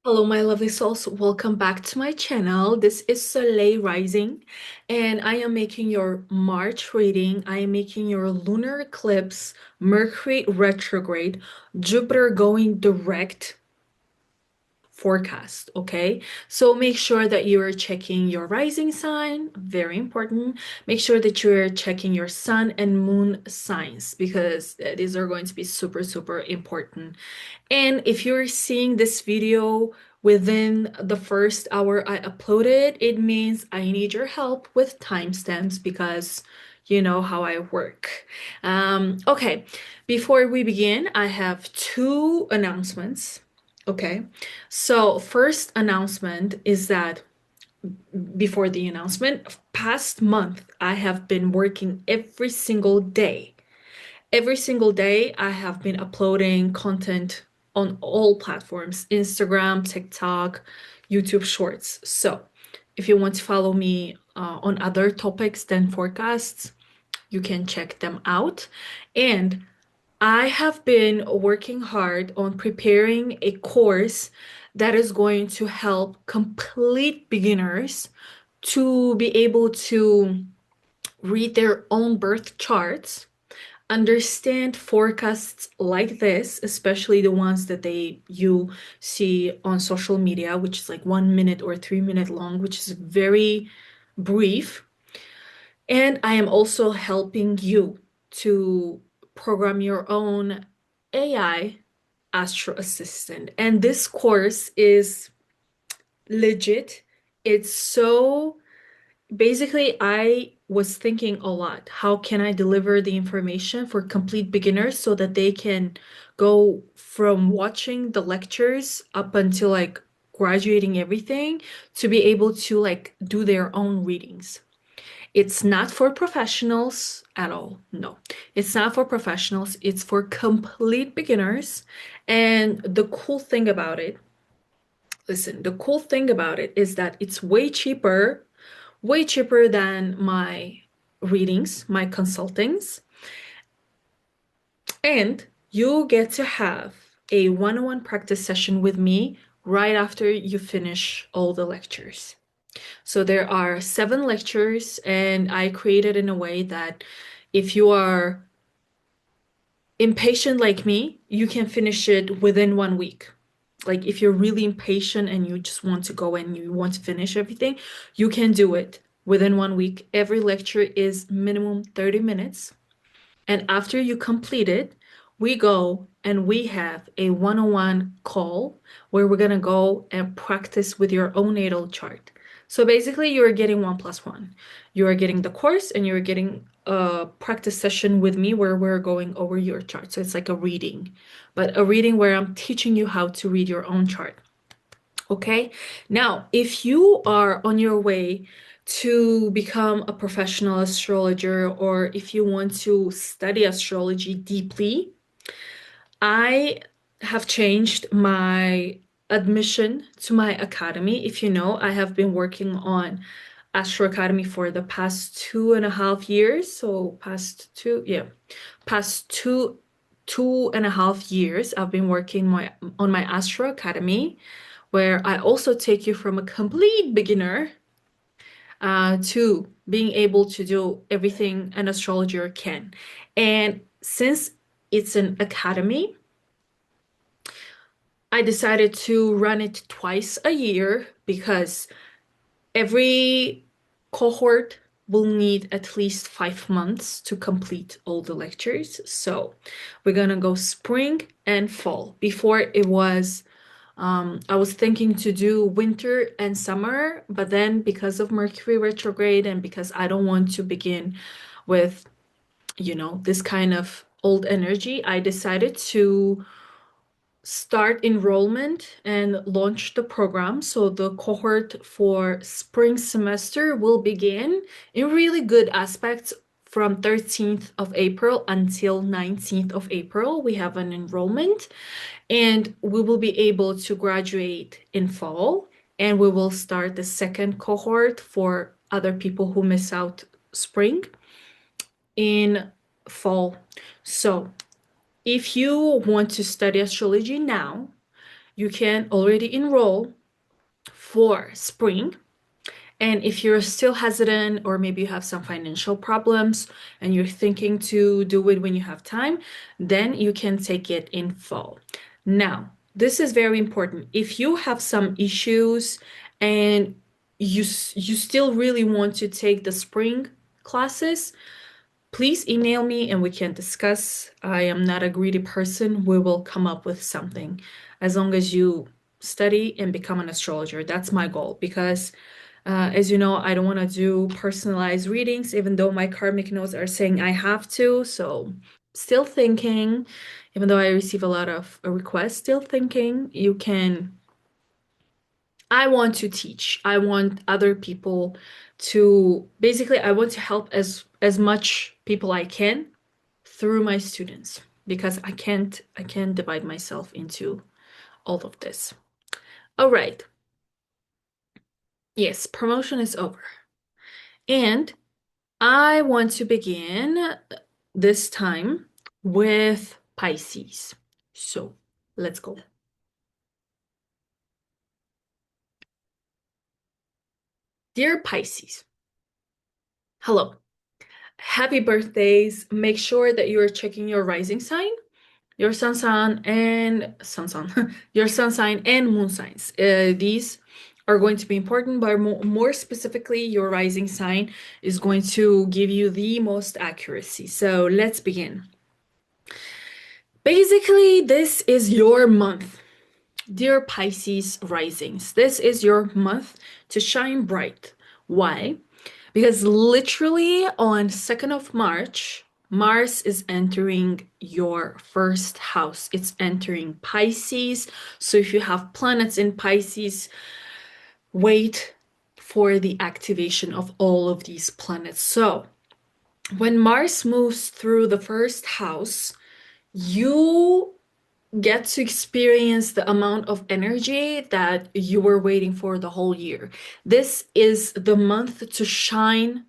Hello, my lovely souls. Welcome back to my channel. This is Soleil Rising, and I am making your March reading. I am making your lunar eclipse, Mercury retrograde, Jupiter going direct forecast. Okay, so make sure that you are checking your rising sign, very important. Make sure that you're checking your sun and moon signs because these are going to be super, super important. And if you're seeing this video within the first hour I uploaded, it means I need your help with timestamps because you know how I work. Okay, before we begin, I have two announcements. Okay, so first announcement is that before the announcement, past month, I have been working every single day. Every single day, I have been uploading content on all platforms, Instagram, TikTok, YouTube Shorts. So, if you want to follow me on other topics than forecasts, you can check them out. And I have been working hard on preparing a course that is going to help complete beginners to be able to read their own birth charts, understand forecasts like this, especially the ones that you see on social media, which is like 1 minute or 3 minute long, which is very brief. And I am also helping you to program your own AI astro assistant. And this course is legit. It's so basically, I was thinking a lot. How can I deliver the information for complete beginners so that they can go from watching the lectures up until like graduating everything to be able to like do their own readings. It's not for professionals at all. No, it's not for professionals. It's for complete beginners. And the cool thing about it, listen, the cool thing about it is that it's way cheaper than my readings, my consultings, and you get to have a one-on-one practice session with me right after you finish all the lectures. So there are 7 lectures, and I created in a way that if you are impatient like me, you can finish it within 1 week. Like if you're really impatient and you just want to go and you want to finish everything, you can do it within 1 week. Every lecture is minimum 30 minutes. And after you complete it, we go and we have a one-on-one call where we're gonna go and practice with your own natal chart. So basically, you're getting 1+1. You are getting the course and you're getting a practice session with me where we're going over your chart. So it's like a reading, but a reading where I'm teaching you how to read your own chart. Okay. Now, if you are on your way to become a professional astrologer, or if you want to study astrology deeply, I have changed my admission to my academy. If you know, I have been working on Astro Academy for the past 2.5 years. So past two and a half years, I've been working on my Astro Academy, where I also take you from a complete beginner to being able to do everything an astrologer can. And since it's an academy, I decided to run it twice a year because every cohort will need at least 5 months to complete all the lectures. So we're gonna go spring and fall. Before it was I was thinking to do winter and summer, but then because of Mercury retrograde and because I don't want to begin with, this kind of old energy, I decided to start enrollment and launch the program. So the cohort for spring semester will begin in really good aspects from 13th of April until 19th of April. We have an enrollment and we will be able to graduate in fall, and we will start the second cohort for other people who miss out spring in fall. So if you want to study astrology now, you can already enroll for spring. And if you're still hesitant, or maybe you have some financial problems and you're thinking to do it when you have time, then you can take it in fall. Now, this is very important. If you have some issues and you still really want to take the spring classes, please email me and we can discuss. I am not a greedy person. We will come up with something as long as you study and become an astrologer. That's my goal because, as you know, I don't want to do personalized readings, even though my karmic notes are saying I have to. So, still thinking, even though I receive a lot of requests, still thinking you can. I want to teach. I want other people to basically I want to help as much people I can through my students because I can't divide myself into all of this. All right. Yes, promotion is over. And I want to begin this time with Pisces. So, let's go. Dear Pisces, hello. Happy birthdays. Make sure that you are checking your rising sign, your your sun sign and moon signs. These are going to be important, but more specifically, your rising sign is going to give you the most accuracy. So let's begin. Basically, this is your month. Dear Pisces risings, this is your month to shine bright. Why? Because literally on 2nd of March, Mars is entering your first house. It's entering Pisces. So if you have planets in Pisces, wait for the activation of all of these planets. So when Mars moves through the first house, you get to experience the amount of energy that you were waiting for the whole year. This is the month to shine,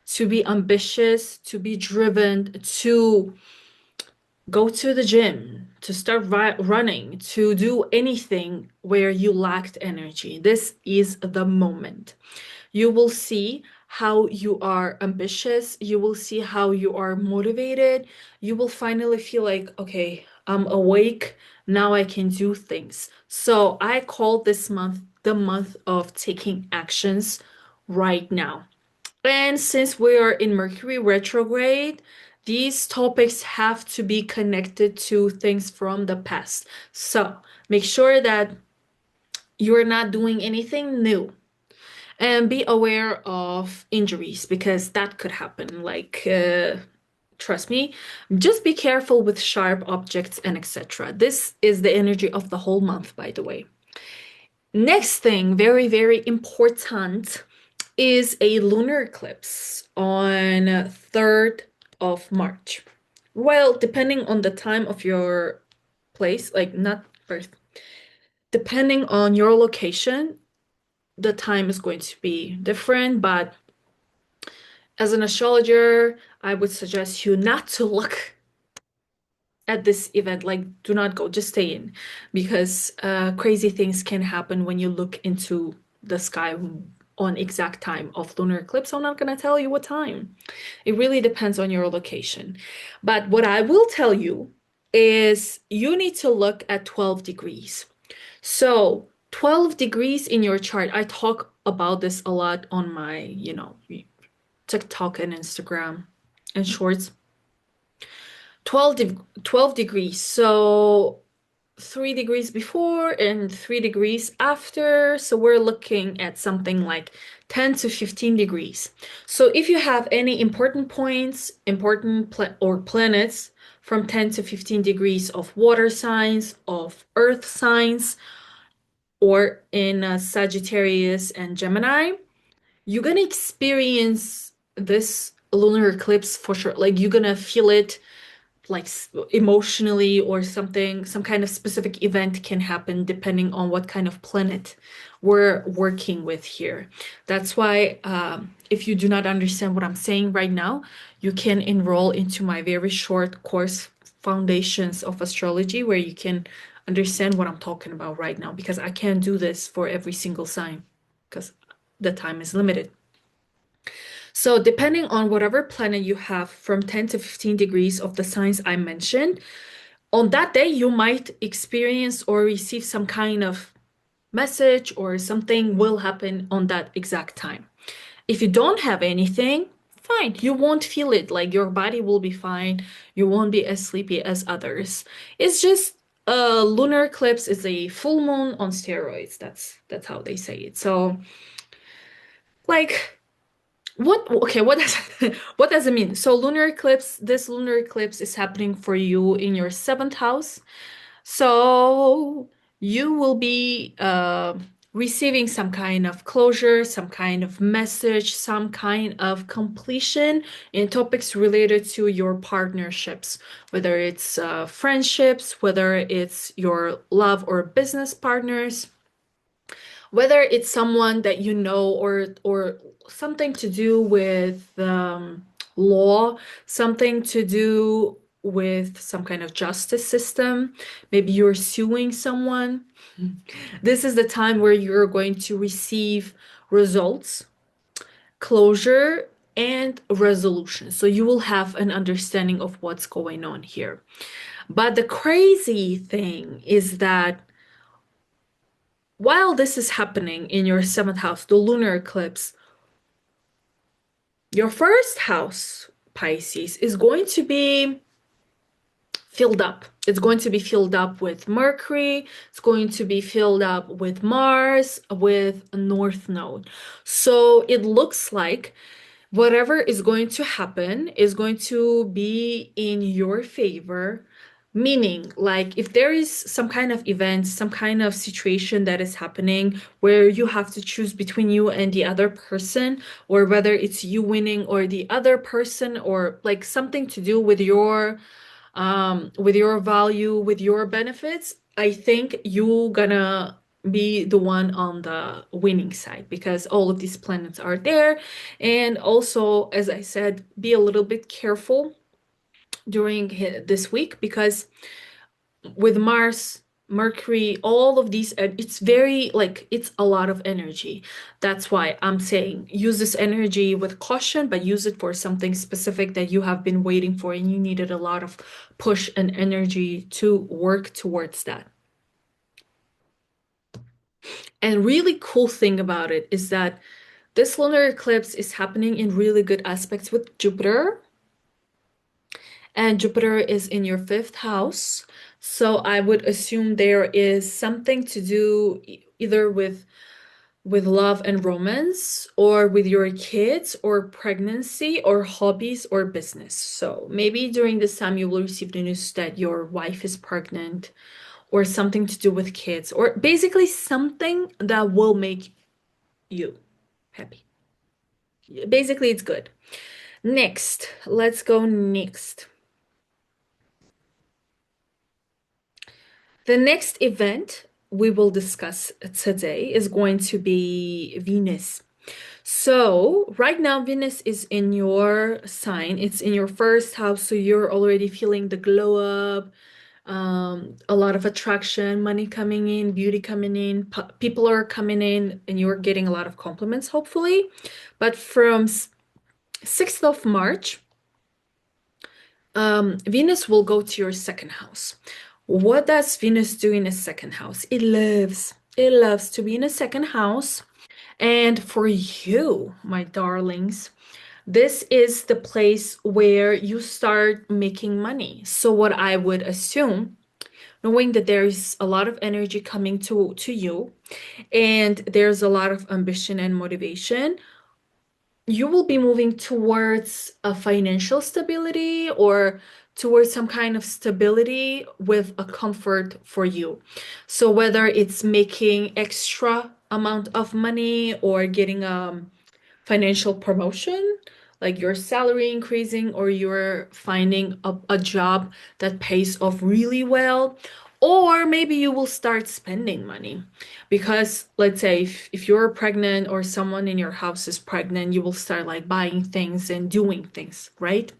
to be ambitious, to be driven, to go to the gym, to start running, to do anything where you lacked energy. This is the moment. You will see how you are ambitious. You will see how you are motivated. You will finally feel like, okay, I'm awake. Now I can do things. So I call this month the month of taking actions right now. And since we are in Mercury retrograde, these topics have to be connected to things from the past. So make sure that you're not doing anything new. And be aware of injuries because that could happen. Trust me, just be careful with sharp objects and etc. This is the energy of the whole month, by the way. Next thing, very, very important, is a lunar eclipse on 3rd of March. Well, depending on the time of your place, like not birth, depending on your location, the time is going to be different, but as an astrologer, I would suggest you not to look at this event. Like, do not go, just stay in because crazy things can happen when you look into the sky on exact time of lunar eclipse. I'm not going to tell you what time. It really depends on your location. But what I will tell you is you need to look at 12 degrees. So 12 degrees in your chart, I talk about this a lot on my, TikTok and Instagram and shorts. 12 degrees. So 3 degrees before and 3 degrees after. So we're looking at something like 10 to 15 degrees. So if you have any important points, or planets from 10 to 15 degrees of water signs, of earth signs, or in Sagittarius and Gemini, you're gonna experience this lunar eclipse for sure. Like you're gonna feel it like emotionally, or something, some kind of specific event can happen depending on what kind of planet we're working with here. That's why if you do not understand what I'm saying right now, you can enroll into my very short course, Foundations of Astrology, where you can understand what I'm talking about right now because I can't do this for every single sign because the time is limited. So, depending on whatever planet you have from 10 to 15 degrees of the signs I mentioned, on that day you might experience or receive some kind of message or something will happen on that exact time. If you don't have anything, fine, you won't feel it. Like your body will be fine. You won't be as sleepy as others. It's just a lunar eclipse is a full moon on steroids. That's how they say it. So, like what does what does it mean? So lunar eclipse, this lunar eclipse is happening for you in your seventh house. So you will be receiving some kind of closure, some kind of message, some kind of completion in topics related to your partnerships, whether it's friendships, whether it's your love or business partners, whether it's someone that you know or something to do with law, something to do with some kind of justice system. Maybe you're suing someone. This is the time where you're going to receive results, closure, and resolution. So you will have an understanding of what's going on here. But the crazy thing is that while this is happening in your seventh house, the lunar eclipse, your first house, Pisces, is going to be filled up. It's going to be filled up with Mercury. It's going to be filled up with Mars, with a North Node. So it looks like whatever is going to happen is going to be in your favor. Meaning, like, if there is some kind of event, some kind of situation that is happening where you have to choose between you and the other person, or whether it's you winning or the other person, or like something to do with your value, with your benefits, I think you gonna be the one on the winning side because all of these planets are there. And also, as I said, be a little bit careful during this week because with Mars, Mercury, all of these, it's very like it's a lot of energy. That's why I'm saying use this energy with caution, but use it for something specific that you have been waiting for and you needed a lot of push and energy to work towards that. And really cool thing about it is that this lunar eclipse is happening in really good aspects with Jupiter, and Jupiter is in your fifth house. So I would assume there is something to do either with love and romance or with your kids or pregnancy or hobbies or business. So maybe during this time you will receive the news that your wife is pregnant or something to do with kids or basically something that will make you happy. Basically, it's good. Next, let's go next. The next event we will discuss today is going to be Venus. So, right now, Venus is in your sign, it's in your first house, so you're already feeling the glow up, a lot of attraction, money coming in, beauty coming in, people are coming in, and you're getting a lot of compliments, hopefully. But from 6th of March, Venus will go to your second house. What does Venus do in a second house? It loves to be in a second house. And for you, my darlings, this is the place where you start making money. So what I would assume, knowing that there's a lot of energy coming to you and there's a lot of ambition and motivation, you will be moving towards a financial stability or towards some kind of stability with a comfort for you. So whether it's making extra amount of money or getting a financial promotion, like your salary increasing, or you're finding a job that pays off really well, or maybe you will start spending money. Because let's say if you're pregnant or someone in your house is pregnant, you will start like buying things and doing things, right?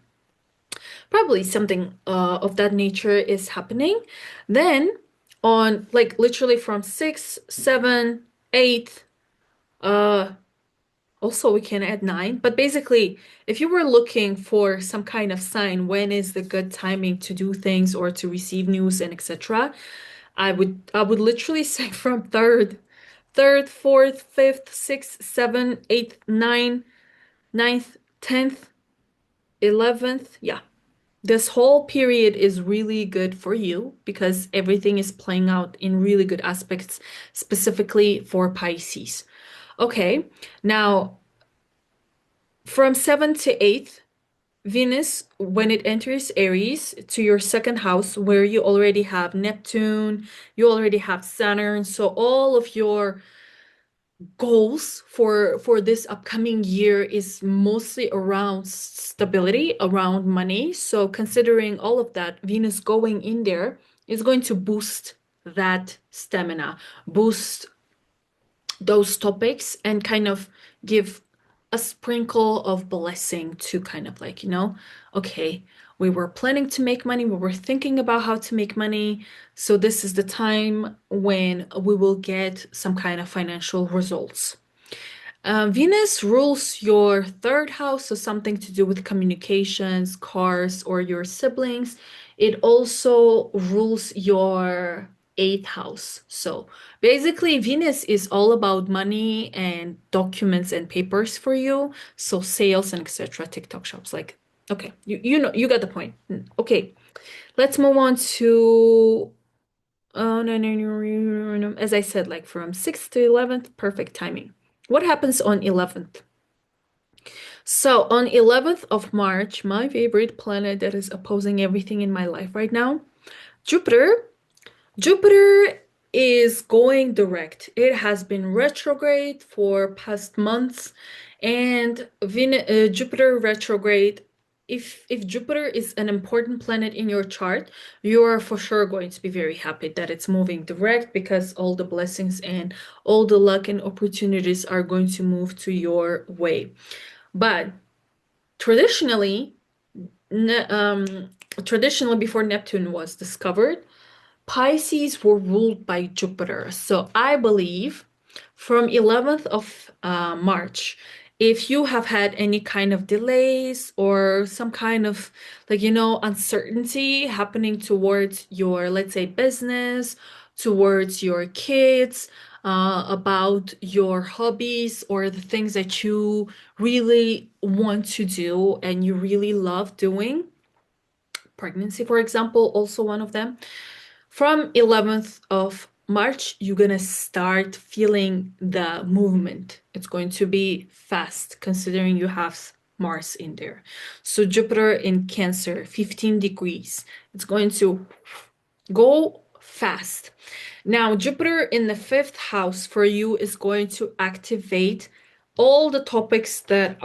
Probably something of that nature is happening. Then on like literally from 6, 7, 8, uh also we can add 9, but basically if you were looking for some kind of sign when is the good timing to do things or to receive news and etc., I would literally say from third, fourth, fifth, sixth, seventh, eighth, ninth, 10th, 11th. Yeah. This whole period is really good for you because everything is playing out in really good aspects, specifically for Pisces. Okay, now from 7th to 8th, Venus, when it enters Aries to your second house, where you already have Neptune, you already have Saturn, so all of your goals for this upcoming year is mostly around stability, around money. So considering all of that, Venus going in there is going to boost that stamina, boost those topics, and kind of give a sprinkle of blessing to kind of like, okay, we were planning to make money, we were thinking about how to make money. So this is the time when we will get some kind of financial results. Venus rules your third house, so something to do with communications, cars, or your siblings. It also rules your eighth house. So basically, Venus is all about money and documents and papers for you. So sales and etc. TikTok shops, like, okay, you know, you got the point. Okay, let's move on to oh no, no, no, no, no. As I said, like from 6th to 11th, perfect timing. What happens on 11th? So on 11th of March, my favorite planet that is opposing everything in my life right now, Jupiter. Jupiter is going direct. It has been retrograde for past months, and Jupiter retrograde. If Jupiter is an important planet in your chart, you are for sure going to be very happy that it's moving direct because all the blessings and all the luck and opportunities are going to move to your way. But traditionally, ne traditionally before Neptune was discovered, Pisces were ruled by Jupiter. So I believe from 11th of March, if you have had any kind of delays or some kind of like, uncertainty happening towards your, let's say, business, towards your kids, about your hobbies or the things that you really want to do and you really love doing, pregnancy, for example, also one of them. From 11th of March, you're gonna start feeling the movement. It's going to be fast considering you have Mars in there. So Jupiter in Cancer, 15 degrees. It's going to go fast. Now, Jupiter in the fifth house for you is going to activate all the topics that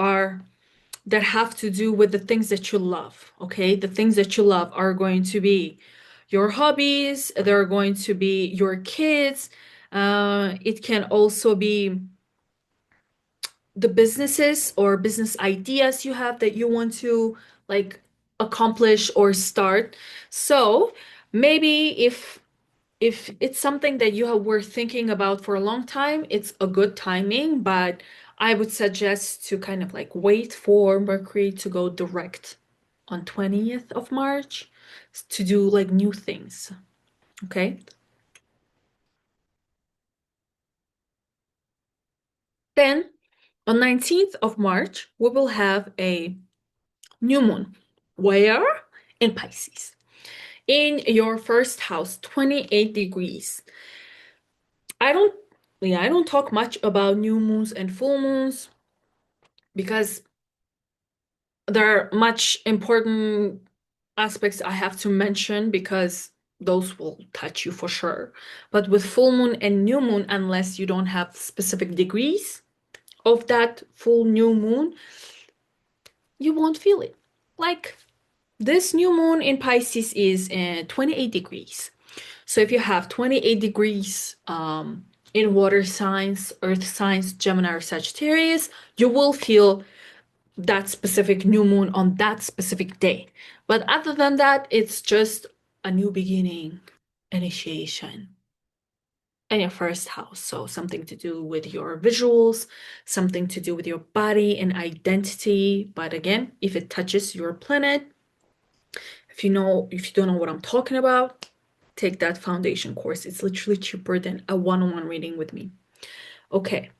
have to do with the things that you love. Okay, the things that you love are going to be your hobbies, they're going to be your kids. It can also be the businesses or business ideas you have that you want to like accomplish or start. So maybe if it's something that were thinking about for a long time, it's a good timing, but I would suggest to kind of like wait for Mercury to go direct on 20th of March to do like new things. Okay. Then on 19th of March, we will have a new moon. Where? In Pisces. In your first house, 28 degrees. I don't, yeah, I don't talk much about new moons and full moons because there are much important aspects I have to mention because those will touch you for sure. But with full moon and new moon, unless you don't have specific degrees of that full new moon, you won't feel it. Like this new moon in Pisces is 28 degrees. So if you have 28 degrees in water signs, earth signs, Gemini or Sagittarius, you will feel that specific new moon on that specific day. But other than that, it's just a new beginning. initiation in your first house. So something to do with your visuals, something to do with your body and identity. But again, if it touches your planet, if you don't know what I'm talking about, take that foundation course. It's literally cheaper than a one-on-one reading with me. Okay,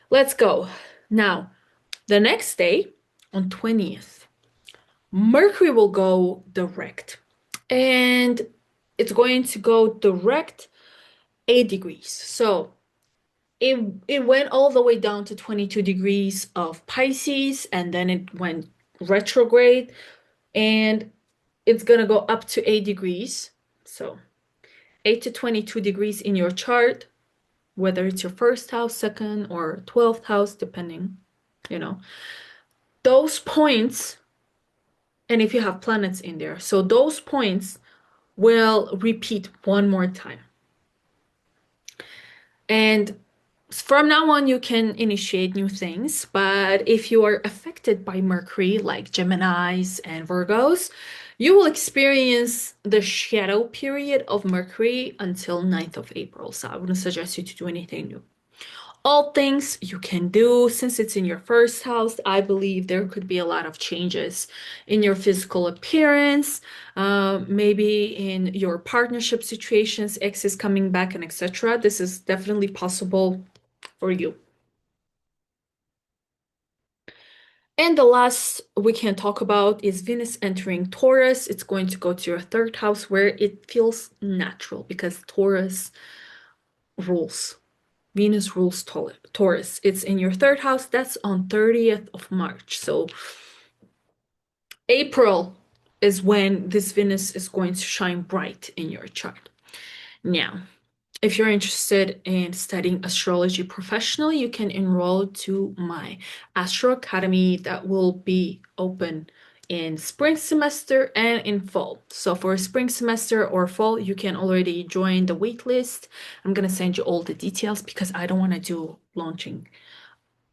let's go. Now, the next day on 20th, Mercury will go direct. And it's going to go direct 8 degrees. So it went all the way down to 22 degrees of Pisces, and then it went retrograde, and it's gonna go up to 8 degrees. So 8 to 22 degrees in your chart, whether it's your first house, second, or 12th house, depending, you know, those points, and if you have planets in there, so those points will repeat one more time. And from now on, you can initiate new things, but if you are affected by Mercury, like Geminis and Virgos, you will experience the shadow period of Mercury until 9th of April. So I wouldn't suggest you to do anything new. All things you can do, since it's in your first house, I believe there could be a lot of changes in your physical appearance, maybe in your partnership situations, exes coming back, and etc. This is definitely possible for you. And the last we can talk about is Venus entering Taurus. It's going to go to your third house where it feels natural because Taurus rules. Venus rules Taurus. It's in your third house. That's on 30th of March. So April is when this Venus is going to shine bright in your chart. Now, if you're interested in studying astrology professionally, you can enroll to my Astro Academy that will be open in spring semester and in fall. So for spring semester or fall, you can already join the wait list. I'm gonna send you all the details because I don't want to do launching.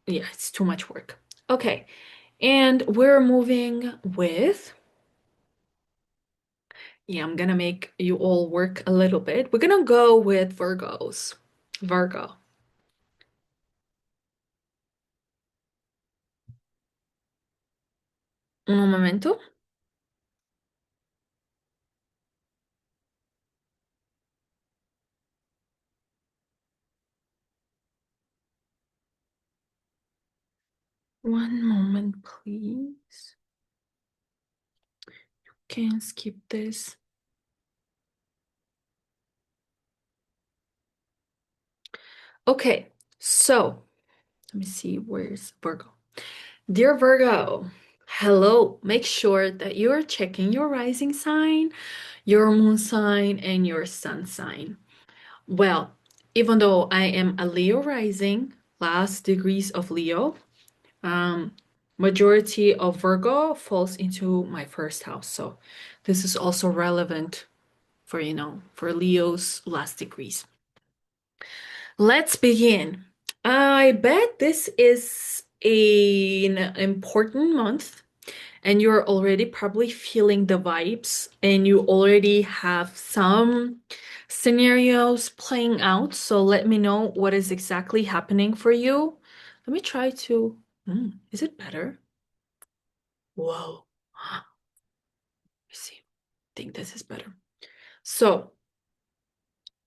Yeah, it's too much work. Okay, and we're moving with, yeah, I'm gonna make you all work a little bit. We're gonna go with Virgos. Virgo. Un momento. One moment, please. Can't skip this. Okay, so let me see, where's Virgo? Dear Virgo, hello. Make sure that you're checking your rising sign, your moon sign, and your sun sign. Well, even though I am a Leo rising, last degrees of Leo, um, majority of Virgo falls into my first house. So this is also relevant for, for Leo's last degrees. Let's begin. I bet this is an important month, and you're already probably feeling the vibes, and you already have some scenarios playing out. So let me know what is exactly happening for you. Let me try to. Is it better? Whoa. Let me see. I think this is better. So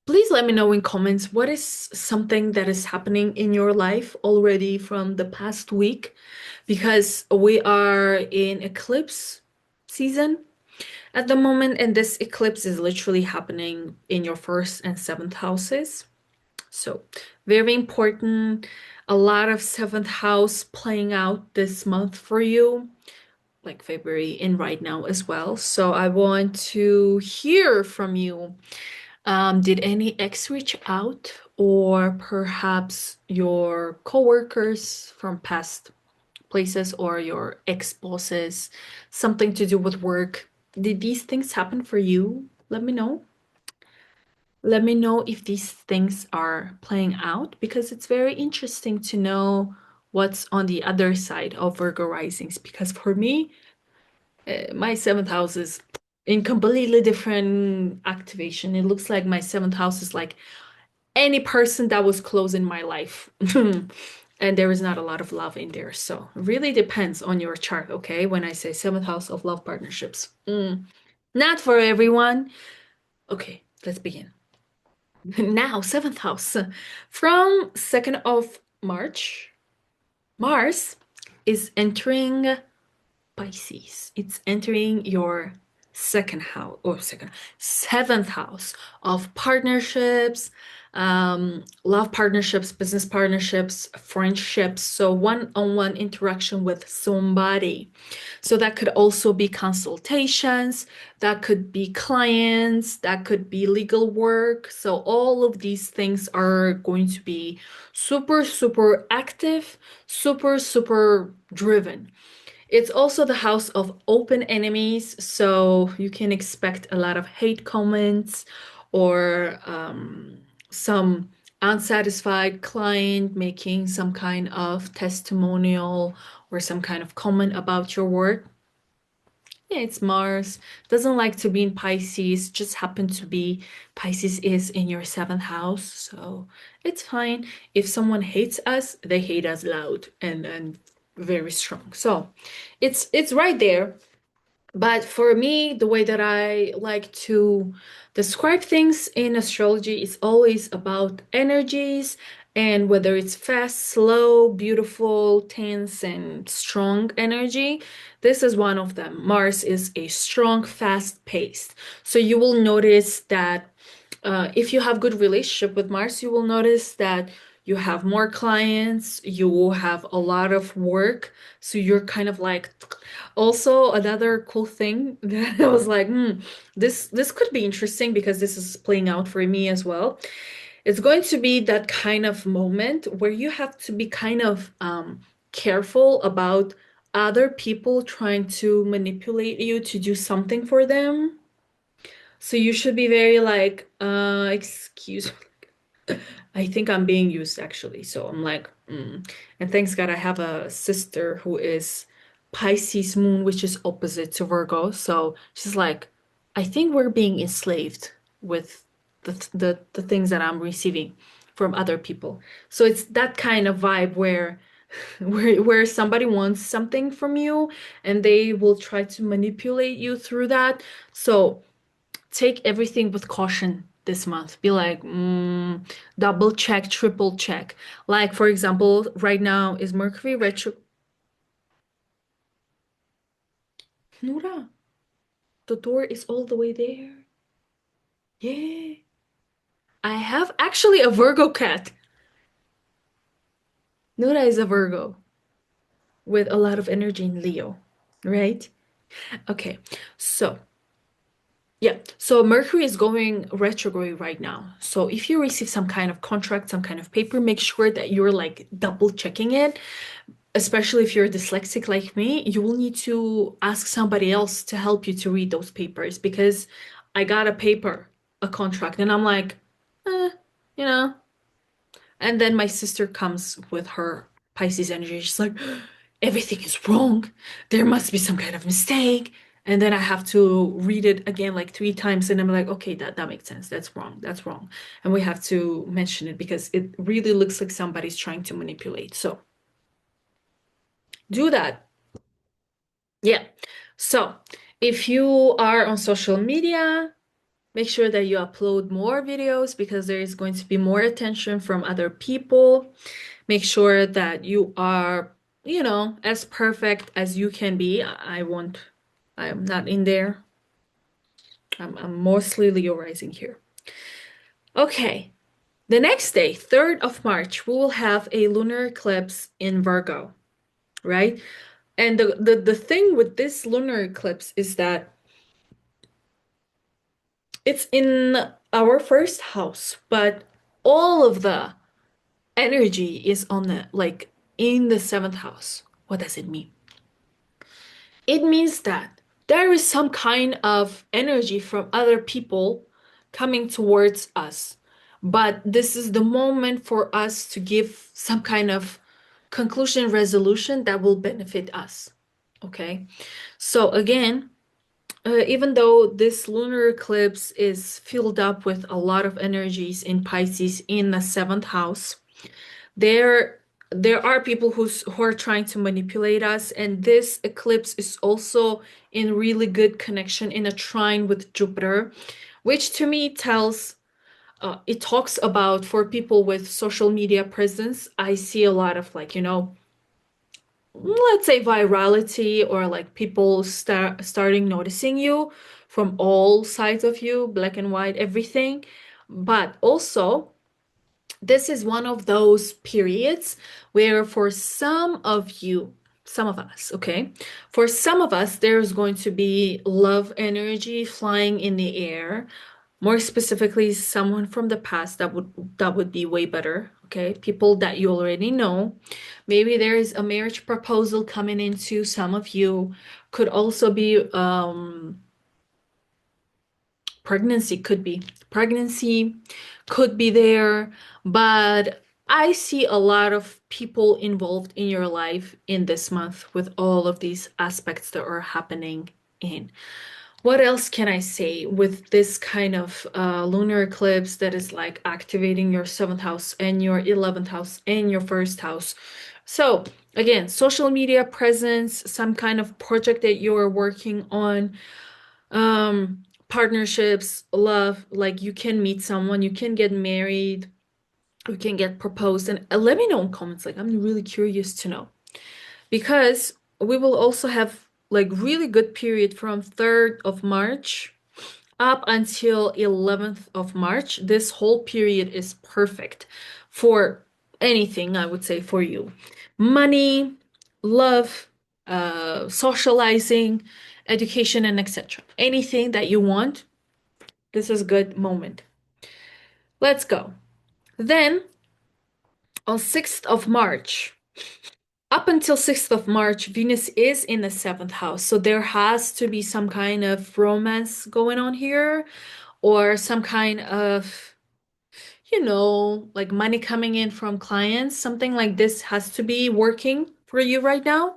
please let me know in comments what is something that is happening in your life already from the past week, because we are in eclipse season at the moment, and this eclipse is literally happening in your first and seventh houses. So very important. A lot of seventh house playing out this month for you, like February and right now as well. So I want to hear from you. Did any ex reach out, or perhaps your coworkers from past places, or your ex-bosses, something to do with work? Did these things happen for you? Let me know. Let me know if these things are playing out, because it's very interesting to know what's on the other side of Virgo risings. Because for me, my seventh house is in completely different activation. It looks like my seventh house is like any person that was close in my life. And there is not a lot of love in there. So it really depends on your chart, okay? When I say seventh house of love partnerships. Not for everyone. Okay, let's begin. Now, seventh house. From 2nd of March, Mars is entering Pisces. It's entering your second house or seventh house of partnerships, love partnerships, business partnerships, friendships. So one-on-one interaction with somebody. So that could also be consultations, that could be clients, that could be legal work. So all of these things are going to be super, super active, super, super driven. It's also the house of open enemies, so you can expect a lot of hate comments or some unsatisfied client making some kind of testimonial or some kind of comment about your work. Yeah, it's Mars. Doesn't like to be in Pisces, just happen to be Pisces is in your seventh house, so it's fine. If someone hates us, they hate us loud and very strong. So it's right there. But for me, the way that I like to describe things in astrology is always about energies and whether it's fast, slow, beautiful, tense, and strong energy. This is one of them. Mars is a strong, fast-paced. So you will notice that if you have good relationship with Mars, you will notice that you have more clients, you will have a lot of work. So you're kind of like also another cool thing that I was like, this could be interesting because this is playing out for me as well. It's going to be that kind of moment where you have to be kind of careful about other people trying to manipulate you to do something for them. So you should be very like, excuse I think I'm being used actually. So I'm like, And thanks God I have a sister who is Pisces moon, which is opposite to Virgo. So she's like, I think we're being enslaved with the things that I'm receiving from other people. So it's that kind of vibe where where somebody wants something from you and they will try to manipulate you through that. So take everything with caution this month. Be like, double check, triple check. Like, for example, right now is Mercury retro. Nura, the door is all the way there. Yeah. I have actually a Virgo cat. Nura is a Virgo with a lot of energy in Leo, right? Okay, so yeah, so Mercury is going retrograde right now. So if you receive some kind of contract, some kind of paper, make sure that you're like double checking it. Especially if you're dyslexic like me, you will need to ask somebody else to help you to read those papers because I got a paper, a contract, and I'm like, eh, you know. And then my sister comes with her Pisces energy. She's like, everything is wrong. There must be some kind of mistake. And then I have to read it again like three times. And I'm like, okay, that makes sense. That's wrong. That's wrong. And we have to mention it because it really looks like somebody's trying to manipulate. So do that. Yeah. So if you are on social media, make sure that you upload more videos because there is going to be more attention from other people. Make sure that you are, as perfect as you can be. I'm not in there. I'm mostly Leo rising here. Okay. The next day, 3rd of March, we will have a lunar eclipse in Virgo, right? And the thing with this lunar eclipse is that it's in our first house, but all of the energy is on the like in the seventh house. What does it mean? It means that there is some kind of energy from other people coming towards us. But this is the moment for us to give some kind of conclusion resolution that will benefit us. Okay. So again, even though this lunar eclipse is filled up with a lot of energies in Pisces in the seventh house, there there are people who are trying to manipulate us, and this eclipse is also in really good connection in a trine with Jupiter, which to me tells it talks about for people with social media presence. I see a lot of like, let's say virality or like people starting noticing you from all sides of you, black and white, everything. But also, this is one of those periods where for some of you, some of us, okay, for some of us, there's going to be love energy flying in the air. More specifically, someone from the past that would be way better, okay? People that you already know. Maybe there is a marriage proposal coming into some of you. Could also be pregnancy could be there, but I see a lot of people involved in your life in this month with all of these aspects that are happening in. What else can I say with this kind of lunar eclipse that is like activating your seventh house and your 11th house and your first house? So, again, social media presence, some kind of project that you're working on, partnerships, love, like you can meet someone, you can get married, you can get proposed. And let me know in comments, like I'm really curious to know because we will also have like really good period from 3rd of March up until 11th of March. This whole period is perfect for anything, I would say, for you. Money, love, socializing, education, and etc. Anything that you want, this is a good moment. Let's go. Then on 6th of March, up until 6th of March, Venus is in the seventh house. So there has to be some kind of romance going on here or some kind of, like money coming in from clients. Something like this has to be working for you right now.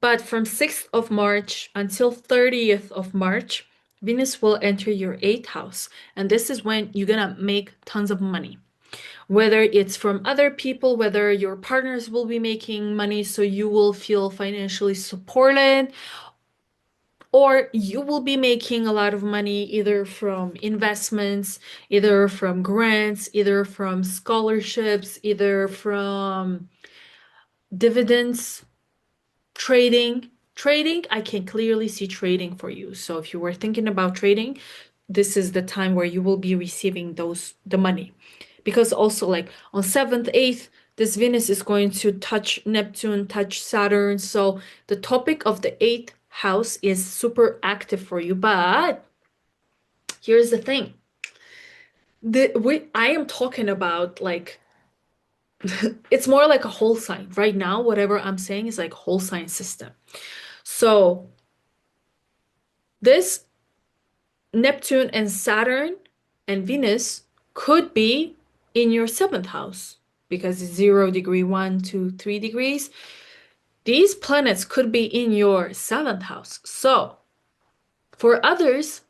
But from 6th of March until 30th of March, Venus will enter your eighth house. And this is when you're gonna make tons of money. Whether it's from other people, whether your partners will be making money so you will feel financially supported, or you will be making a lot of money either from investments, either from grants, either from scholarships, either from dividends, trading. Trading, I can clearly see trading for you. So if you were thinking about trading, this is the time where you will be receiving the money. Because also like on 7th, 8th, this Venus is going to touch Neptune, touch Saturn. So the topic of the eighth house is super active for you. But here's the thing. I am talking about like it's more like a whole sign. Right now, whatever I'm saying is like whole sign system. So this Neptune and Saturn and Venus could be in your seventh house because it's 0 degree, 1, 2, 3 degrees. These planets could be in your seventh house. So for others,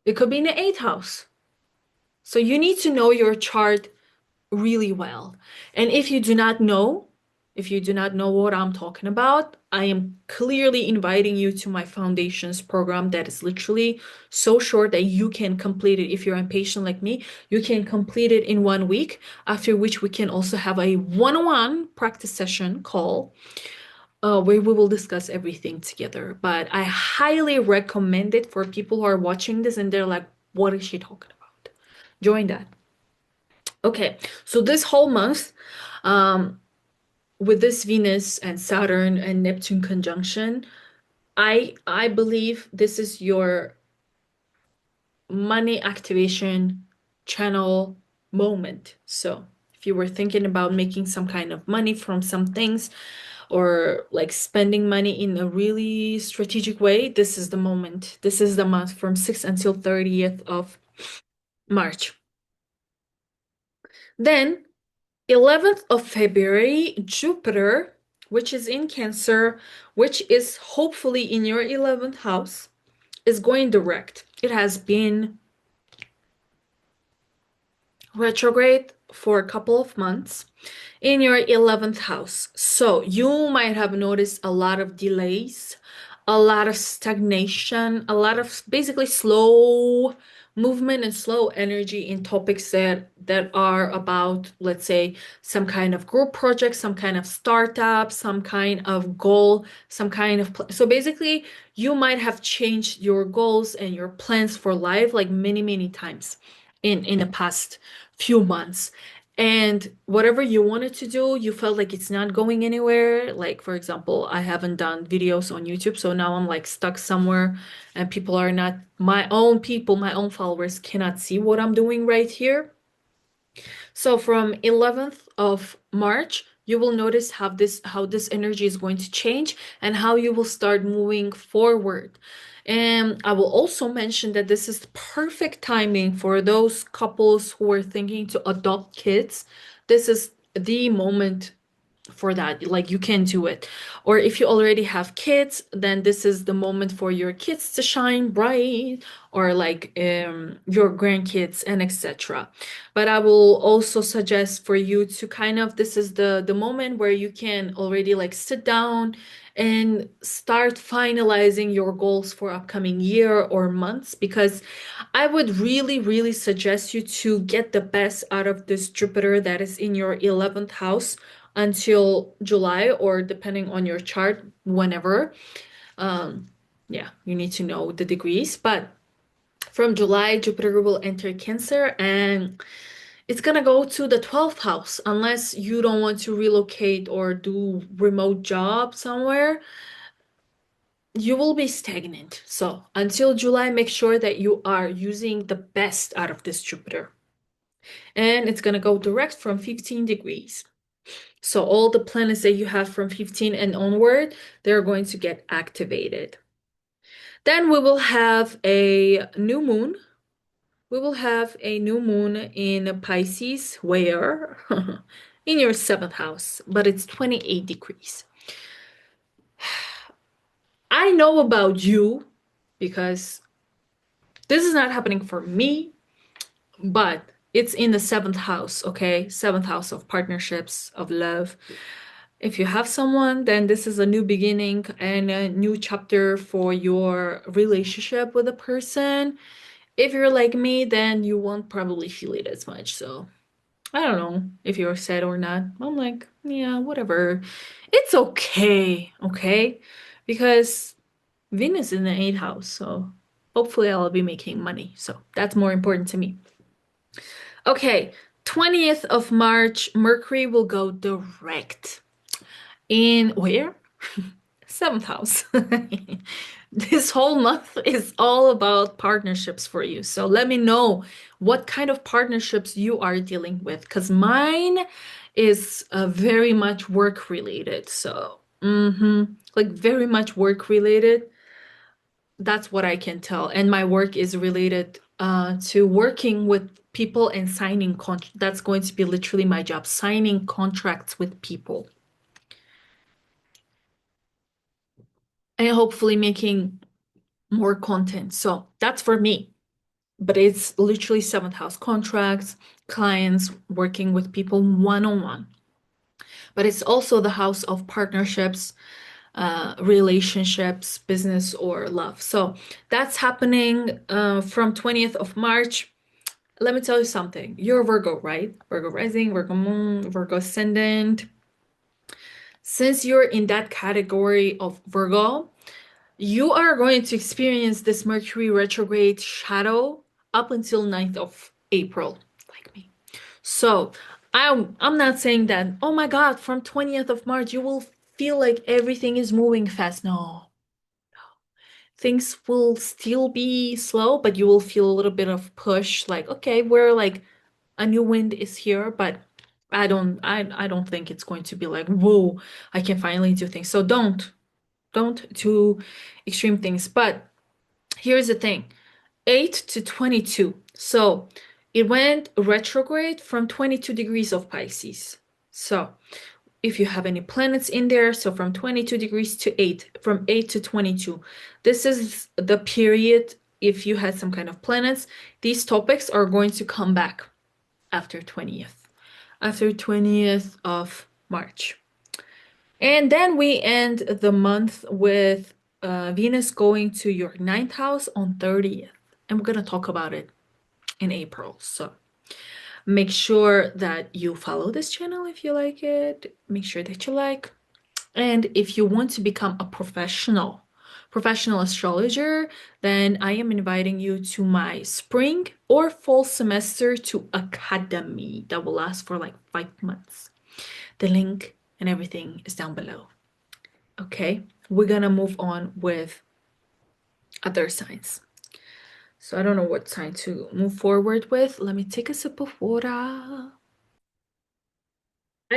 it could be in the eighth house. So you need to know your chart really well. And if you do not know what I'm talking about, I am clearly inviting you to my foundations program that is literally so short that you can complete it. If you're impatient like me, you can complete it in 1 week, after which we can also have a one-on-one practice session call where we will discuss everything together. But I highly recommend it for people who are watching this and they're like, what is she talking about? Join that. Okay, so this whole month, um, with this Venus and Saturn and Neptune conjunction, I believe this is your money activation channel moment. So if you were thinking about making some kind of money from some things or like spending money in a really strategic way, this is the moment. This is the month from 6th until 30th of March. Then 11th of February, Jupiter, which is in Cancer, which is hopefully in your 11th house, is going direct. It has been retrograde for a couple of months in your 11th house. So you might have noticed a lot of delays, a lot of stagnation, a lot of basically slow movement and slow energy in topics that are about, let's say, some kind of group project, some kind of startup, some kind of goal, some kind of so basically you might have changed your goals and your plans for life like many times in the past few months. And whatever you wanted to do, you felt like it's not going anywhere. Like, for example, I haven't done videos on YouTube, so now I'm like stuck somewhere, and people are not, my own people, my own followers cannot see what I'm doing right here. So from 11th of March, you will notice how this energy is going to change and how you will start moving forward. And I will also mention that this is perfect timing for those couples who are thinking to adopt kids. This is the moment for that. Like you can do it. Or if you already have kids, then this is the moment for your kids to shine bright, or like your grandkids and etc. But I will also suggest for you to kind of, this is the moment where you can already like sit down and start finalizing your goals for upcoming year or months, because I would really suggest you to get the best out of this Jupiter that is in your 11th house until July, or depending on your chart, whenever. Um, yeah, you need to know the degrees, but from July, Jupiter will enter Cancer and it's gonna go to the 12th house unless you don't want to relocate or do remote job somewhere. You will be stagnant. So until July, make sure that you are using the best out of this Jupiter. And it's gonna go direct from 15 degrees. So all the planets that you have from 15 and onward, they're going to get activated. Then we will have a new moon. We will have a new moon in Pisces, where in your 7th house, but it's 28 degrees. I know about you because this is not happening for me, but it's in the 7th house, okay? 7th house of partnerships, of love. If you have someone, then this is a new beginning and a new chapter for your relationship with a person. If you're like me, then you won't probably feel it as much. So I don't know if you're sad or not. I'm like, yeah, whatever. It's okay, okay? Because Venus is in the 8th house, so hopefully I'll be making money. So that's more important to me. Okay, 20th of March, Mercury will go direct. In where? 7th house. This whole month is all about partnerships for you. So let me know what kind of partnerships you are dealing with, because mine is very much work related. So, like very much work related. That's what I can tell. And my work is related to working with people and signing contracts. That's going to be literally my job, signing contracts with people and hopefully making more content. So that's for me. But it's literally 7th house contracts, clients, working with people one on one. But it's also the house of partnerships, relationships, business, or love. So that's happening from 20th of March. Let me tell you something. You're Virgo, right? Virgo rising, Virgo moon, Virgo ascendant. Since you're in that category of Virgo, you are going to experience this Mercury retrograde shadow up until 9th of April, like me. So I'm not saying that, oh my God, from 20th of March, you will feel like everything is moving fast. No, things will still be slow, but you will feel a little bit of push, like, okay, we're like a new wind is here, but I don't think it's going to be like, whoa, I can finally do things. So don't do extreme things. But here's the thing, 8 to 22. So it went retrograde from 22 degrees of Pisces. So if you have any planets in there. So from 22 degrees to 8, from 8 to 22. This is the period if you had some kind of planets. These topics are going to come back after 20th of March. And then we end the month with Venus going to your ninth house on 30th. And we're going to talk about it in April. So make sure that you follow this channel if you like it. Make sure that you like. And if you want to become a professional astrologer, then I am inviting you to my spring or fall semester to academy that will last for like 5 months. The link and everything is down below. Okay, we're gonna move on with other signs. So I don't know what sign to move forward with. Let me take a sip of water. I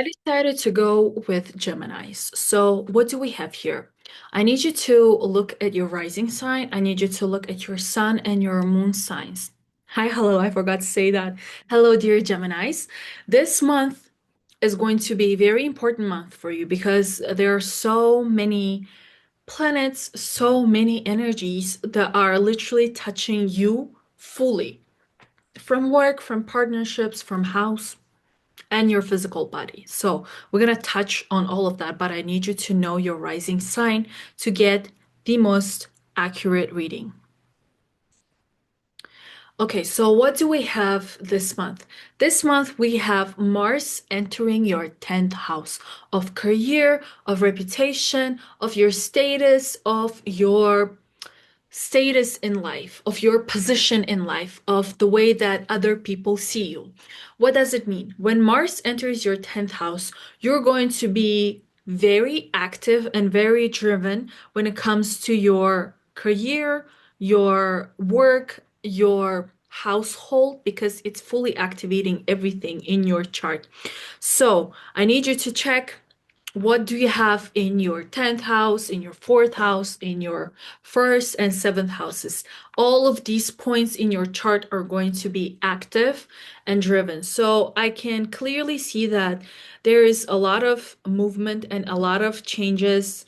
decided to go with Geminis. So what do we have here? I need you to look at your rising sign. I need you to look at your sun and your moon signs. Hi, hello, I forgot to say that. Hello, dear Geminis. This month is going to be a very important month for you because there are so many planets, so many energies that are literally touching you fully from work, from partnerships, from house, and your physical body. So we're going to touch on all of that, but I need you to know your rising sign to get the most accurate reading. Okay, so what do we have this month? This month we have Mars entering your 10th house of career, of reputation, of your status, of your status in life, of your position in life, of the way that other people see you. What does it mean? When Mars enters your 10th house, you're going to be very active and very driven when it comes to your career, your work, your household, because it's fully activating everything in your chart. So I need you to check what do you have in your 10th house, in your fourth house, in your first and seventh houses. All of these points in your chart are going to be active and driven. So I can clearly see that there is a lot of movement and a lot of changes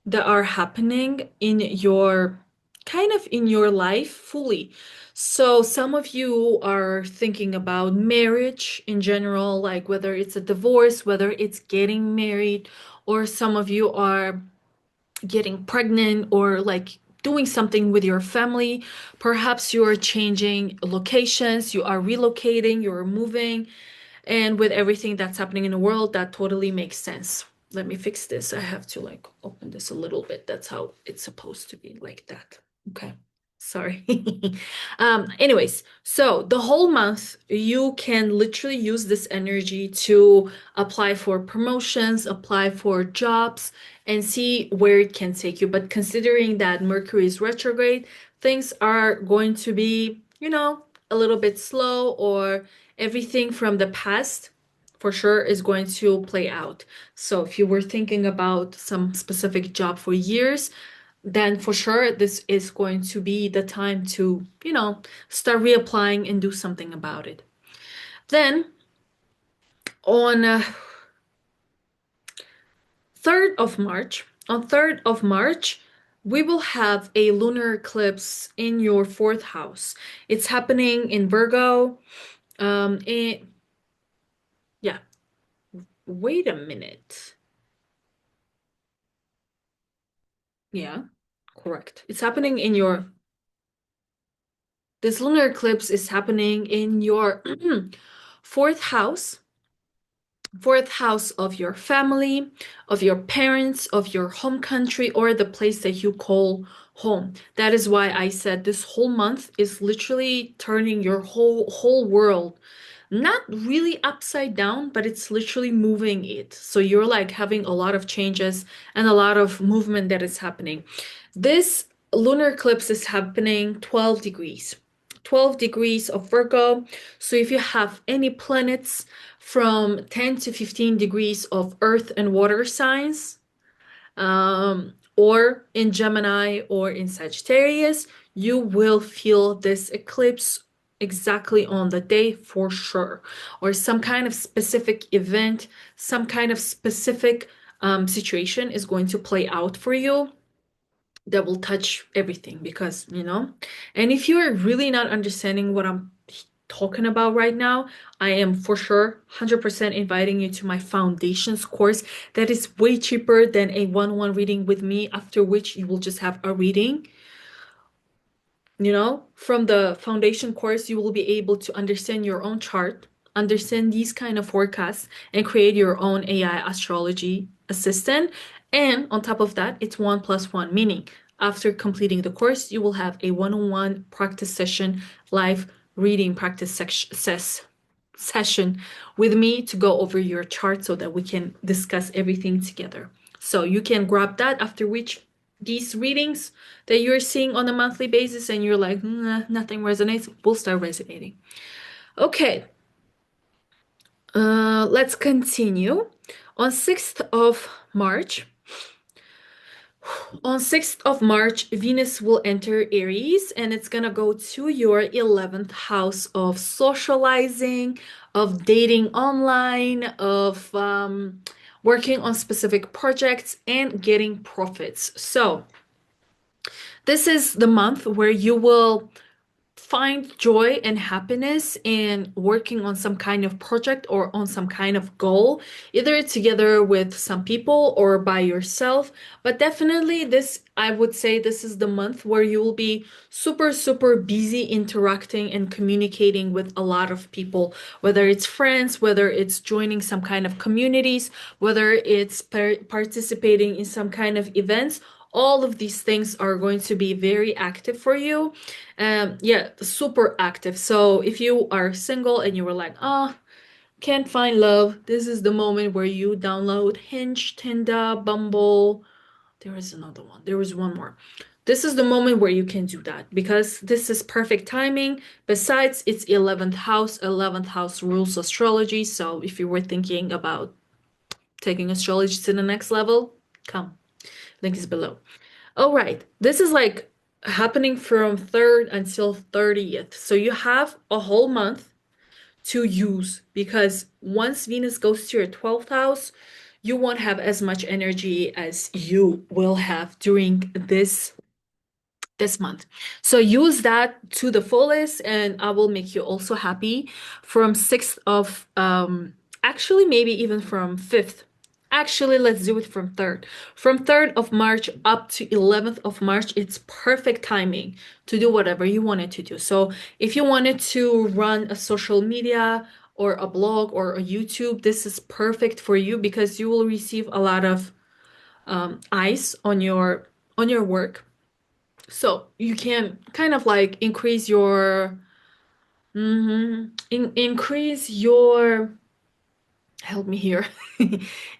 that are happening in your kind of in your life fully. So some of you are thinking about marriage in general, like whether it's a divorce, whether it's getting married, or some of you are getting pregnant or like doing something with your family. Perhaps you are changing locations, you are relocating, you're moving, and with everything that's happening in the world, that totally makes sense. Let me fix this. I have to like open this a little bit. That's how it's supposed to be, like that. Okay. Sorry. Anyways, so the whole month you can literally use this energy to apply for promotions, apply for jobs, and see where it can take you. But considering that Mercury is retrograde, things are going to be, a little bit slow, or everything from the past for sure is going to play out. So if you were thinking about some specific job for years, then for sure this is going to be the time to, start reapplying and do something about it. Then on 3rd of March, we will have a lunar eclipse in your fourth house. It's happening in Virgo. Yeah, wait a minute. Yeah, correct. It's happening in your, this lunar eclipse is happening in your fourth house, fourth house of your family, of your parents, of your home country, or the place that you call home. That is why I said this whole month is literally turning your whole world not really upside down, but it's literally moving it. So you're like having a lot of changes and a lot of movement that is happening. This lunar eclipse is happening 12 degrees. 12 degrees of Virgo. So if you have any planets from 10 to 15 degrees of earth and water signs, or in Gemini or in Sagittarius, you will feel this eclipse exactly on the day for sure, or some kind of specific event, some kind of specific situation is going to play out for you that will touch everything because, and if you are really not understanding what I'm talking about right now, I am for sure 100% inviting you to my foundations course that is way cheaper than a one-on-one reading with me, after which you will just have a reading. From the foundation course, you will be able to understand your own chart, understand these kind of forecasts, and create your own AI astrology assistant. And on top of that, it's 1+1, meaning after completing the course, you will have a one-on-one practice session, live reading practice session with me to go over your chart so that we can discuss everything together. So you can grab that, after which these readings that you're seeing on a monthly basis and you're like, nothing resonates, will start resonating. Okay, let's continue. On 6th of March, on 6th of March, Venus will enter Aries and it's gonna go to your 11th house of socializing, of dating online, of working on specific projects and getting profits. So this is the month where you will find joy and happiness in working on some kind of project or on some kind of goal, either together with some people or by yourself. But definitely, this, I would say, this is the month where you will be super, super busy interacting and communicating with a lot of people, whether it's friends, whether it's joining some kind of communities, whether it's participating in some kind of events. All of these things are going to be very active for you. Yeah, super active. So if you are single and you were like, oh, can't find love, this is the moment where you download Hinge, Tinder, Bumble. There is another one. There was one more. This is the moment where you can do that because this is perfect timing. Besides, it's 11th house. 11th house rules astrology. So if you were thinking about taking astrology to the next level, come. Link is below. All right, this is like happening from 3rd until 30th. So you have a whole month to use because once Venus goes to your 12th house, you won't have as much energy as you will have during this month. So use that to the fullest and I will make you also happy from 6th of actually maybe even from 5th. Actually, let's do it from 3rd. From 3rd of March up to 11th of March, it's perfect timing to do whatever you wanted to do. So if you wanted to run a social media or a blog or a YouTube, this is perfect for you because you will receive a lot of eyes on your work, so you can kind of like increase your increase your help me here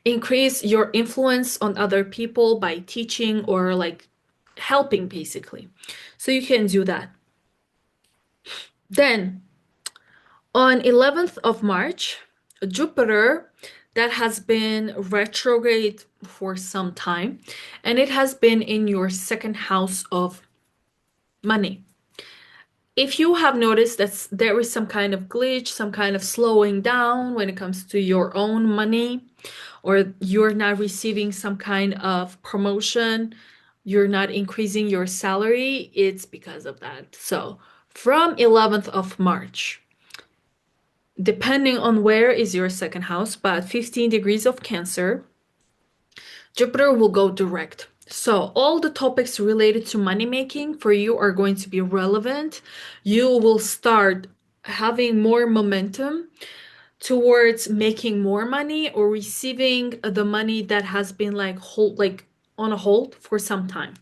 increase your influence on other people by teaching or like helping basically. So you can do that. Then on 11th of March, Jupiter that has been retrograde for some time and it has been in your second house of money. If you have noticed that there is some kind of glitch, some kind of slowing down when it comes to your own money, or you're not receiving some kind of promotion, you're not increasing your salary, it's because of that. So from 11th of March, depending on where is your second house, but 15 degrees of Cancer, Jupiter will go direct. So all the topics related to money making for you are going to be relevant. You will start having more momentum towards making more money or receiving the money that has been like on a hold for some time.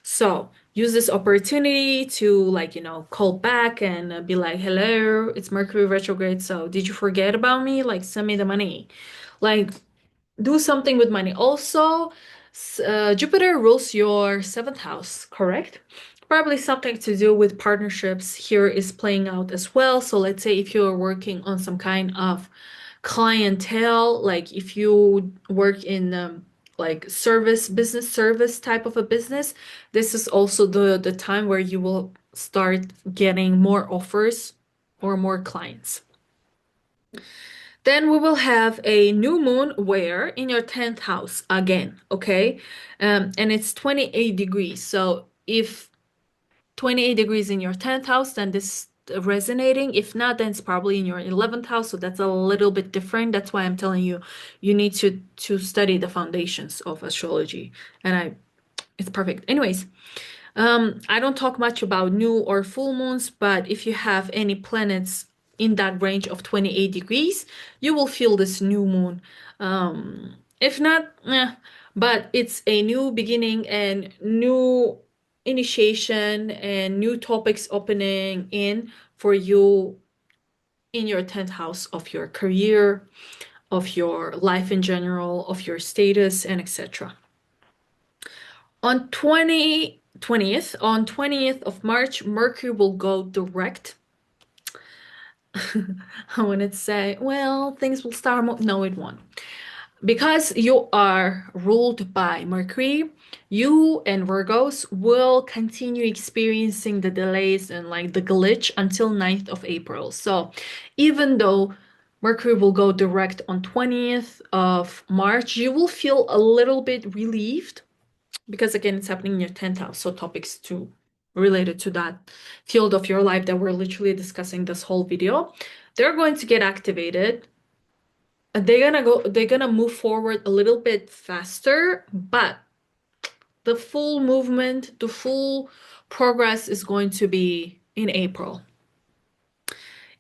So use this opportunity to call back and be like, hello, it's Mercury retrograde. So did you forget about me? Like send me the money. Like do something with money. Also, Jupiter rules your seventh house, correct? Probably something to do with partnerships here is playing out as well. So let's say if you're working on some kind of clientele, like if you work in like business service type of a business, this is also the time where you will start getting more offers or more clients. Then we will have a new moon where in your 10th house again, okay? And it's 28 degrees. So if 28 degrees in your 10th house, then this resonating. If not, then it's probably in your 11th house. So that's a little bit different. That's why I'm telling you, you need to study the foundations of astrology. And it's perfect. Anyways, I don't talk much about new or full moons, but if you have any planets in that range of 28 degrees, you will feel this new moon. If not, but it's a new beginning and new initiation and new topics opening in for you in your 10th house of your career, of your life in general, of your status, and etc. On 20th of March, Mercury will go direct. I wanted to say, well, things will start. No, it won't. Because you are ruled by Mercury, you and Virgos will continue experiencing the delays and like the glitch until 9th of April. So even though Mercury will go direct on 20th of March, you will feel a little bit relieved because again it's happening in your 10th house, so topics to related to that field of your life that we're literally discussing this whole video, they're going to get activated. They're gonna move forward a little bit faster, but the full movement, the full progress is going to be in April.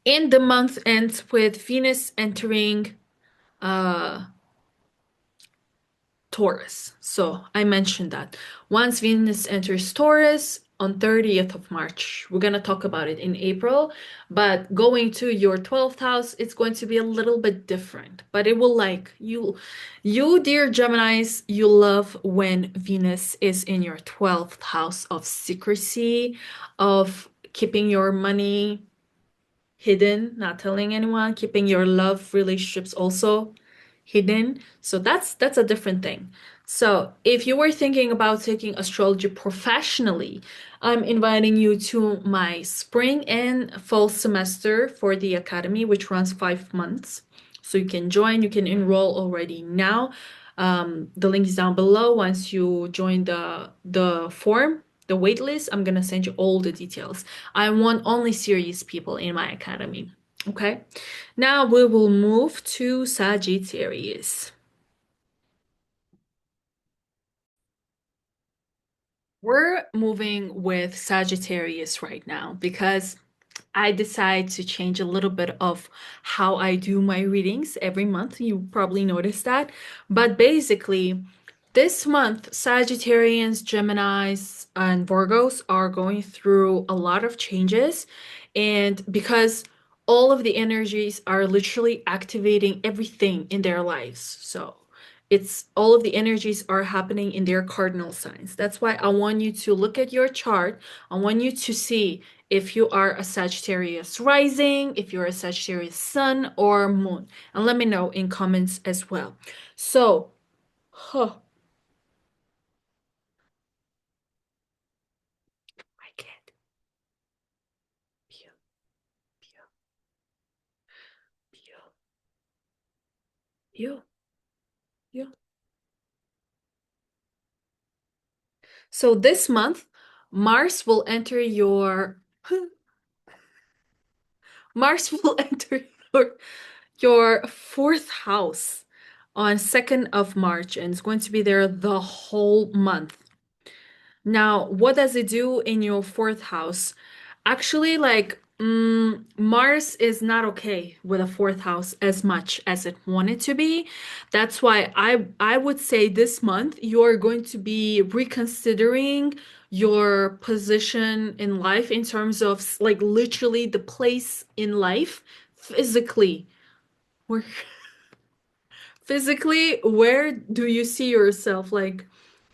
And the month ends with Venus entering Taurus. So I mentioned that. Once Venus enters Taurus on 30th of March, we're going to talk about it in April, but going to your 12th house, it's going to be a little bit different, but it will like you dear Geminis, you love when Venus is in your 12th house of secrecy, of keeping your money hidden, not telling anyone, keeping your love relationships also hidden. So that's a different thing. So if you were thinking about taking astrology professionally, I'm inviting you to my spring and fall semester for the academy, which runs 5 months. So you can join, you can enroll already now. The link is down below. Once you join the form, the wait list, I'm gonna send you all the details. I want only serious people in my academy. Okay. Now we will move to Sagittarius. We're moving with Sagittarius right now because I decide to change a little bit of how I do my readings every month. You probably noticed that. But basically, this month, Sagittarians, Geminis, and Virgos are going through a lot of changes. And because all of the energies are literally activating everything in their lives. So it's all of the energies are happening in their cardinal signs. That's why I want you to look at your chart. I want you to see if you are a Sagittarius rising, if you're a Sagittarius sun or moon. And let me know in comments as well. So, huh, I can't. Pew, pew, pew, pew, pew. So this month, Mars will enter your Mars will enter your fourth house on 2nd of March, and it's going to be there the whole month. Now, what does it do in your fourth house? Actually, like Mars is not okay with a fourth house as much as it wanted to be. That's why I would say this month you're going to be reconsidering your position in life in terms of like literally the place in life physically. Where physically, where do you see yourself? Like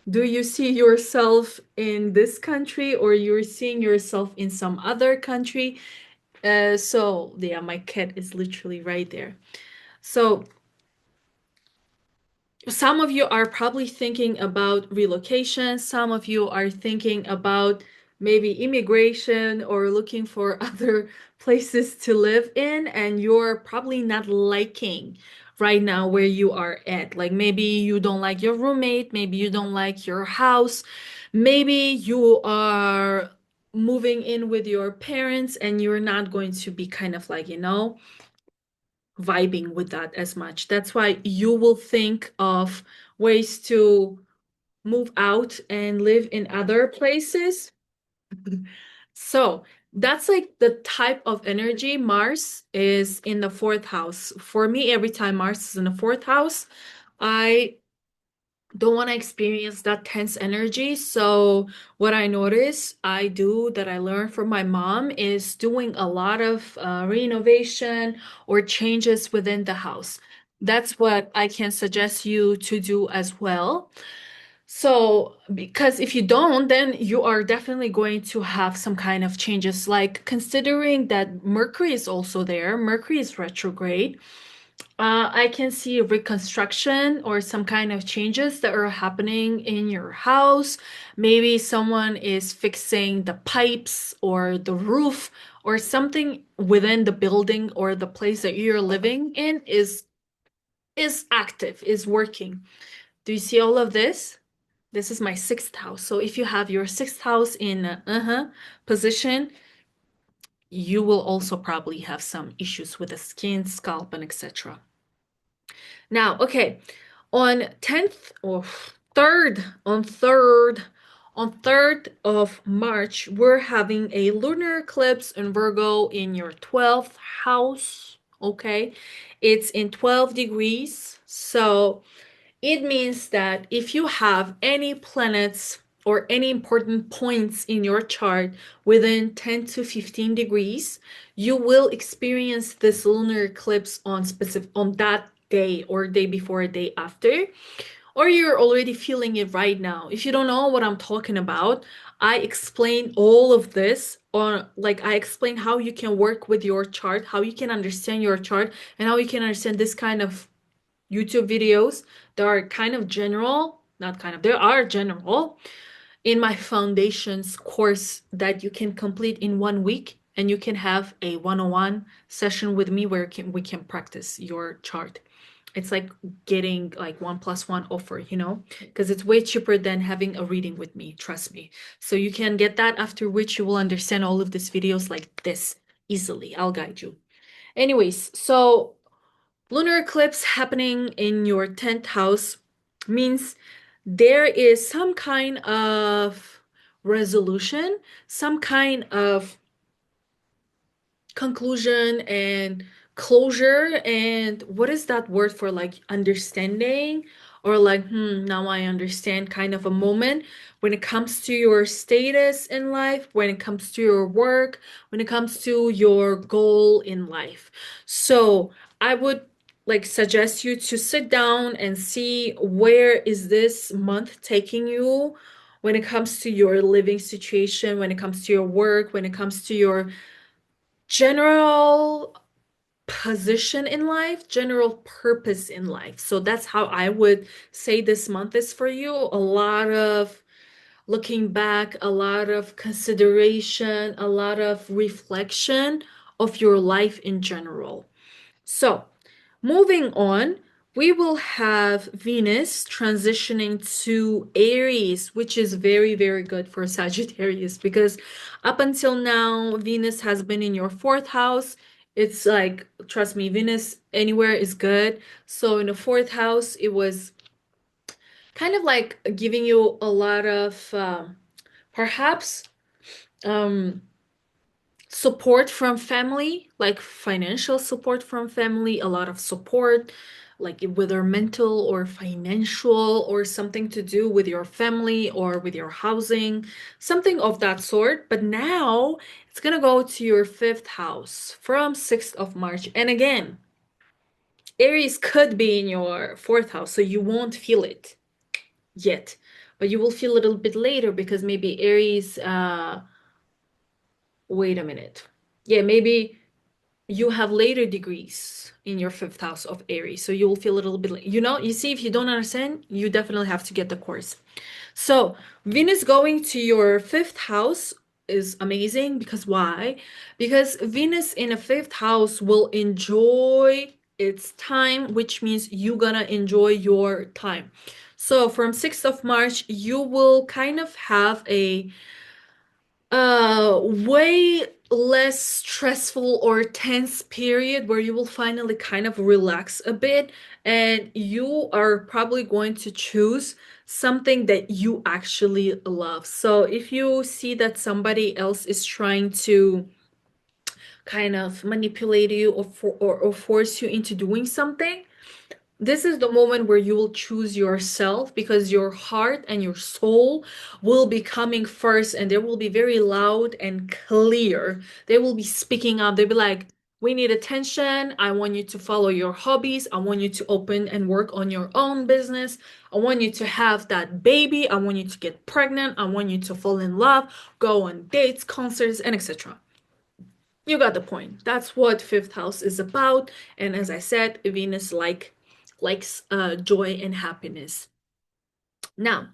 do you see yourself in this country or you're seeing yourself in some other country? So yeah, my cat is literally right there. So some of you are probably thinking about relocation. Some of you are thinking about maybe immigration or looking for other places to live in, and you're probably not liking right now where you are at. Like maybe you don't like your roommate, maybe you don't like your house, maybe you are moving in with your parents and you're not going to be kind of like, vibing with that as much. That's why you will think of ways to move out and live in other places. So that's like the type of energy. Mars is in the fourth house. For me, every time Mars is in the fourth house, I don't want to experience that tense energy. So what I notice I do that I learned from my mom is doing a lot of renovation or changes within the house. That's what I can suggest you to do as well. So, because if you don't, then you are definitely going to have some kind of changes. Like considering that Mercury is also there, Mercury is retrograde. I can see reconstruction or some kind of changes that are happening in your house. Maybe someone is fixing the pipes or the roof or something within the building or the place that you're living in is active, is working. Do you see all of this? This is my sixth house. So if you have your sixth house in position, you will also probably have some issues with the skin, scalp, and etc. Now, okay, on 10th or 3rd, on 3rd of March, we're having a lunar eclipse in Virgo in your 12th house. Okay, it's in 12 degrees. So it means that if you have any planets or any important points in your chart within 10 to 15 degrees, you will experience this lunar eclipse on that day or day before, day after, or you're already feeling it right now. If you don't know what I'm talking about, I explain all of this on, like, I explain how you can work with your chart, how you can understand your chart, and how you can understand this kind of YouTube videos that are kind of general, not kind of, they are general in my foundations course that you can complete in 1 week, and you can have a one-on-one session with me where we can practice your chart. It's like getting like 1+1 offer, because it's way cheaper than having a reading with me, trust me. So you can get that, after which you will understand all of these videos like this easily. I'll guide you. Anyways, so lunar eclipse happening in your 10th house means there is some kind of resolution, some kind of conclusion and closure. And what is that word for, like, understanding, or like, now I understand, kind of a moment when it comes to your status in life, when it comes to your work, when it comes to your goal in life. So I would like suggest you to sit down and see where is this month taking you when it comes to your living situation, when it comes to your work, when it comes to your general position in life, general purpose in life. So that's how I would say this month is for you. A lot of looking back, a lot of consideration, a lot of reflection of your life in general. So, moving on, we will have Venus transitioning to Aries, which is very, very good for Sagittarius, because up until now, Venus has been in your fourth house. It's like, trust me, Venus anywhere is good. So in the fourth house, it was kind of like giving you a lot of perhaps um, support from family, like financial support from family, a lot of support, like whether mental or financial or something to do with your family or with your housing, something of that sort. But now it's gonna go to your fifth house from 6th of March. And again, Aries could be in your fourth house, so you won't feel it yet, but you will feel it a little bit later, because maybe Aries, wait a minute. Yeah, maybe you have later degrees in your fifth house of Aries. So you will feel a little bit, you see, if you don't understand, you definitely have to get the course. So Venus going to your fifth house is amazing because why? Because Venus in a fifth house will enjoy its time, which means you're gonna enjoy your time. So from 6th of March, you will kind of have a way less stressful or tense period where you will finally kind of relax a bit, and you are probably going to choose something that you actually love. So if you see that somebody else is trying to kind of manipulate you or force you into doing something, this is the moment where you will choose yourself, because your heart and your soul will be coming first, and they will be very loud and clear. They will be speaking up. They'll be like, we need attention. I want you to follow your hobbies. I want you to open and work on your own business. I want you to have that baby. I want you to get pregnant. I want you to fall in love, go on dates, concerts, and etc. You got the point. That's what fifth house is about. And as I said, Venus likes joy and happiness. Now,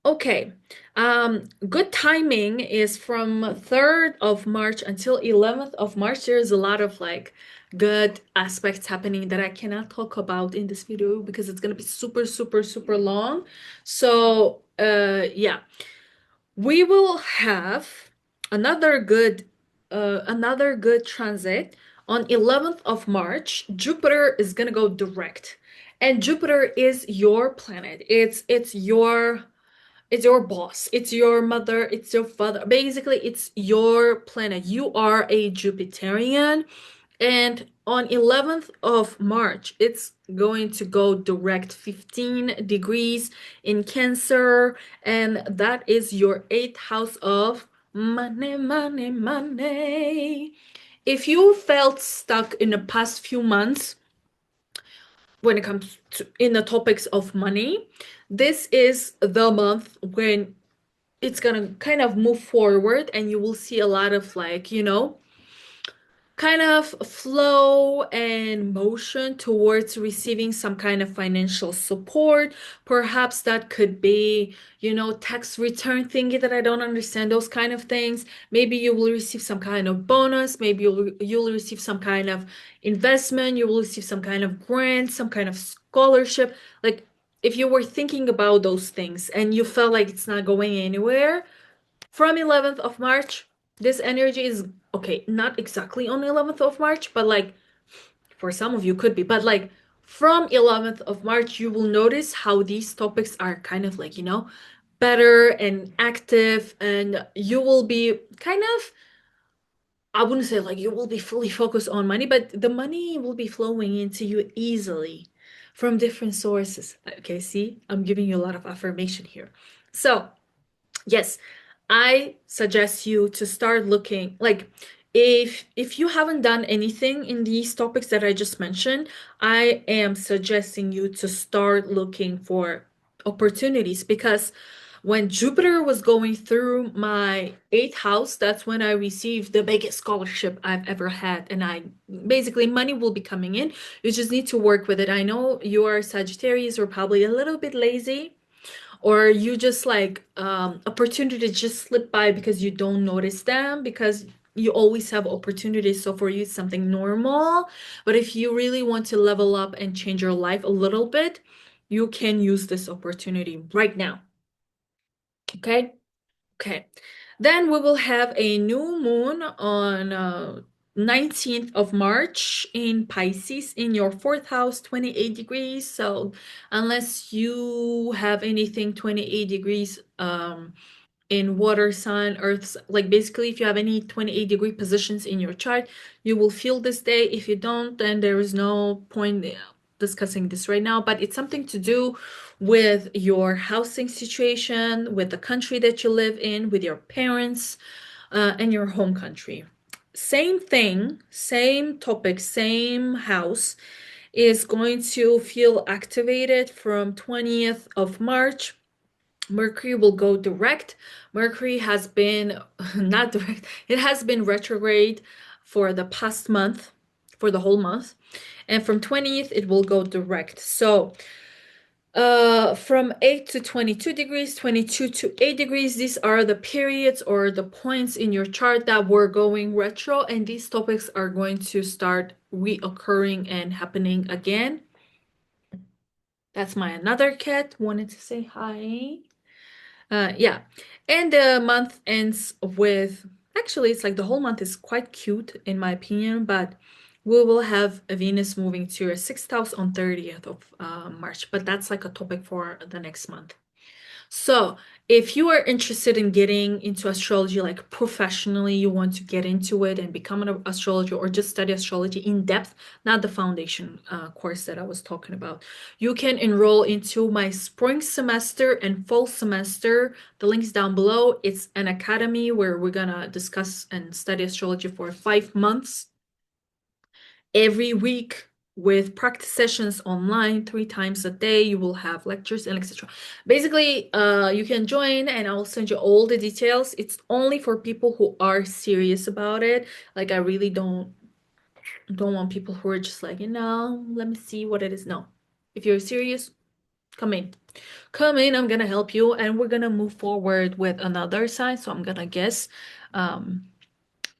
okay. Good timing is from 3rd of March until 11th of March. There's a lot of like good aspects happening that I cannot talk about in this video because it's gonna be super, super, super long. So, yeah. We will have another good transit on 11th of March. Jupiter is going to go direct. And Jupiter is your planet. It's your boss. It's your mother, it's your father. Basically, it's your planet. You are a Jupiterian, and on 11th of March, it's going to go direct 15 degrees in Cancer, and that is your 8th house of money, money, money. If you felt stuck in the past few months when it comes to in the topics of money, this is the month when it's gonna kind of move forward, and you will see a lot of like, kind of flow and motion towards receiving some kind of financial support. Perhaps that could be, tax return thingy that I don't understand, those kind of things. Maybe you will receive some kind of bonus. Maybe you'll receive some kind of investment. You will receive some kind of grant, some kind of scholarship. Like if you were thinking about those things and you felt like it's not going anywhere, from 11th of March, this energy is okay, not exactly on 11th of March, but like for some of you could be, but like from 11th of March, you will notice how these topics are kind of like, better and active, and you will be kind of, I wouldn't say like you will be fully focused on money, but the money will be flowing into you easily from different sources. Okay, see, I'm giving you a lot of affirmation here. So, yes, I suggest you to start looking like if you haven't done anything in these topics that I just mentioned, I am suggesting you to start looking for opportunities, because when Jupiter was going through my 8th house, that's when I received the biggest scholarship I've ever had. And I basically, money will be coming in. You just need to work with it. I know you are Sagittarius or probably a little bit lazy, or you just like opportunities just slip by because you don't notice them, because you always have opportunities, so for you it's something normal. But if you really want to level up and change your life a little bit, you can use this opportunity right now. Okay. Okay. Then we will have a new moon on 19th of March in Pisces in your 4th house, 28 degrees. So unless you have anything 28 degrees in water sign, earth, like basically if you have any 28-degree positions in your chart, you will feel this day. If you don't, then there is no point discussing this right now, but it's something to do with your housing situation, with the country that you live in, with your parents, and your home country. Same thing, same topic, same house is going to feel activated from 20th of March. Mercury will go direct. Mercury has been not direct, it has been retrograde for the past month, for the whole month. And from 20th, it will go direct. So From 8 to 22 degrees, 22 to 8 degrees, these are the periods or the points in your chart that were going retro, and these topics are going to start reoccurring and happening again. That's my another cat. Wanted to say hi. Yeah. And the month ends with, actually, it's like the whole month is quite cute in my opinion, but we will have Venus moving to your sixth house on 30th of March, but that's like a topic for the next month. So, if you are interested in getting into astrology, like professionally, you want to get into it and become an astrologer or just study astrology in depth, not the foundation course that I was talking about, you can enroll into my spring semester and fall semester. The link's down below. It's an academy where we're gonna discuss and study astrology for 5 months every week with practice sessions online 3 times a day. You will have lectures and etc. Basically, you can join and I'll send you all the details. It's only for people who are serious about it. Like I really don't want people who are just like, let me see what it is. No. If you're serious, come in. Come in, I'm gonna help you, and we're gonna move forward with another sign. So I'm gonna guess.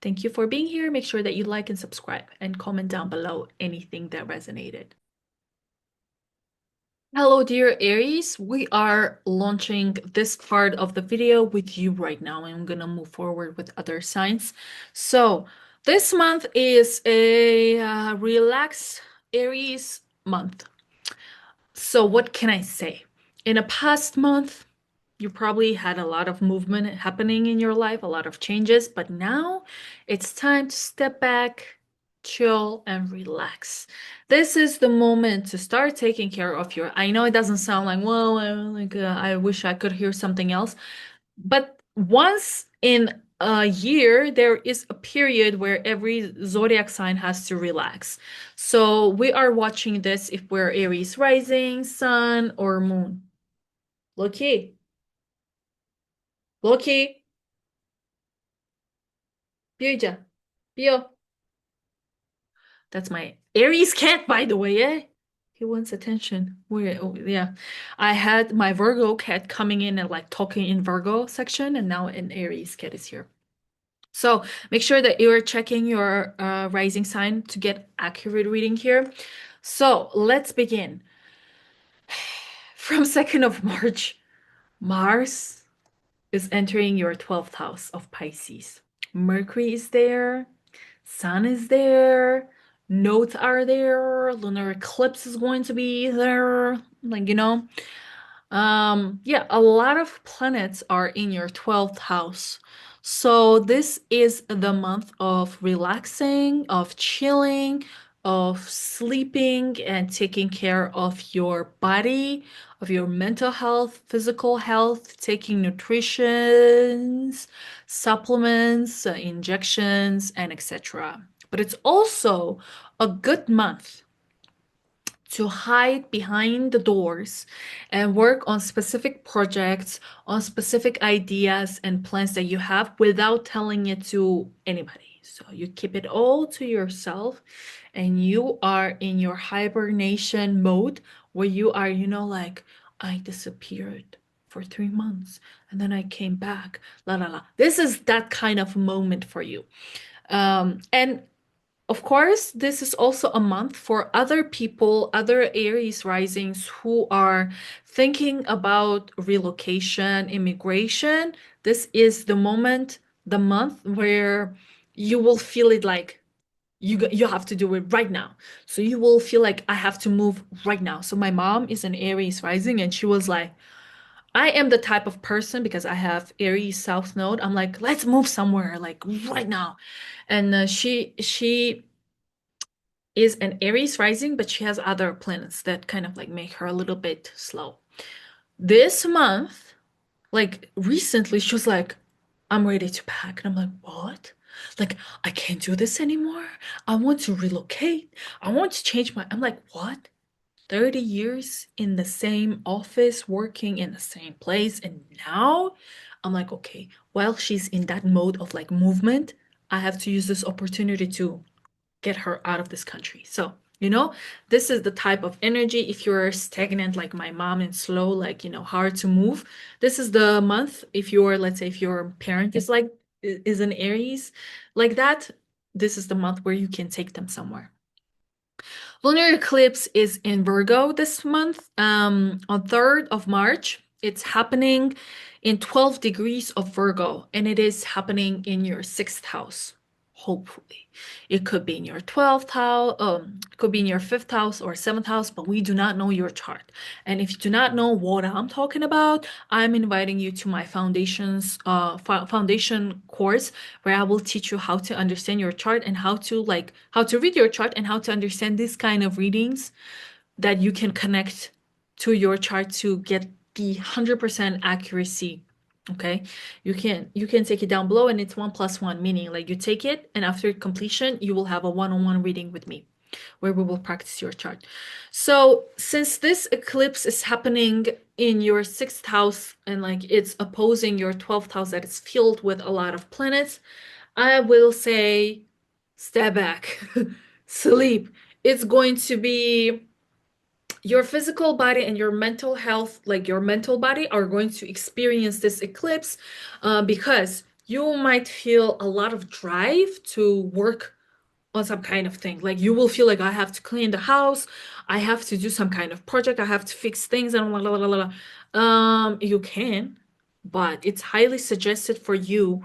Thank you for being here. Make sure that you like and subscribe and comment down below anything that resonated. Hello, dear Aries. We are launching this part of the video with you right now, and I'm gonna move forward with other signs. So this month is a relaxed Aries month. So what can I say? In a past month, you probably had a lot of movement happening in your life, a lot of changes, but now it's time to step back, chill, and relax. This is the moment to start taking care of your. I know it doesn't sound like, well, I wish I could hear something else, but once in a year, there is a period where every zodiac sign has to relax. So we are watching this if we're Aries rising, sun, or moon. Loki. Loki. Büyüce. Bio. That's my Aries cat, by the way, eh? He wants attention. Weird. Oh, yeah. I had my Virgo cat coming in and like talking in Virgo section, and now an Aries cat is here. So make sure that you're checking your rising sign to get accurate reading here. So let's begin. From 2nd of March, Mars is entering your 12th house of Pisces. Mercury is there. Sun is there, nodes are there, lunar eclipse is going to be there, yeah, a lot of planets are in your 12th house. So this is the month of relaxing, of chilling, of sleeping and taking care of your body, of your mental health, physical health, taking nutritions, supplements, injections, and etc. But it's also a good month to hide behind the doors and work on specific projects, on specific ideas and plans that you have without telling it to anybody. So you keep it all to yourself and you are in your hibernation mode where you are, like, I disappeared for 3 months and then I came back, la la la. This is that kind of moment for you. And of course, this is also a month for other people, other Aries risings who are thinking about relocation, immigration. This is the moment, the month where you will feel it like you have to do it right now. So you will feel like I have to move right now. So my mom is an Aries rising and she was like, I am the type of person because I have Aries South Node. I'm like, let's move somewhere like right now. And she is an Aries rising, but she has other planets that kind of like make her a little bit slow. This month, like recently, she was like, I'm ready to pack. And I'm like, what? Like, I can't do this anymore. I want to relocate. I want to change my. I'm like, what? 30 years in the same office, working in the same place. And now I'm like, okay, while she's in that mode of like movement, I have to use this opportunity to get her out of this country. So You know, this is the type of energy. If you're stagnant like my mom and slow, like, hard to move, this is the month. If you're, let's say, if your parent is like, is an Aries like that, this is the month where you can take them somewhere. Lunar eclipse is in Virgo this month, on 3rd of March. It's happening in 12 degrees of Virgo, and it is happening in your sixth house. Hopefully, it could be in your 12th house, it could be in your fifth house or seventh house, but we do not know your chart. And if you do not know what I'm talking about, I'm inviting you to my foundation course where I will teach you how to understand your chart and how to read your chart and how to understand this kind of readings that you can connect to your chart to get the 100% accuracy. Okay, you can take it down below, and it's 1+1, meaning like you take it and after completion you will have a one-on-one reading with me where we will practice your chart. So since this eclipse is happening in your sixth house and like it's opposing your 12th house that is filled with a lot of planets, I will say step back, sleep. It's going to be your physical body and your mental health, like your mental body, are going to experience this eclipse because you might feel a lot of drive to work on some kind of thing. Like you will feel like I have to clean the house, I have to do some kind of project, I have to fix things, and blah, blah, blah, blah, blah. You can, but it's highly suggested for you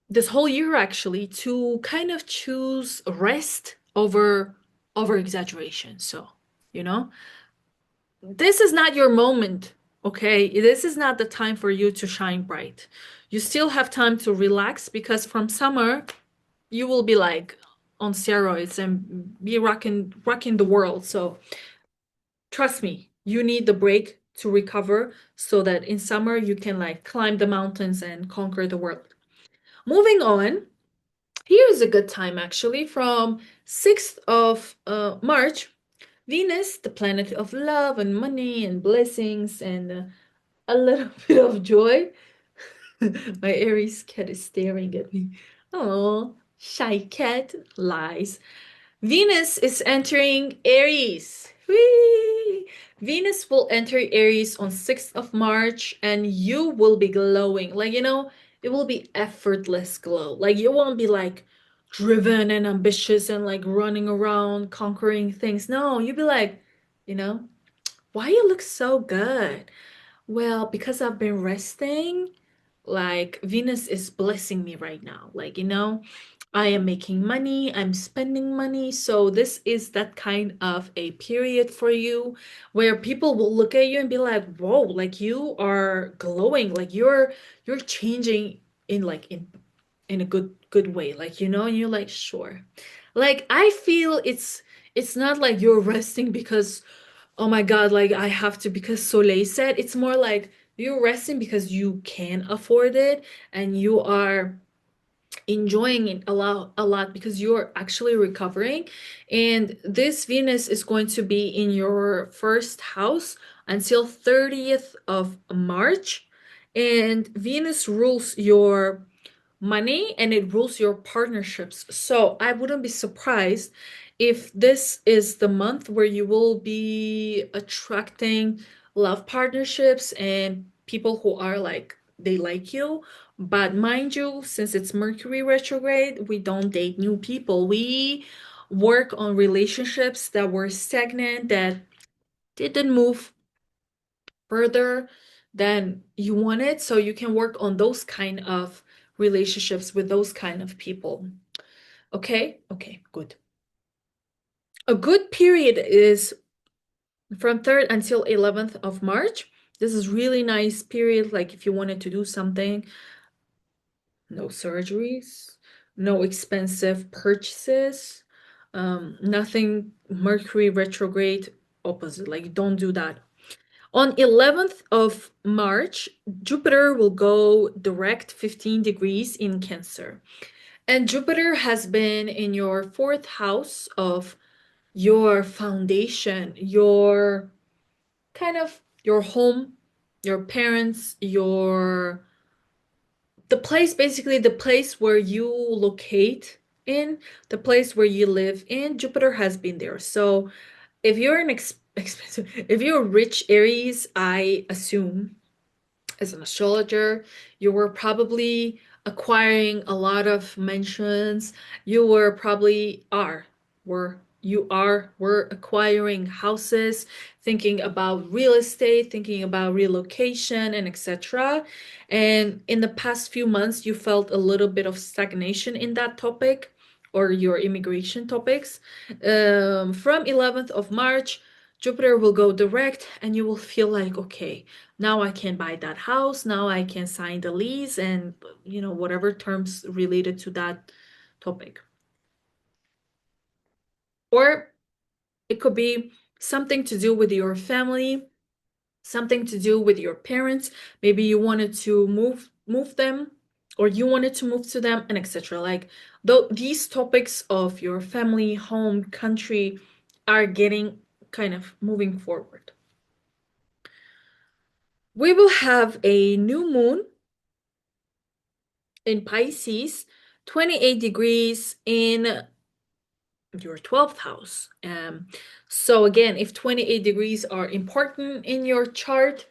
this whole year actually to kind of choose rest over exaggeration. So, you know, this is not your moment, okay? This is not the time for you to shine bright. You still have time to relax because from summer you will be like on steroids and be rocking the world. So trust me, you need the break to recover so that in summer you can like climb the mountains and conquer the world. Moving on, here's a good time actually from 6th of March. Venus, the planet of love and money and blessings and a little bit of joy. My Aries cat is staring at me. Oh, shy cat. Lies. Venus is entering Aries. Whee! Venus will enter Aries on 6th of March and you will be glowing. Like, it will be effortless glow. Like, you won't be like driven and ambitious and like running around conquering things. No, you'll be like, you know, why you look so good? Well, because I've been resting, like Venus is blessing me right now. Like, I am making money, I'm spending money. So this is that kind of a period for you where people will look at you and be like, "Whoa, like you are glowing, like you're changing in a good way." Like, and you're like, "Sure." Like I feel it's not like you're resting because oh my God, like I have to because Soleil said. It's more like you're resting because you can afford it and you are enjoying it a lot because you're actually recovering. And this Venus is going to be in your first house until 30th of March. And Venus rules your money and it rules your partnerships. So I wouldn't be surprised if this is the month where you will be attracting love partnerships and people who are like they like you. But mind you, since it's Mercury retrograde, we don't date new people. We work on relationships that were stagnant, that didn't move further than you wanted. So you can work on those kind of relationships with those kind of people. Okay? Okay, good. A good period is from 3rd until 11th of March. This is really nice period, like if you wanted to do something, no surgeries, no expensive purchases, nothing Mercury retrograde opposite. Like don't do that. On 11th of March, Jupiter will go direct 15 degrees in Cancer. And Jupiter has been in your fourth house of your foundation, your kind of your home, your parents, your the place, basically the place where you locate in, the place where you live in, Jupiter has been there. So if you're an expensive, if you're rich Aries, I assume as an astrologer, you were probably acquiring a lot of mansions. You were probably were acquiring houses, thinking about real estate, thinking about relocation and etc. And in the past few months, you felt a little bit of stagnation in that topic or your immigration topics. From 11th of March, Jupiter will go direct and you will feel like, okay, now I can buy that house, now I can sign the lease and whatever terms related to that topic. Or it could be something to do with your family, something to do with your parents. Maybe you wanted to move them or you wanted to move to them and etc. Like though these topics of your family, home, country are getting kind of moving forward. We will have a new moon in Pisces, 28 degrees in your 12th house. So again, if 28 degrees are important in your chart,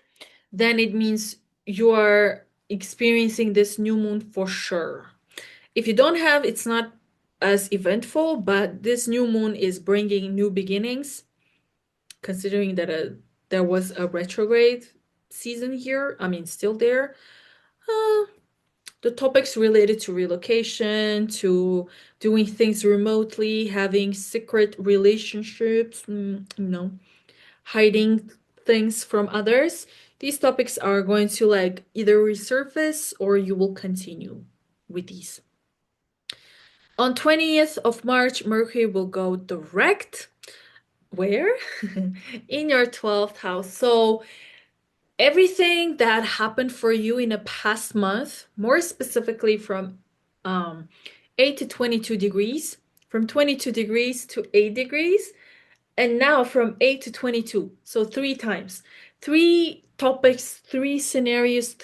then it means you are experiencing this new moon for sure. If you don't have, it's not as eventful, but this new moon is bringing new beginnings, considering that there was a retrograde season here. I mean, still there. Uh, the topics related to relocation, to doing things remotely, having secret relationships, hiding things from others. These topics are going to like either resurface or you will continue with these. On 20th of March, Mercury will go direct. Where? In your 12th house. So everything that happened for you in a past month, more specifically from 8 to 22 degrees, from 22 degrees to 8 degrees, and now from 8 to 22. So three times. Three topics, three scenarios,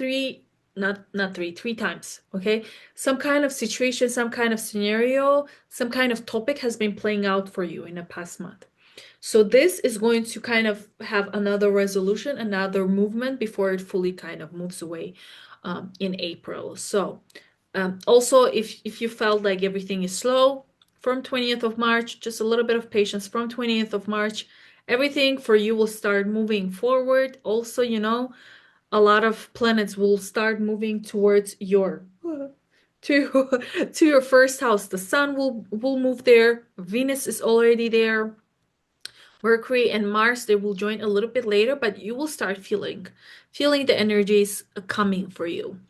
not three times, okay? Some kind of situation, some kind of scenario, some kind of topic has been playing out for you in the past month. So this is going to kind of have another resolution, another movement before it fully kind of moves away in April. So also, if you felt like everything is slow from 20th of March, just a little bit of patience from 20th of March, everything for you will start moving forward. Also, a lot of planets will start moving towards your to to your first house. The sun will move there. Venus is already there. Mercury and Mars, they will join a little bit later, but you will start feeling the energies coming for you.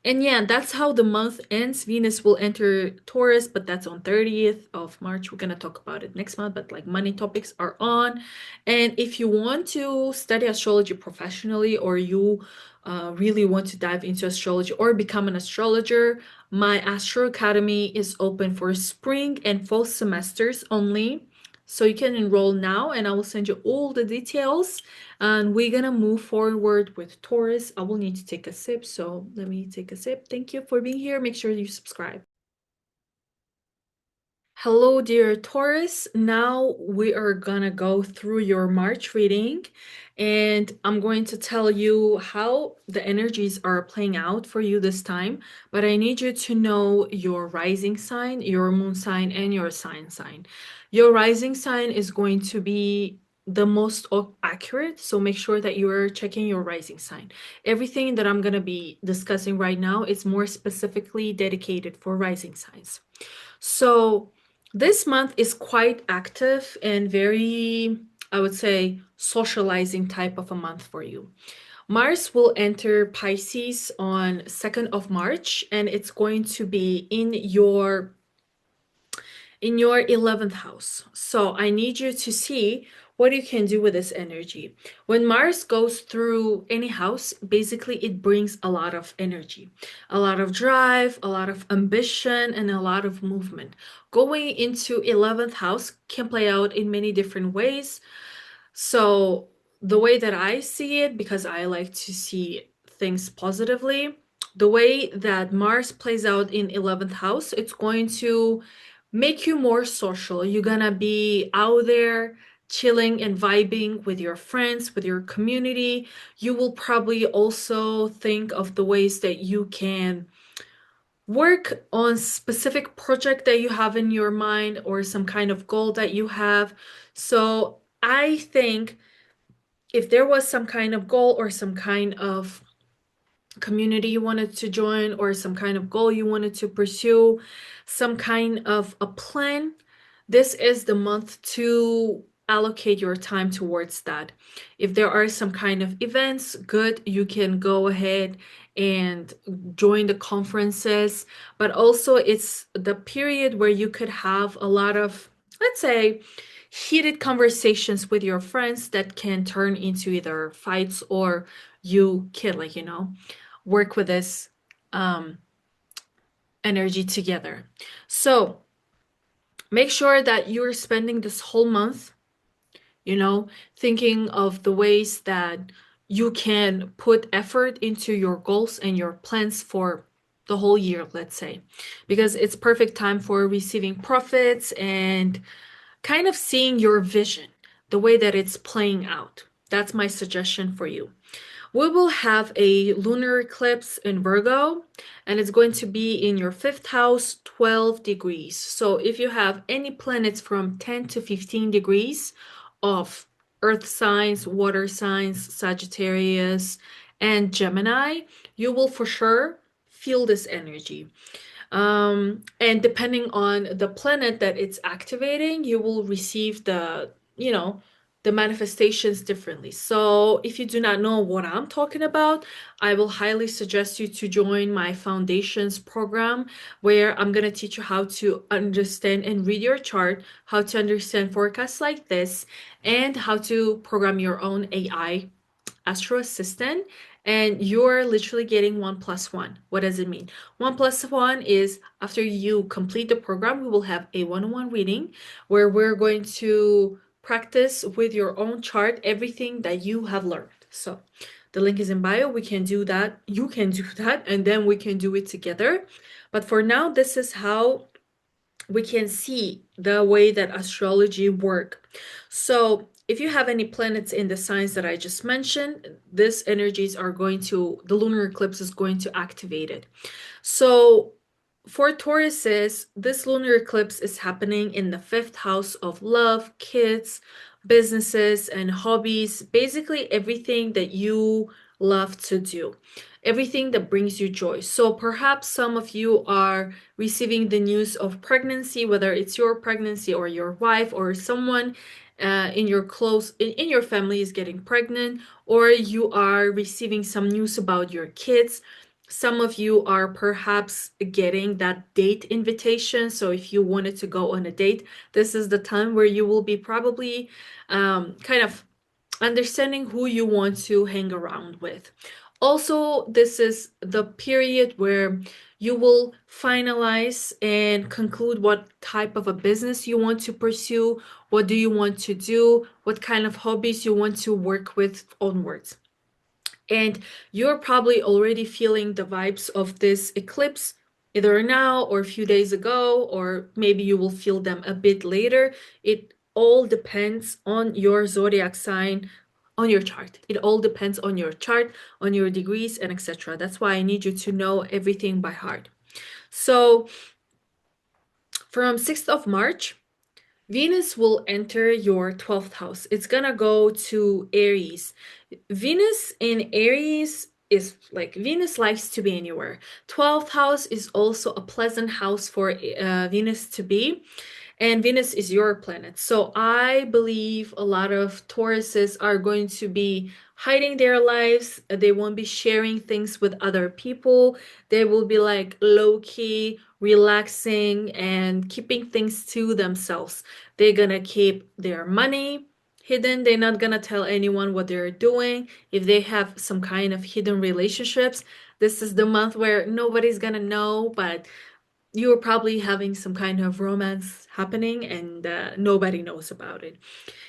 And yeah, that's how the month ends. Venus will enter Taurus, but that's on 30th of March. We're gonna talk about it next month, but like money topics are on. And if you want to study astrology professionally or you really want to dive into astrology or become an astrologer, my Astro Academy is open for spring and fall semesters only. So you can enroll now and I will send you all the details. And we're gonna move forward with Taurus. I will need to take a sip, so let me take a sip. Thank you for being here. Make sure you subscribe. Hello, dear Taurus. Now we are gonna go through your March reading, and I'm going to tell you how the energies are playing out for you this time. But I need you to know your rising sign, your moon sign, and your sign. Your rising sign is going to be the most accurate, so make sure that you're checking your rising sign. Everything that I'm gonna be discussing right now is more specifically dedicated for rising signs. So this month is quite active and very, I would say, socializing type of a month for you. Mars will enter Pisces on 2nd of March, and it's going to be in your 11th house. So I need you to see what you can do with this energy. When Mars goes through any house, basically it brings a lot of energy, a lot of drive, a lot of ambition, and a lot of movement. Going into 11th house can play out in many different ways. So the way that I see it, because I like to see things positively, the way that Mars plays out in 11th house, it's going to make you more social. You're gonna be out there chilling and vibing with your friends, with your community. You will probably also think of the ways that you can work on specific project that you have in your mind or some kind of goal that you have. So I think if there was some kind of goal or some kind of community you wanted to join or some kind of goal you wanted to pursue, some kind of a plan, this is the month to allocate your time towards that. If there are some kind of events, good, you can go ahead and join the conferences, but also it's the period where you could have a lot of, let's say, heated conversations with your friends that can turn into either fights or you can, like, work with this um, energy together. So make sure that you're spending this whole month, thinking of the ways that you can put effort into your goals and your plans for the whole year, let's say, because it's perfect time for receiving profits and kind of seeing your vision, the way that it's playing out. That's my suggestion for you. We will have a lunar eclipse in Virgo, and it's going to be in your fifth house, 12 degrees. So if you have any planets from 10 to 15 degrees of earth signs, water signs, Sagittarius, and Gemini, you will for sure feel this energy. And depending on the planet that it's activating, you will receive the manifestations differently. So if you do not know what I'm talking about, I will highly suggest you to join my foundations program where I'm going to teach you how to understand and read your chart, how to understand forecasts like this, and how to program your own AI Astro Assistant, and you're literally getting 1+1. What does it mean? 1+1 is after you complete the program, we will have a one-on-one reading where we're going to practice with your own chart everything that you have learned. So the link is in bio. We can do that. You can do that, and then we can do it together. But for now, this is how we can see the way that astrology work. So if you have any planets in the signs that I just mentioned, these energies are going to, the lunar eclipse is going to activate it. So for Tauruses, this lunar eclipse is happening in the fifth house of love, kids, businesses, and hobbies. Basically, everything that you love to do, everything that brings you joy. So perhaps some of you are receiving the news of pregnancy, whether it's your pregnancy or your wife or someone in your in your family is getting pregnant, or you are receiving some news about your kids. Some of you are perhaps getting that date invitation. So if you wanted to go on a date, this is the time where you will be probably kind of understanding who you want to hang around with. Also, this is the period where you will finalize and conclude what type of a business you want to pursue, what do you want to do, what kind of hobbies you want to work with onwards. And you're probably already feeling the vibes of this eclipse either now or a few days ago, or maybe you will feel them a bit later. It all depends on your zodiac sign, on your chart. It all depends on your chart, on your degrees, and etc. That's why I need you to know everything by heart. So from 6th of March, Venus will enter your 12th house. It's gonna go to Aries. Venus in Aries is like Venus likes to be anywhere. 12th house is also a pleasant house for Venus to be. And Venus is your planet. So I believe a lot of Tauruses are going to be hiding their lives. They won't be sharing things with other people. They will be like low key, relaxing, and keeping things to themselves. They're gonna keep their money hidden. They're not gonna tell anyone what they're doing. If they have some kind of hidden relationships, this is the month where nobody's gonna know, but you're probably having some kind of romance happening and nobody knows about it.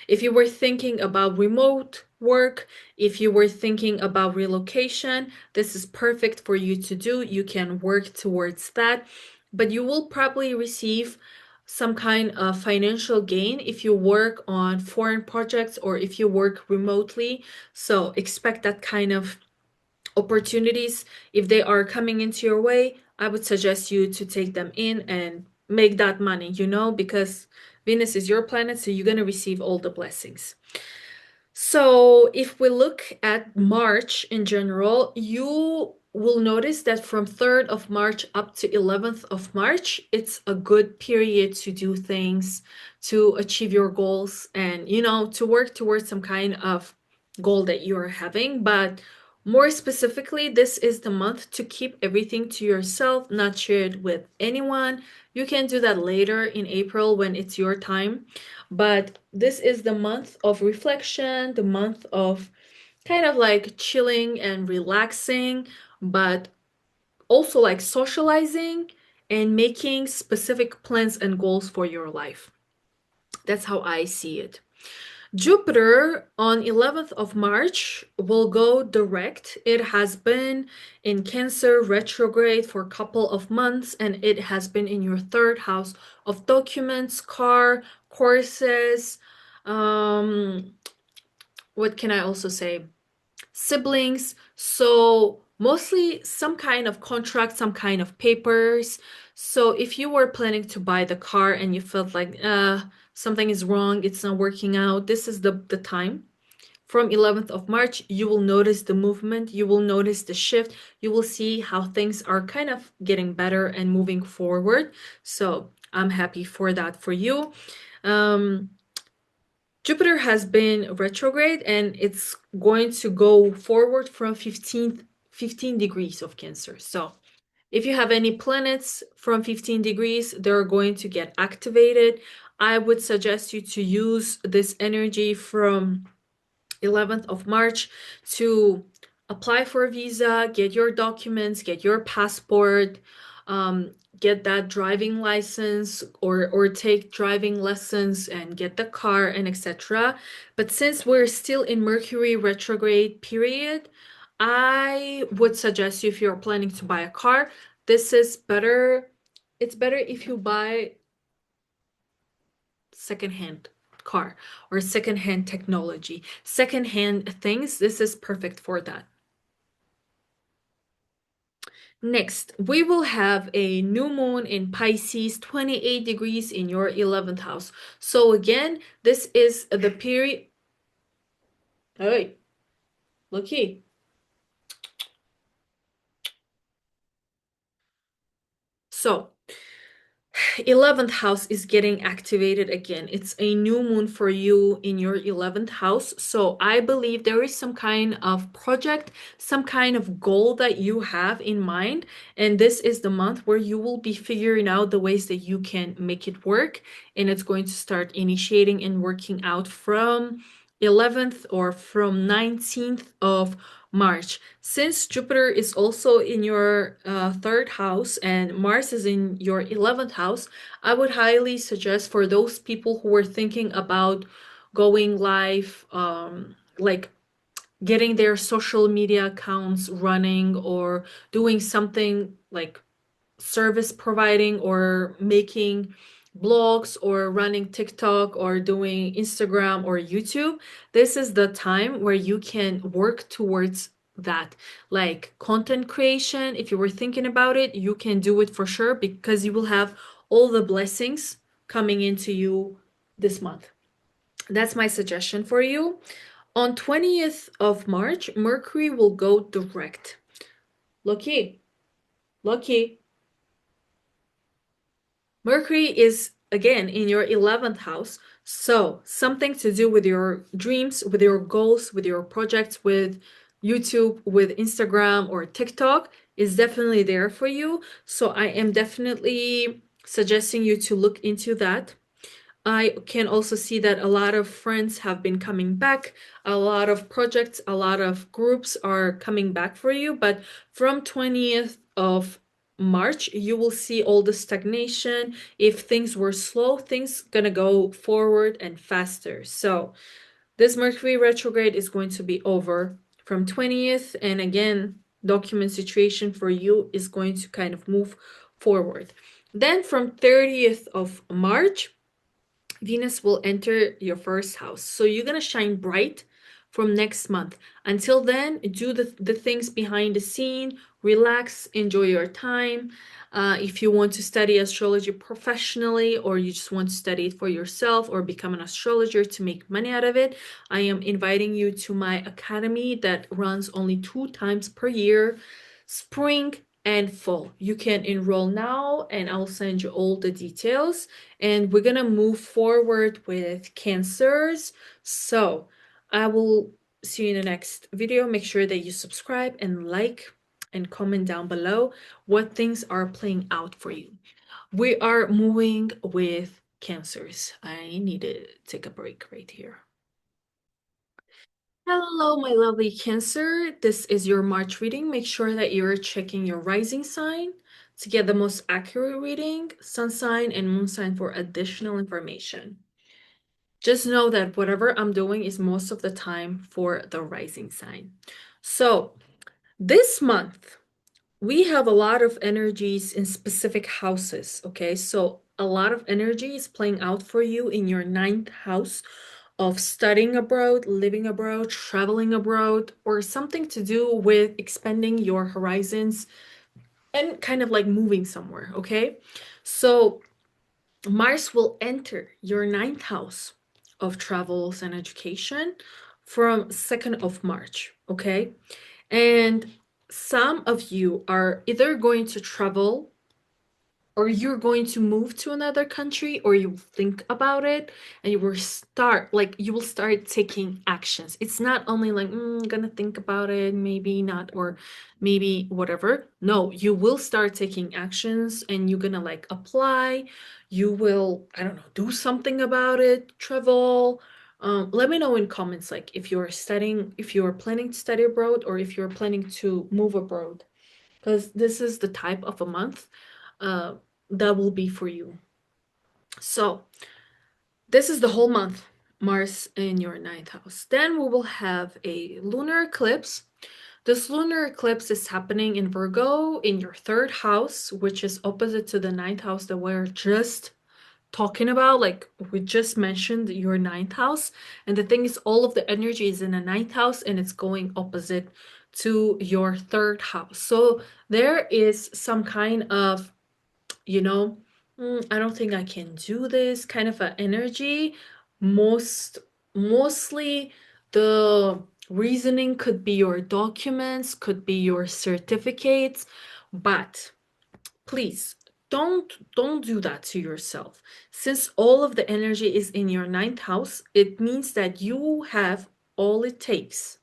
If you were thinking about remote work, if you were thinking about relocation, this is perfect for you to do. You can work towards that, but you will probably receive some kind of financial gain if you work on foreign projects or if you work remotely. So expect that kind of opportunities. If they are coming into your way, I would suggest you to take them in and make that money, because Venus is your planet, so you're going to receive all the blessings. So if we look at March in general, you will notice that from 3rd of March up to 11th of March, it's a good period to do things, to achieve your goals, and to work towards some kind of goal that you're having. But more specifically, this is the month to keep everything to yourself, not share it with anyone. You can do that later in April when it's your time. But this is the month of reflection, the month of kind of like chilling and relaxing, but also like socializing and making specific plans and goals for your life. That's how I see it. Jupiter on 11th of March will go direct. It has been in Cancer retrograde for a couple of months, and it has been in your third house of documents, car, courses. Um, what can I also say? Siblings. So mostly some kind of contract, some kind of papers. So if you were planning to buy the car and you felt like something is wrong, it's not working out, this is the time. From 11th of March, you will notice the movement, you will notice the shift, you will see how things are kind of getting better and moving forward. So I'm happy for that for you. Um, Jupiter has been retrograde and it's going to go forward from 15 degrees of Cancer. So if you have any planets from 15 degrees, they're going to get activated. I would suggest you to use this energy from 11th of March to apply for a visa, get your documents, get your passport, get that driving license or take driving lessons and get the car and etc. But since we're still in Mercury retrograde period, I would suggest you if you're planning to buy a car, this is better. It's better if you buy secondhand car or secondhand technology, secondhand things. This is perfect for that. Next, we will have a new moon in Pisces, 28 degrees in your 11th house. So again, this is the period. Hey, looky. So 11th house is getting activated again. It's a new moon for you in your 11th house. So I believe there is some kind of project, some kind of goal that you have in mind. And this is the month where you will be figuring out the ways that you can make it work. And it's going to start initiating and working out from 11th or from 19th of March. Since Jupiter is also in your third house and Mars is in your 11th house, I would highly suggest for those people who are thinking about going live, like getting their social media accounts running or doing something like service providing or making blogs or running TikTok or doing Instagram or YouTube, this is the time where you can work towards that. Like content creation, if you were thinking about it, you can do it for sure because you will have all the blessings coming into you this month. That's my suggestion for you. On 20th of March, Mercury will go direct. Lucky, lucky. Mercury is again in your 11th house. So, something to do with your dreams, with your goals, with your projects, with YouTube, with Instagram or TikTok is definitely there for you. So, I am definitely suggesting you to look into that. I can also see that a lot of friends have been coming back. A lot of projects, a lot of groups are coming back for you. But from 20th of March, you will see all the stagnation. If things were slow, things gonna go forward and faster. So this Mercury retrograde is going to be over from 20th, and again, document situation for you is going to kind of move forward. Then from 30th of March, Venus will enter your first house. So you're going to shine bright from next month. Until then, do the things behind the scene, relax, enjoy your time. If you want to study astrology professionally, or you just want to study it for yourself or become an astrologer to make money out of it, I am inviting you to my academy that runs only 2 times per year, spring and fall. You can enroll now, and I'll send you all the details. And we're gonna move forward with Cancers. So I will see you in the next video. Make sure that you subscribe and like and comment down below what things are playing out for you. We are moving with Cancers. I need to take a break right here. Hello, my lovely Cancer. This is your March reading. Make sure that you're checking your rising sign to get the most accurate reading, sun sign, and moon sign for additional information. Just know that whatever I'm doing is most of the time for the rising sign. So this month, we have a lot of energies in specific houses, okay? So a lot of energy is playing out for you in your 9th house of studying abroad, living abroad, traveling abroad, or something to do with expanding your horizons and kind of like moving somewhere, okay? So Mars will enter your 9th house of travels and education from 2nd of March, okay? And some of you are either going to travel, or you're going to move to another country, or you think about it and you will start taking actions. It's not only like gonna think about it, maybe not, or maybe whatever. No, you will start taking actions, and you're gonna like apply. You will, I don't know, do something about it, travel. Let me know in comments, like if you're studying, if you're planning to study abroad, or if you're planning to move abroad, because this is the type of a month uh, that will be for you. So this is the whole month, Mars in your 9th house. Then we will have a lunar eclipse. This lunar eclipse is happening in Virgo in your 3rd house, which is opposite to the 9th house that we're just talking about. Like we just mentioned your 9th house. And the thing is, all of the energy is in the 9th house, and it's going opposite to your 3rd house. So there is some kind of, you know, I don't think I can do this kind of an energy. Mostly the reasoning could be your documents, could be your certificates, but please don't do that to yourself. Since all of the energy is in your 9th house, it means that you have all it takes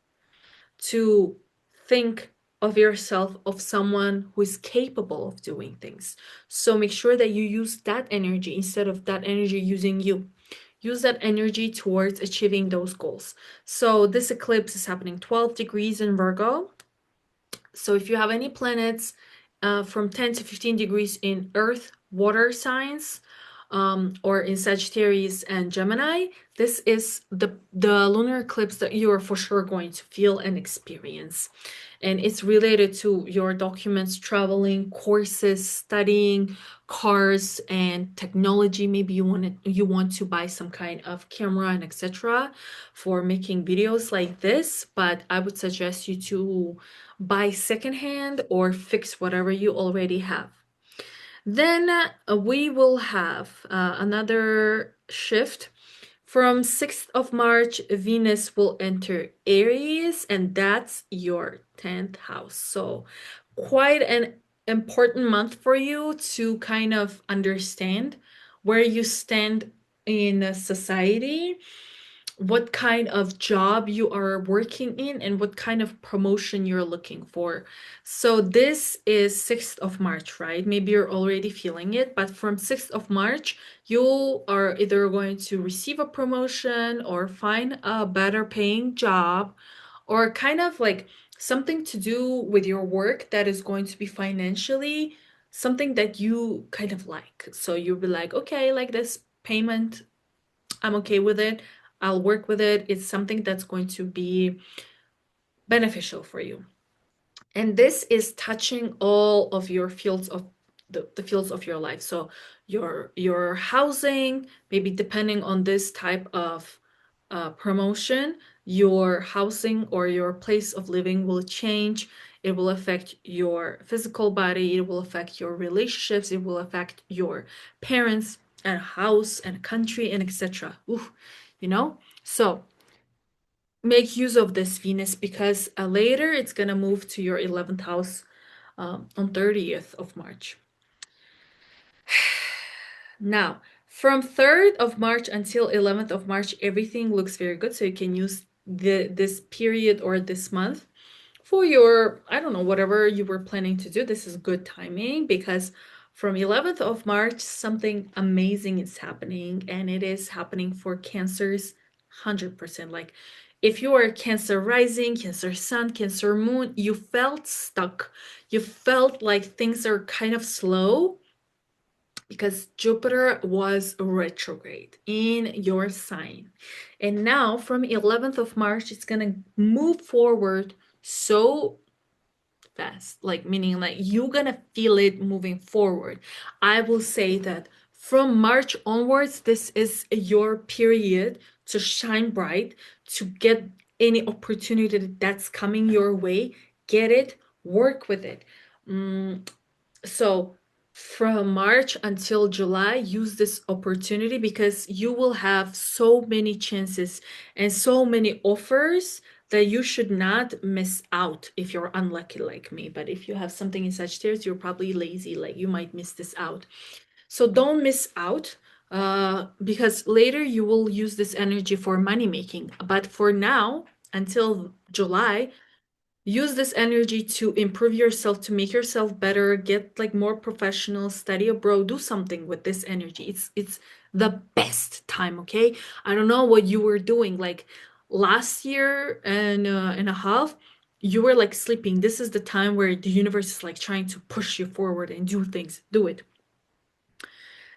to think of yourself of someone who is capable of doing things. So make sure that you use that energy instead of that energy using you. Use that energy towards achieving those goals. So this eclipse is happening 12 degrees in Virgo. So if you have any planets from 10 to 15 degrees in Earth, water signs, or in Sagittarius and Gemini, this is the lunar eclipse that you are for sure going to feel and experience. And it's related to your documents, traveling, courses, studying, cars, and technology. Maybe you want to buy some kind of camera and etc. for making videos like this, but I would suggest you to buy secondhand or fix whatever you already have. Then we will have another shift. From 6th of March, Venus will enter Aries, and that's your 10th house. So quite an important month for you to kind of understand where you stand in society, what kind of job you are working in, and what kind of promotion you're looking for. So this is 6th of March, right? Maybe you're already feeling it, but from 6th of March, you are either going to receive a promotion or find a better paying job, or kind of like something to do with your work that is going to be financially something that you kind of like. So you'll be like, okay, I like this payment. I'm okay with it. I'll work with it. It's something that's going to be beneficial for you. And this is touching all of your fields of the fields of your life. So your housing, maybe depending on this type of promotion, your housing or your place of living will change. It will affect your physical body, it will affect your relationships, it will affect your parents and house and country and etc. Ooh, you know? So make use of this Venus because later it's gonna move to your 11th house on 30th of March. Now, from 3rd of March until 11th of March, everything looks very good. So you can use this period or this month for your, I don't know, whatever you were planning to do. This is good timing because from 11th of March, something amazing is happening, and it is happening for Cancers 100%. Like if you are Cancer rising, Cancer sun, Cancer moon, you felt stuck. You felt like things are kind of slow because Jupiter was retrograde in your sign. And now from 11th of March, it's going to move forward so fast, like meaning like you're going to feel it moving forward. I will say that from March onwards, this is your period to shine bright, to get any opportunity that's coming your way, get it, work with it. So from March until July, use this opportunity because you will have so many chances and so many offers that you should not miss out if you're unlucky like me. But if you have something in Sagittarius, you're probably lazy, like you might miss this out. So don't miss out because later you will use this energy for money making. But for now, until July, use this energy to improve yourself, to make yourself better, get like more professional, study abroad, do something with this energy. It's the best time, okay? I don't know what you were doing like last year and a half. You were like sleeping. This is the time where the universe is like trying to push you forward and do things. Do it.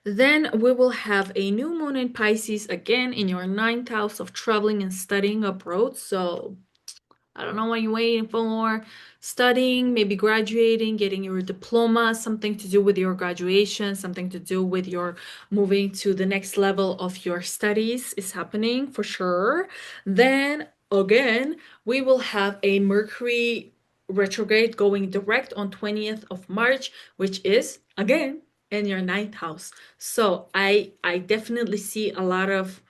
Then we will have a new moon in Pisces again in your ninth house of traveling and studying abroad. So I don't know what you're waiting for. Studying, maybe graduating, getting your diploma, something to do with your graduation, something to do with your moving to the next level of your studies is happening for sure. Then again, we will have a Mercury retrograde going direct on 20th of March, which is again in your ninth house. So I definitely see a lot of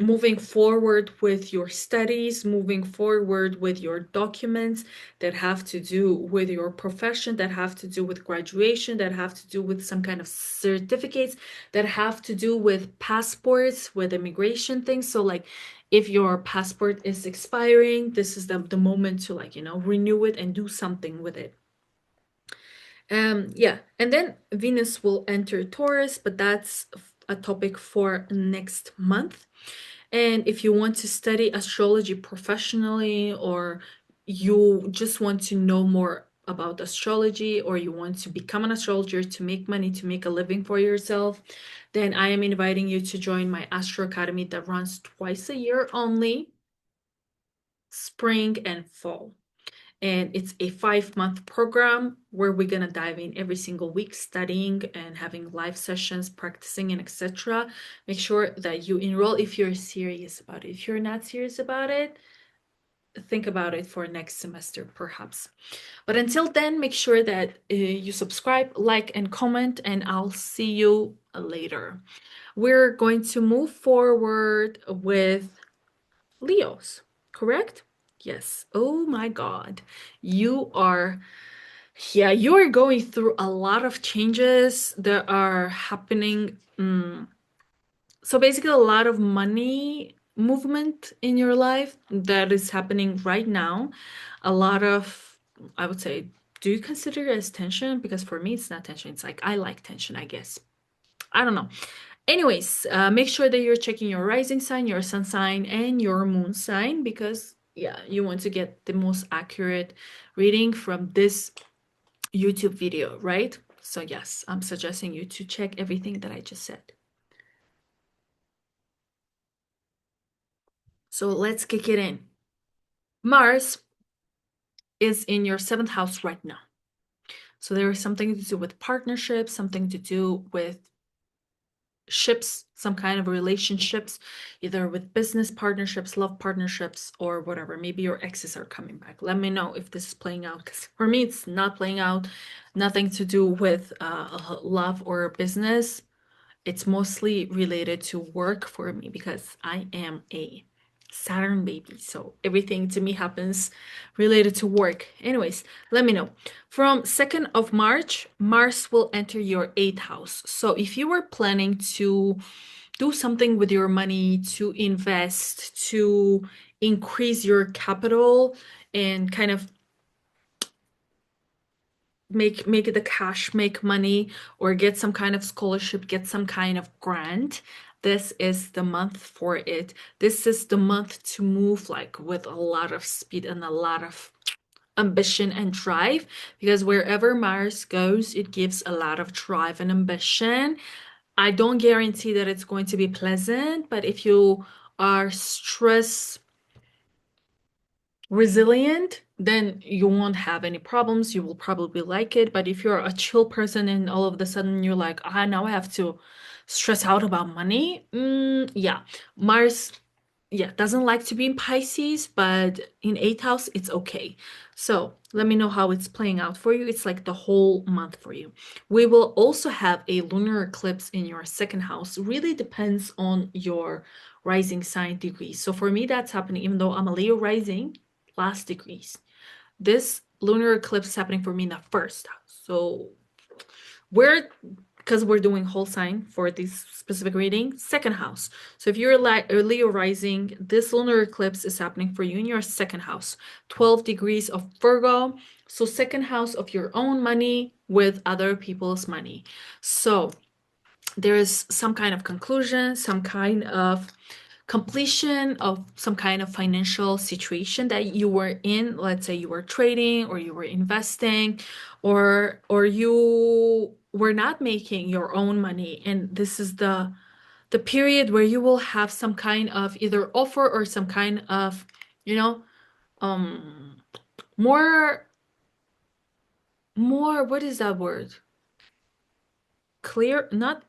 moving forward with your studies, moving forward with your documents that have to do with your profession, that have to do with graduation, that have to do with some kind of certificates, that have to do with passports, with immigration things. So like if your passport is expiring, this is the moment to like, renew it and do something with it. Yeah, and then Venus will enter Taurus, but that's a topic for next month. And if you want to study astrology professionally, or you just want to know more about astrology, or you want to become an astrologer to make money, to make a living for yourself, then I am inviting you to join my Astro Academy that runs twice a year only, spring and fall. And it's a 5-month program where we're gonna dive in every single week, studying and having live sessions, practicing and etc. Make sure that you enroll if you're serious about it. If you're not serious about it, think about it for next semester perhaps. But until then, make sure that you subscribe, like, and comment, and I'll see you later. We're going to move forward with Leos, correct? Yes. Oh my God. You are, yeah, you are going through a lot of changes that are happening. So basically, a lot of money movement in your life that is happening right now. A lot of, I would say, do you consider it as tension? Because for me, it's not tension. It's like I like tension, I guess. I don't know. Anyways, make sure that you're checking your rising sign, your sun sign, and your moon sign because, yeah, you want to get the most accurate reading from this YouTube video, right? So yes, I'm suggesting you to check everything that I just said. So let's kick it in. Mars is in your seventh house right now. So there is something to do with partnerships, something to do with ships, some kind of relationships, either with business partnerships, love partnerships, or whatever. Maybe your exes are coming back. Let me know if this is playing out, because for me, it's not playing out. Nothing to do with love or business. It's mostly related to work for me because I am a Saturn baby. So everything to me happens related to work. Anyways, let me know. From 2nd of March, Mars will enter your 8th house. So if you were planning to do something with your money, to invest, to increase your capital and kind of make the cash, make money, or get some kind of scholarship, get some kind of grant, this is the month for it. This is the month to move like with a lot of speed and a lot of ambition and drive, because wherever Mars goes, it gives a lot of drive and ambition. I don't guarantee that it's going to be pleasant, but if you are stress resilient, then you won't have any problems. You will probably like it. But if you're a chill person and all of a sudden you're like, now I have to stress out about money, yeah, Mars, yeah, doesn't like to be in Pisces, but in 8th house, it's okay. So let me know how it's playing out for you. It's like the whole month for you. We will also have a lunar eclipse in your 2nd house. Really depends on your rising sign degrees. So for me, that's happening, even though I'm a Leo rising, last degrees. This lunar eclipse is happening for me in the 1st house. So because we're doing whole sign for this specific reading, 2nd house. So if you're like a Leo rising, this lunar eclipse is happening for you in your 2nd house, 12 degrees of Virgo. So 2nd house of your own money with other people's money. So there is some kind of conclusion, some kind of completion of some kind of financial situation that you were in. Let's say you were trading or you were investing, or you were not making your own money, and this is the period where you will have some kind of either offer or some kind of, you know, um more what is that word? Clear, not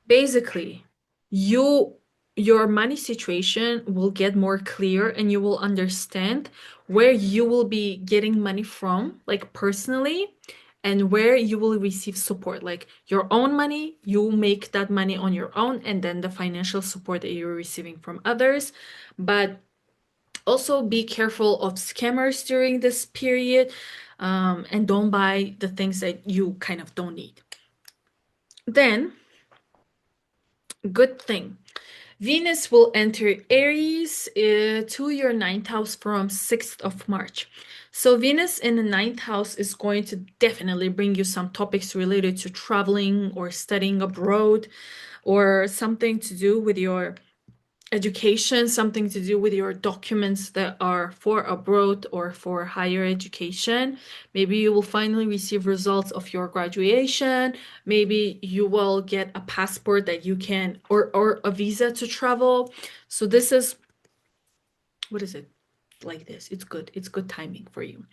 basically, you your money situation will get more clear and you will understand where you will be getting money from, like personally, and where you will receive support, like your own money, you make that money on your own, and then the financial support that you're receiving from others. But also be careful of scammers during this period, and don't buy the things that you kind of don't need. Then, good thing. Venus will enter Aries to your 9th house from 6th of March. So Venus in the 9th house is going to definitely bring you some topics related to traveling or studying abroad, or something to do with your education, something to do with your documents that are for abroad or for higher education. Maybe you will finally receive results of your graduation. Maybe you will get a passport that you can, or a visa to travel. So this is, what is it? Like this. It's good. It's good timing for you.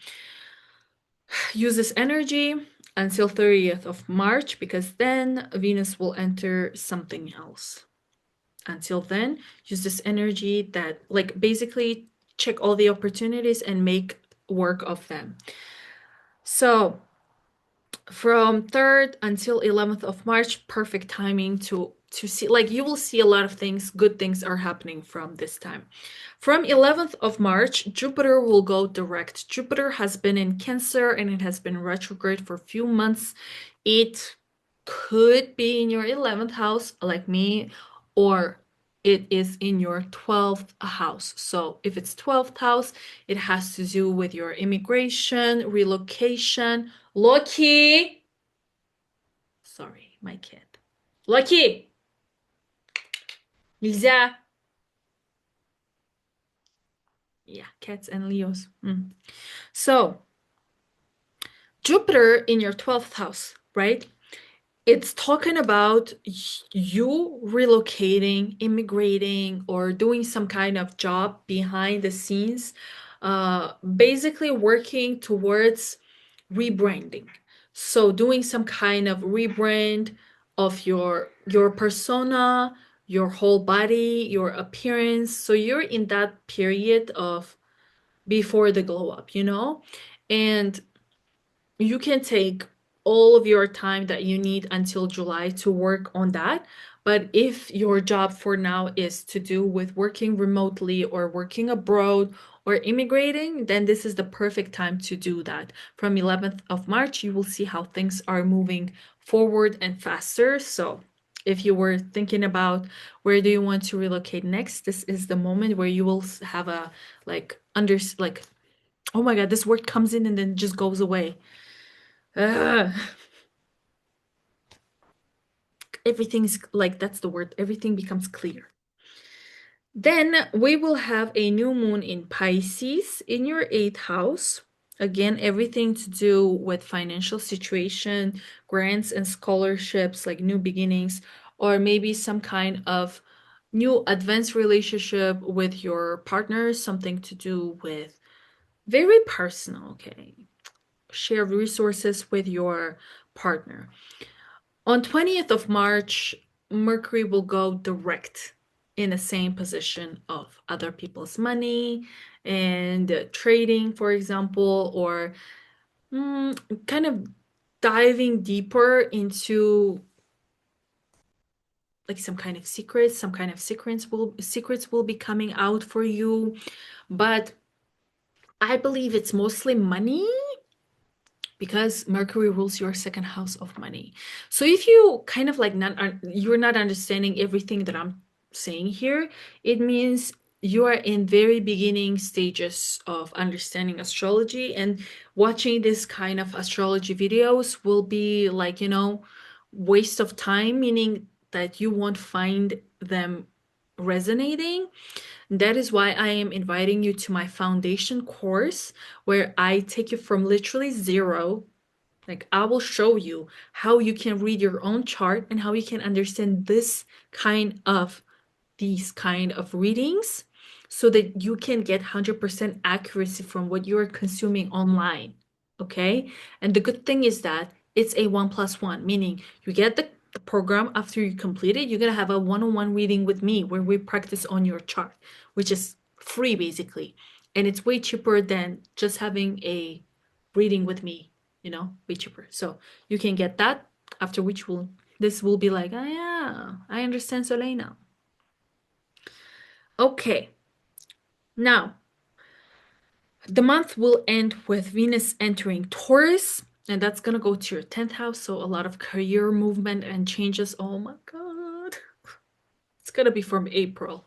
Use this energy until 30th of March, because then Venus will enter something else. Until then, use this energy that, like, basically check all the opportunities and make work of them. So from 3rd until 11th of March, perfect timing to see, like, you will see a lot of things, good things are happening from this time. From 11th of March, Jupiter will go direct. Jupiter has been in Cancer and it has been retrograde for a few months. It could be in your 11th house, like me, or it is in your 12th house. So if it's 12th house, it has to do with your immigration, relocation. Loki! Sorry, my kid. Loki! Нельзя! Yeah, cats and Leos. So, Jupiter in your 12th house, right? It's talking about you relocating, immigrating, or doing some kind of job behind the scenes, basically working towards rebranding. So doing some kind of rebrand of your persona, your whole body, your appearance. So you're in that period of before the glow up, you know? And you can take all of your time that you need until July to work on that. But if your job for now is to do with working remotely or working abroad or immigrating, then this is the perfect time to do that. From 11th of March, you will see how things are moving forward and faster. So if you were thinking about where do you want to relocate next, this is the moment where you will have a like, oh my God, this word comes in and then just goes away. Ugh. Everything's like, that's the word. Everything becomes clear. Then we will have a new moon in Pisces in your eighth house. Again, everything to do with financial situation, grants and scholarships, like new beginnings, or maybe some kind of new advanced relationship with your partner, something to do with very personal, okay? Share resources with your partner. On 20th of March, Mercury will go direct in the same position of other people's money and trading, for example, or kind of diving deeper into like some kind of secrets, secrets will be coming out for you. But I believe it's mostly money because Mercury rules your second house of money. So if you kind of like you're not understanding everything that I'm saying here, it means you are in very beginning stages of understanding astrology, and watching this kind of astrology videos will be like, waste of time, meaning that you won't find them resonating. That is why I am inviting you to my foundation course where I take you from literally zero. Like, I will show you how you can read your own chart and how you can understand these kind of readings so that you can get 100% accuracy from what you are consuming online. Okay? And the good thing is that it's a 1+1, meaning you get the program after you complete it, you're going to have a one-on-one reading with me where we practice on your chart, which is free basically. And it's way cheaper than just having a reading with me, way cheaper. So you can get that, after which this will be like, oh yeah, I understand Soleil now. Okay, now the month will end with Venus entering Taurus, and that's gonna go to your 10th house. So a lot of career movement and changes. Oh my God. It's gonna be from April.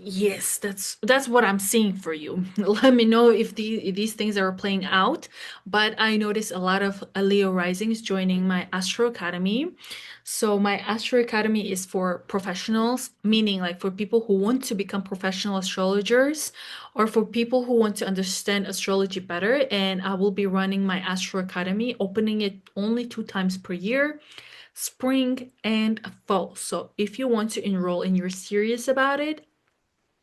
Yes, that's what I'm seeing for you. Let me know if these things are playing out. But I notice a lot of Leo risings joining my Astro Academy. So my Astro Academy is for professionals, meaning like for people who want to become professional astrologers or for people who want to understand astrology better. And I will be running my Astro Academy, opening it only 2 times per year, spring and fall. So if you want to enroll and you're serious about it,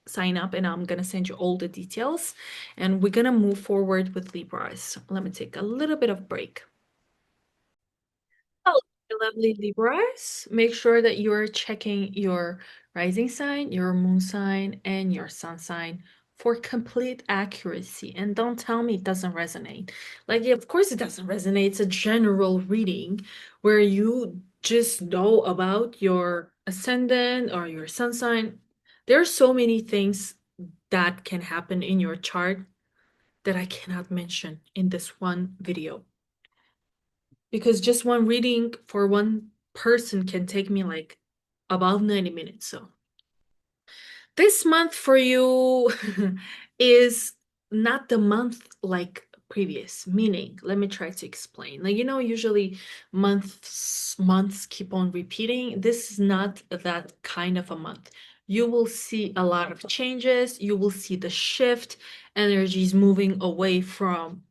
sign up and I'm gonna send you all the details and we're gonna move forward with Libras. So let me take a little bit of break. Oh, lovely Libras. Make sure that you're checking your rising sign, your moon sign, and your sun sign for complete accuracy. And don't tell me it doesn't resonate. Like, yeah, of course it doesn't resonate. It's a general reading where you just know about your ascendant or your sun sign. There are so many things that can happen in your chart that I cannot mention in this one video because just one reading for one person can take me like about 90 minutes. So this month for you is not the month like previous, meaning, let me try to explain. Like, usually months keep on repeating. This is not that kind of a month. You will see a lot of changes. You will see the shift, energies moving away from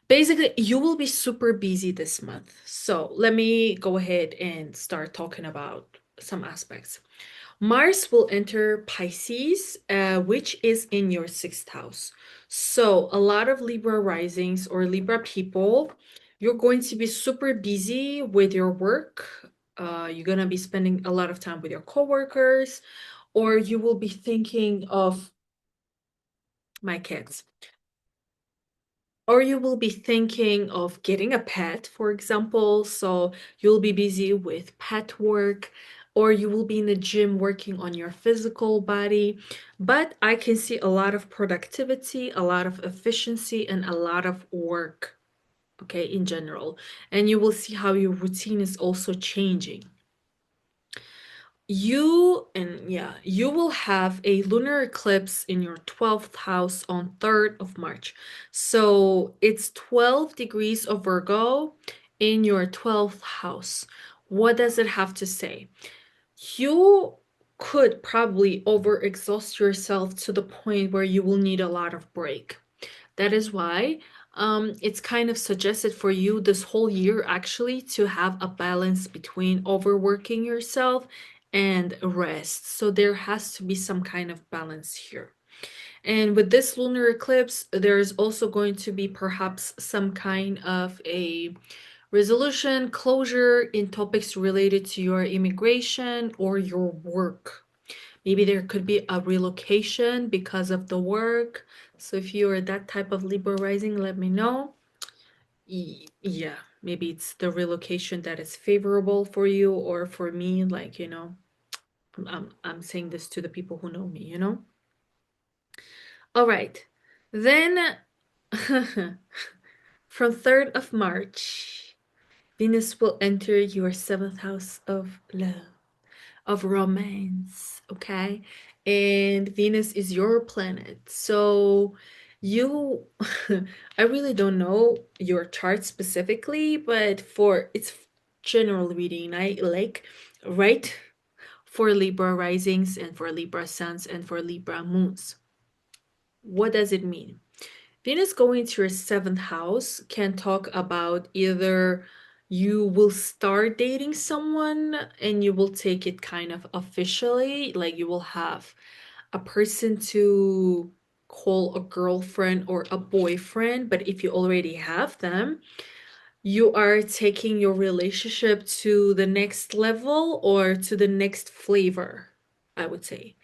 Basically, you will be super busy this month. So let me go ahead and start talking about some aspects. Mars will enter Pisces, which is in your sixth house. So a lot of Libra risings or Libra people, you're going to be super busy with your work. You're gonna be spending a lot of time with your coworkers, or you will be thinking of my kids. Or you will be thinking of getting a pet, for example. So you'll be busy with pet work, or you will be in the gym working on your physical body. But I can see a lot of productivity, a lot of efficiency, and a lot of work, okay, in general. And you will see how your routine is also changing. You will have a lunar eclipse in your 12th house on 3rd of March. So it's 12 degrees of Virgo in your 12th house. What does it have to say? You could probably overexhaust yourself to the point where you will need a lot of break. That is why it's kind of suggested for you this whole year actually to have a balance between overworking yourself and rest. So there has to be some kind of balance here. And with this lunar eclipse, there is also going to be perhaps some kind of a resolution, closure in topics related to your immigration or your work. Maybe there could be a relocation because of the work. So if you are that type of Libra rising, let me know. Yeah, maybe it's the relocation that is favorable for you, or for me, like, I'm saying this to the people who know me. All right. Then from 3rd of March, Venus will enter your 7th house of love, of romance, okay? And Venus is your planet. So you I really don't know your chart specifically, but for it's general reading, I like, right? For Libra risings and for Libra suns and for Libra moons. What does it mean? Venus going to your 7th house can talk about either you will start dating someone and you will take it kind of officially, like you will have a person to call a girlfriend or a boyfriend, but if you already have them, you are taking your relationship to the next level or to the next flavor, I would say.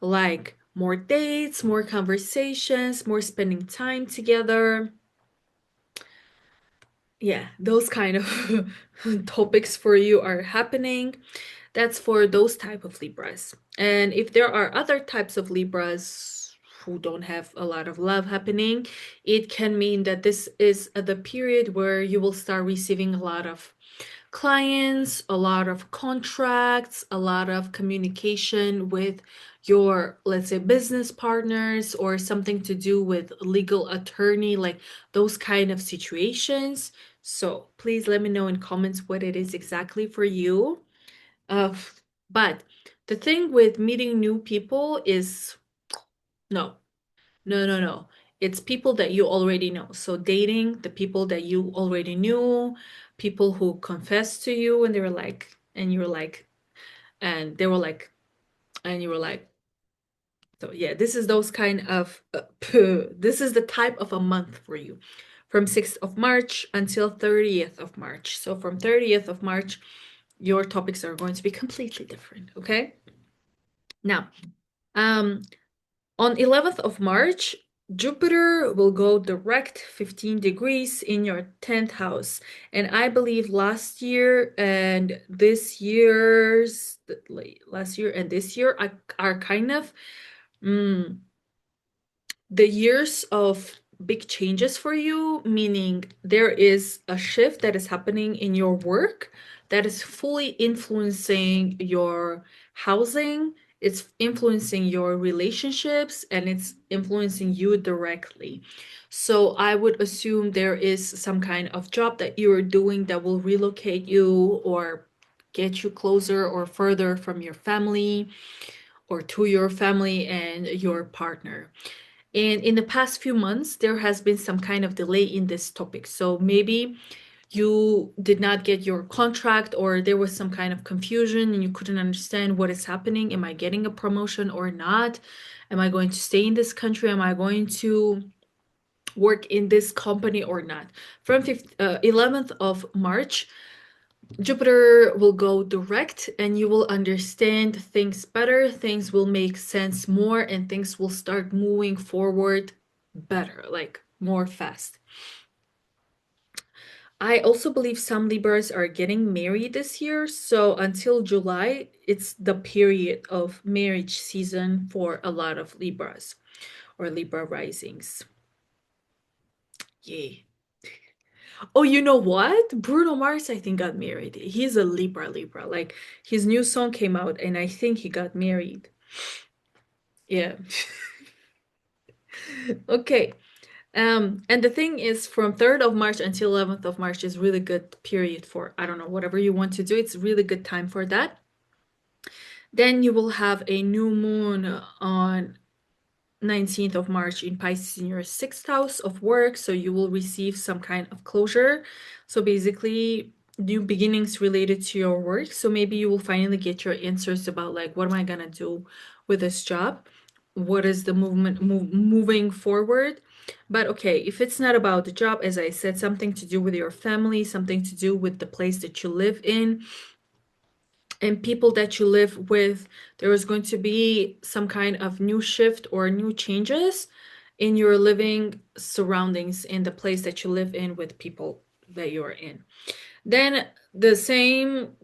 Like more dates, more conversations, more spending time together. Yeah, those kind of topics for you are happening. That's for those type of Libras. And if there are other types of Libras who don't have a lot of love happening, it can mean that this is the period where you will start receiving a lot of clients, a lot of contracts, a lot of communication with your, let's say, business partners or something to do with legal attorney, like those kind of situations. So please let me know in comments what it is exactly for you. Uh, but the thing with meeting new people is no, no, no, no. It's people that you already know. So dating the people that you already knew, people who confessed to you and they were like, and you were like, and they were like, and you were like, so yeah, this is those kind of, this is the type of a month for you from 6th of March until 30th of March. So from 30th of March, your topics are going to be completely different, okay? Now, um, on 11th of March, Jupiter will go direct 15 degrees in your 10th house. And I believe last year and this year's, last year and this year are kind of mm, the years of big changes for you, meaning there is a shift that is happening in your work that is fully influencing your housing, it's influencing your relationships, and it's influencing you directly. So I would assume there is some kind of job that you are doing that will relocate you or get you closer or further from your family or to your family and your partner. And in the past few months, there has been some kind of delay in this topic. So maybe you did not get your contract, or there was some kind of confusion and you couldn't understand what is happening. Am I getting a promotion or not? Am I going to stay in this country? Am I going to work in this company or not? From 11th of March, Jupiter will go direct and you will understand things better, things will make sense more, and things will start moving forward better, like more fast. I also believe some Libras are getting married this year, so until July, it's the period of marriage season for a lot of Libras or Libra risings. Yay. Oh, you know what? Bruno Mars, I think, got married. He's a Libra. Like his new song came out, and I think he got married. Yeah. Okay. And the thing is, from 3rd of March until 11th of March is really good period for, I don't know, whatever you want to do. It's really good time for that. Then you will have a new moon on 19th of March in Pisces in your 6th house of work, so you will receive some kind of closure. So basically, new beginnings related to your work. So maybe you will finally get your answers about like, what am I gonna do with this job? What is the moving forward? But okay, if it's not about the job, as I said, something to do with your family, something to do with the place that you live in, and people that you live with, there is going to be some kind of new shift or new changes in your living surroundings in the place that you live in with people that you're in. Then the same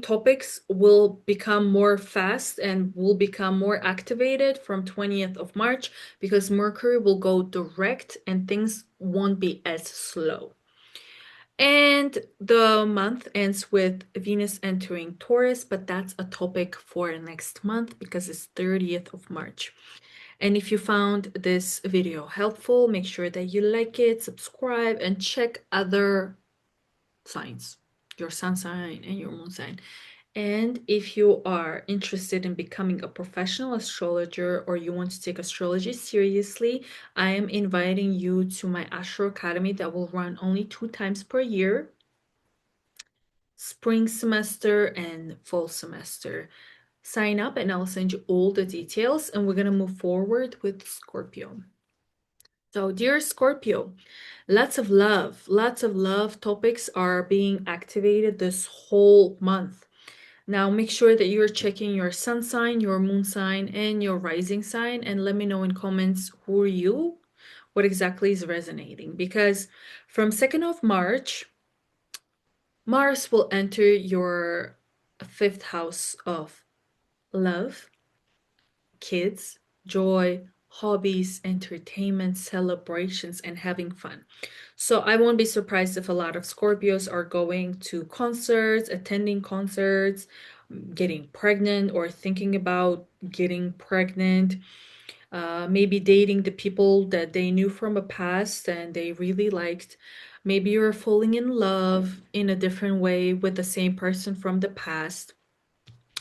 topics will become more fast and will become more activated from 20th of March, because Mercury will go direct and things won't be as slow. And the month ends with Venus entering Taurus, but that's a topic for next month because it's 30th of March. And if you found this video helpful, make sure that you like it, subscribe, and check other signs, your sun sign and your moon sign. And if you are interested in becoming a professional astrologer, or you want to take astrology seriously, I am inviting you to my Astro Academy that will run only 2 times per year, spring semester and fall semester. Sign up and I'll send you all the details, and we're going to move forward with Scorpio. So, dear Scorpio, lots of love topics are being activated this whole month. Now, make sure that you're checking your sun sign, your moon sign, and your rising sign, and let me know in comments who are you, what exactly is resonating. Because from 2nd of March, Mars will enter your 5th house of love, kids, joy, hobbies, entertainment, celebrations, and having fun. So I won't be surprised if a lot of Scorpios are going to concerts, attending concerts, getting pregnant, or thinking about getting pregnant. Maybe dating the people that they knew from a past and they really liked. Maybe you're falling in love in a different way with the same person from the past.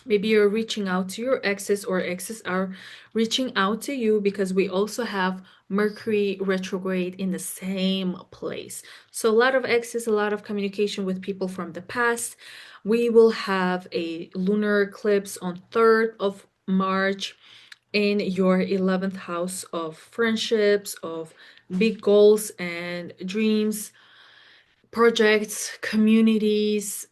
Maybe you're reaching out to your exes, or exes are reaching out to you, because we also have Mercury retrograde in the same place. So a lot of exes, a lot of communication with people from the past. We will have a lunar eclipse on 3rd of March in your 11th house of friendships, of big goals and dreams, projects, communities,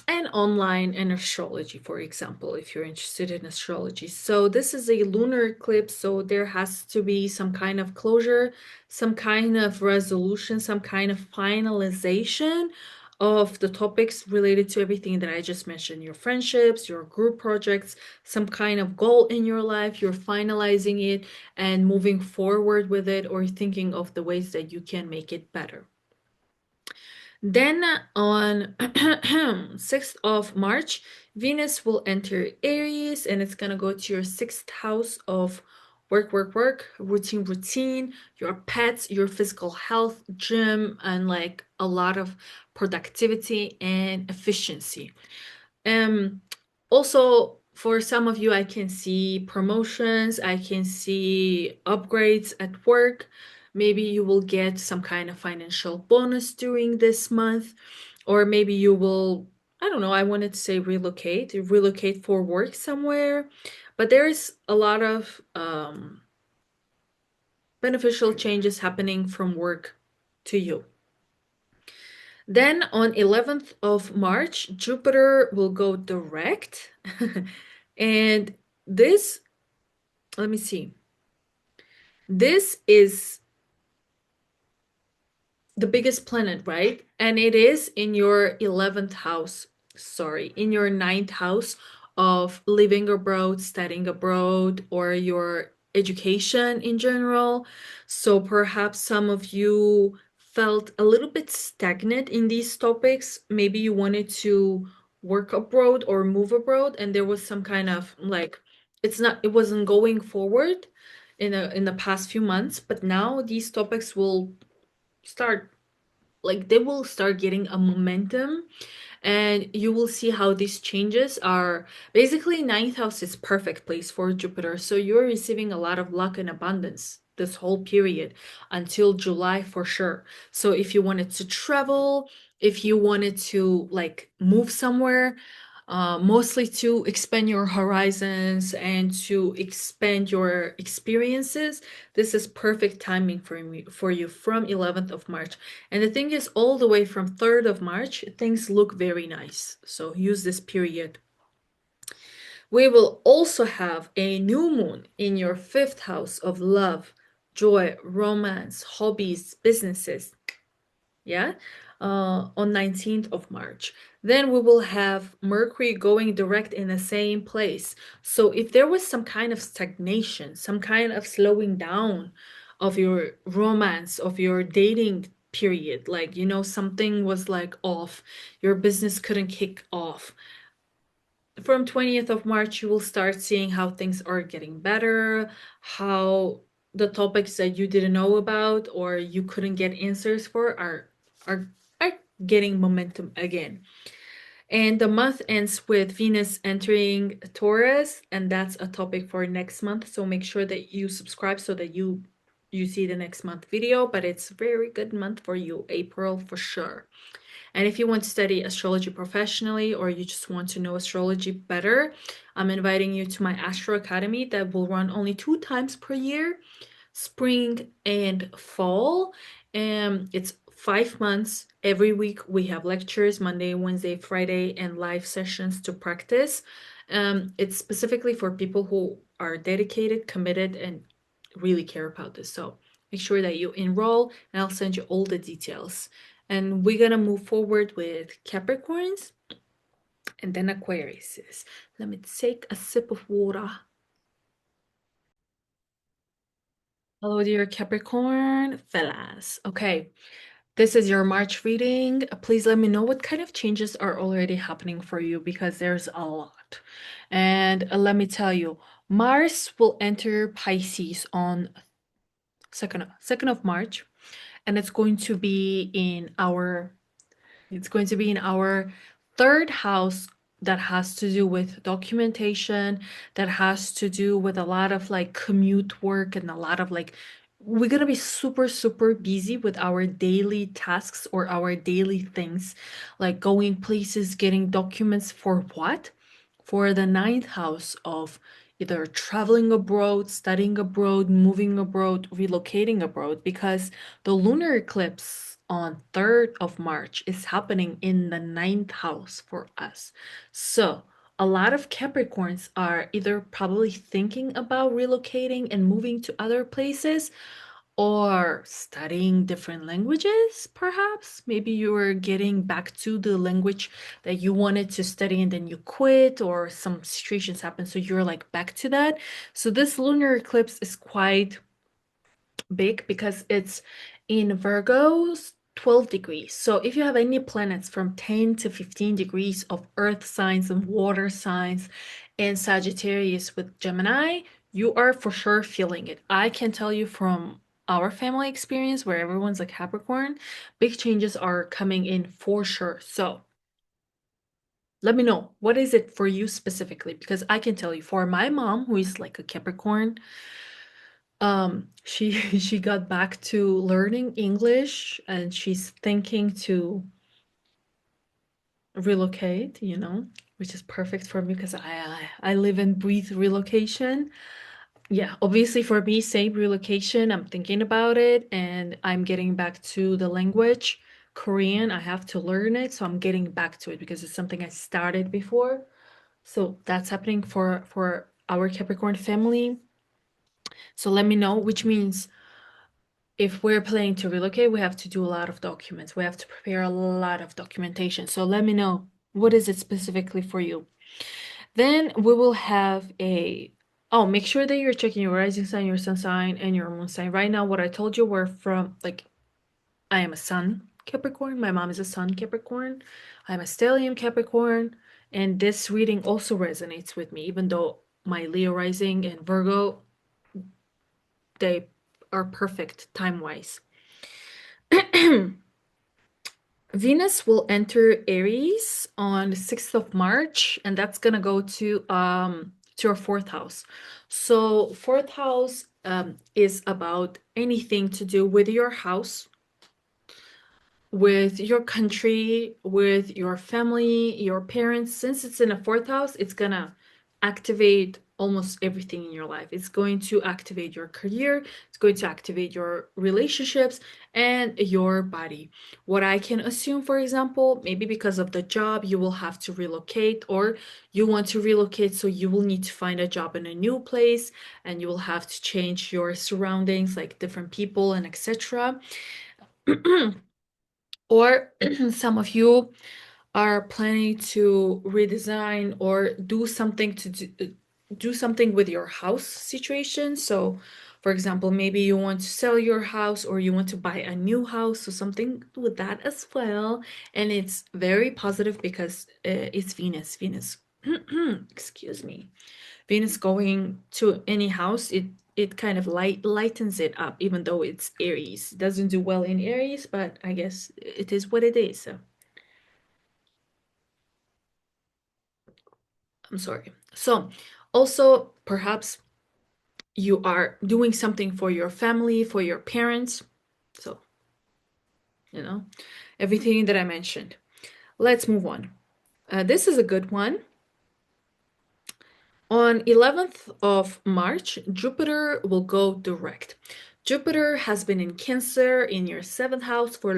and online and astrology, for example, if you're interested in astrology. So this is a lunar eclipse, so there has to be some kind of closure, some kind of resolution, some kind of finalization of the topics related to everything that I just mentioned, your friendships, your group projects, some kind of goal in your life, you're finalizing it and moving forward with it, or thinking of the ways that you can make it better. Then on 6th of March, Venus will enter Aries, and it's gonna go to your 6th house of work, routine, your pets, your physical health, gym, and like a lot of productivity and efficiency. Also, For some of you, I can see promotions, I can see upgrades at work. Maybe you will get some kind of financial bonus during this month, or maybe you will, I don't know, I wanted to say relocate for work somewhere. But there's a lot of beneficial changes happening from work to you. Then on 11th of March, Jupiter will go direct. And this, let me see. This is the biggest planet, right? And it is in your 11th house, sorry, in your ninth house of living abroad, studying abroad, or your education in general. So perhaps some of you felt a little bit stagnant in these topics. Maybe you wanted to work abroad or move abroad, and there was some kind of like, it wasn't going forward in the past few months, but now these topics will start, like they will start getting a momentum, and you will see how these changes are basically. Ninth house is perfect place for Jupiter, so you're receiving a lot of luck and abundance this whole period until July for sure. So if you wanted to travel, if you wanted to like move somewhere, mostly to expand your horizons and to expand your experiences, this is perfect timing for you from 11th of March. And the thing is, all the way from 3rd of March, things look very nice. So use this period. We will also have a new moon in your 5th house of love, joy, romance, hobbies, businesses. Yeah, on 19th of March. Then we will have Mercury going direct in the same place. So if there was some kind of stagnation, some kind of slowing down of your romance, of your dating period, like, something was like off, your business couldn't kick off. From 20th of March, you will start seeing how things are getting better, how the topics that you didn't know about or you couldn't get answers for are are getting momentum again. And the month ends with Venus entering Taurus, and that's a topic for next month. So make sure that you subscribe so that you see the next month video, but it's a very good month for you, April for sure. And if you want to study astrology professionally or you just want to know astrology better, I'm inviting you to my Astro Academy that will run only 2 times per year, spring and fall. And it's 5 months. Every week we have lectures, Monday, Wednesday, Friday, and live sessions to practice. It's specifically for people who are dedicated, committed, and really care about this. So make sure that you enroll, and I'll send you all the details. And we're gonna move forward with Capricorns and then Aquariuses. Let me take a sip of water. Hello, dear Capricorn fellas. Okay, this is your March reading. Please let me know what kind of changes are already happening for you because there's a lot. And let me tell you, Mars will enter Pisces on 2nd of March, and it's going to be in our 3rd house that has to do with documentation, that has to do with a lot of like commute work and a lot of like, we're going to be super, super busy with our daily tasks or our daily things, like going places, getting documents for what? For the 9th house of either traveling abroad, studying abroad, moving abroad, relocating abroad, because the lunar eclipse on 3rd of March is happening in the 9th house for us. So a lot of Capricorns are either probably thinking about relocating and moving to other places or studying different languages, perhaps. Maybe you are getting back to the language that you wanted to study and then you quit, or some situations happen, so you're like back to that. So this lunar eclipse is quite big because it's in Virgo's 12 degrees. So if you have any planets from 10 to 15 degrees of earth signs and water signs and Sagittarius with Gemini, you are for sure feeling it. I can tell you from our family experience where everyone's a Capricorn, big changes are coming in for sure. So Let me know, what is it for you specifically? Because I can tell you, for my mom, who is like a Capricorn, she she got back to learning English and she's thinking to relocate, which is perfect for me because I live and breathe relocation. Yeah, obviously for me, same relocation. I'm thinking about it and I'm getting back to the language. Korean, I have to learn it, so I'm getting back to it because it's something I started before. So that's happening for our Capricorn family. So let me know, which means if we're planning to relocate, we have to do a lot of documents. We have to prepare a lot of documentation. So let me know, what is it specifically for you? Then we will have oh, make sure that you're checking your rising sign, your sun sign, and your moon sign. Right now, what I told you were from, like, I am a sun Capricorn. My mom is a sun Capricorn. I'm a stellium Capricorn. And this reading also resonates with me, even though my Leo rising and Virgo, they are perfect time-wise. Venus will enter Aries on the 6th of March, and that's gonna go to our fourth house. So fourth house is about anything to do with your house, with your country, with your family, your parents. Since it's in a fourth house, it's gonna activate almost everything in your life. It's going to activate your career, it's going to activate your relationships and your body. What I can assume, for example, maybe because of the job, you will have to relocate, or you want to relocate, so you will need to find a job in a new place and you will have to change your surroundings, like different people and etc. Or some of you are planning to redesign or do something with your house situation. So, for example, maybe you want to sell your house or you want to buy a new house, so something with that as well. And it's very positive because it's Venus. Excuse me. Venus going to any house, it kind of lightens it up, even though it's Aries. It doesn't do well in Aries, but I guess it is what it is. So I'm sorry. So also perhaps you are doing something for your family, for your parents. So, you know, everything that I mentioned. Let's move on. This is a good one. On 11th of March, Jupiter will go direct. Jupiter has been in Cancer in your seventh house for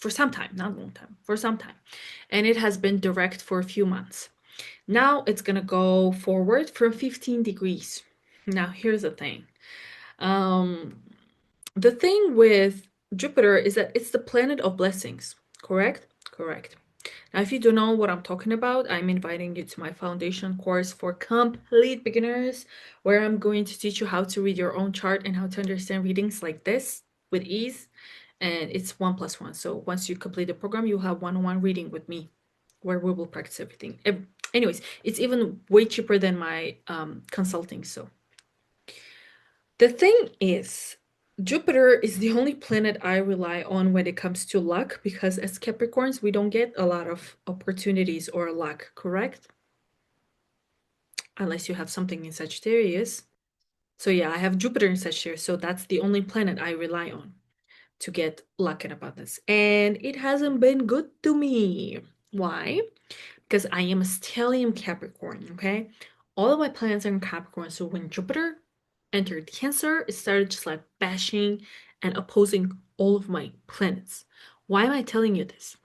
some time, not a long time, for some time. And it has been direct for a few months. Now it's gonna go forward from 15 degrees. Now here's the thing. Um, the thing with Jupiter is that it's the planet of blessings, correct? Correct. Now, if you don't know what I'm talking about, I'm inviting you to my foundation course for complete beginners, where I'm going to teach you how to read your own chart and how to understand readings like this with ease. And it's 1+1. So once you complete the program, you'll have one-on-one reading with me, where we will practice everything. Anyways, it's even way cheaper than my consulting. So the thing is, Jupiter is the only planet I rely on when it comes to luck, because as Capricorns, we don't get a lot of opportunities or luck, correct? Unless you have something in Sagittarius. So yeah, I have Jupiter in Sagittarius, so that's the only planet I rely on to get luck and abundance. And it hasn't been good to me. Why? Because I am a stellium Capricorn, okay? All of my planets are in Capricorn, so when Jupiter entered Cancer, it started just like bashing and opposing all of my planets. Why am I telling you this?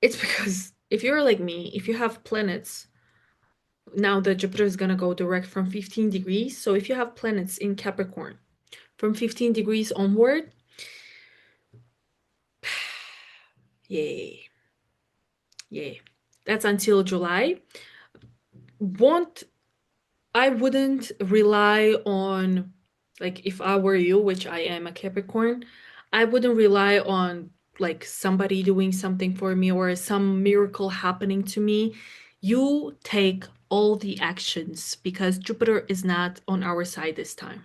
It's because if you're like me, if you have planets, now that Jupiter is gonna go direct from 15 degrees, so if you have planets in Capricorn from 15 degrees onward, yay, yay. That's until July. Won't I wouldn't rely on, like, if I were you, which I am a Capricorn, I wouldn't rely on like somebody doing something for me or some miracle happening to me. You take all the actions because Jupiter is not on our side this time.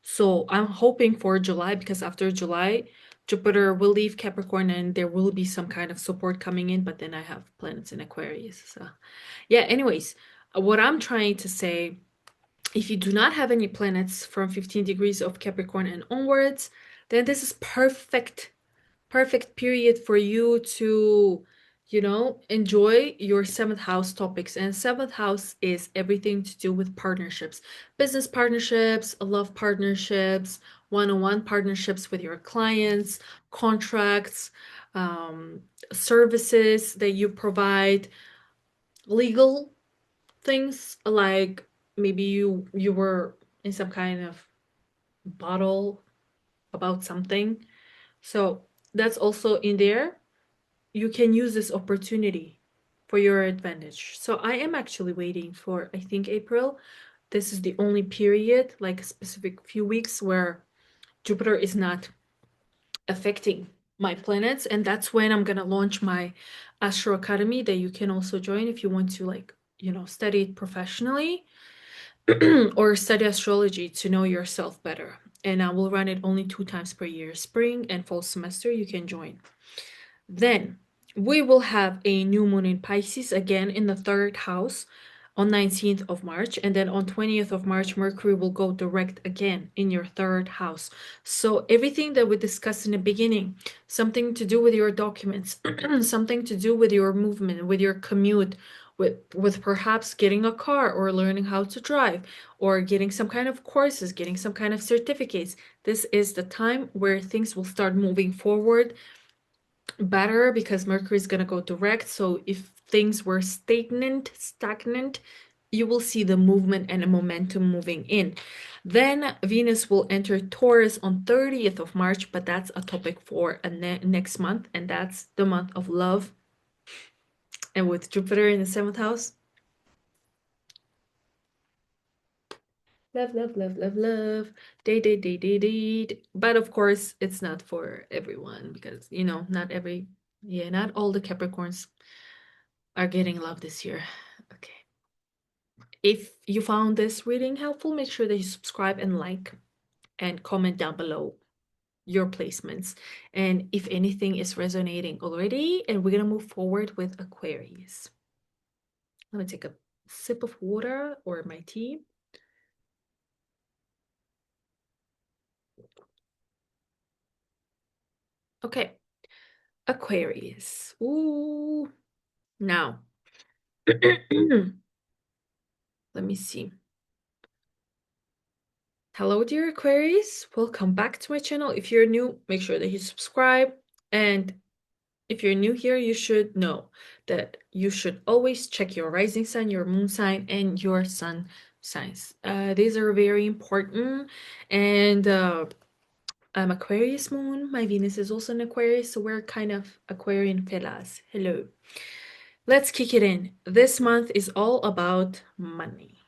So I'm hoping for July, because after July, Jupiter will leave Capricorn and there will be some kind of support coming in, but then I have planets in Aquarius. So, yeah, anyways, what I'm trying to say, if you do not have any planets from 15 degrees of Capricorn and onwards, then this is perfect period for you to, enjoy your seventh house topics. And seventh house is everything to do with partnerships, business partnerships, love partnerships, one-on-one partnerships with your clients, contracts, um, services that you provide, legal things, like maybe you were in some kind of battle about something. So that's also in there. You can use this opportunity for your advantage. So I am actually waiting for, I think, April. This is the only period, like a specific few weeks, where Jupiter is not affecting my planets. And that's when I'm going to launch my Astro Academy that you can also join if you want to, like, study it professionally or study astrology to know yourself better. And I will run it only 2 times per year, spring and fall semester. You can join. Then we will have a new moon in Pisces again in the third house on 19th of March. And then on 20th of March, Mercury will go direct again in your third house. So everything that we discussed in the beginning, something to do with your documents, something to do with your movement, with your commute, with perhaps getting a car or learning how to drive or getting some kind of courses, getting some kind of certificates. This is the time where things will start moving forward better because Mercury is going to go direct. So if things were stagnant, you will see the movement and the momentum moving in. Then Venus will enter Taurus on 30th of March, but that's a topic for next month, and that's the month of love. And with Jupiter in the 7th house, love, date. But of course, it's not for everyone because, not all the Capricorns are getting love this year. Okay. If you found this reading helpful, make sure that you subscribe and like and comment down below your placements. And if anything is resonating already, and we're going to move forward with Aquarius. I'm going to take a sip of water or my tea. Okay. Aquarius. Ooh. Now, let me see. Hello, dear Aquarius. Welcome back to my channel. If you're new, make sure that you subscribe. And if you're new here, you should know that you should always check your rising sign, your moon sign, and your sun signs. These are very important. And I'm Aquarius moon. My Venus is also an Aquarius, so we're kind of Aquarian fellas. Hello. Let's kick it in. This month is all about money.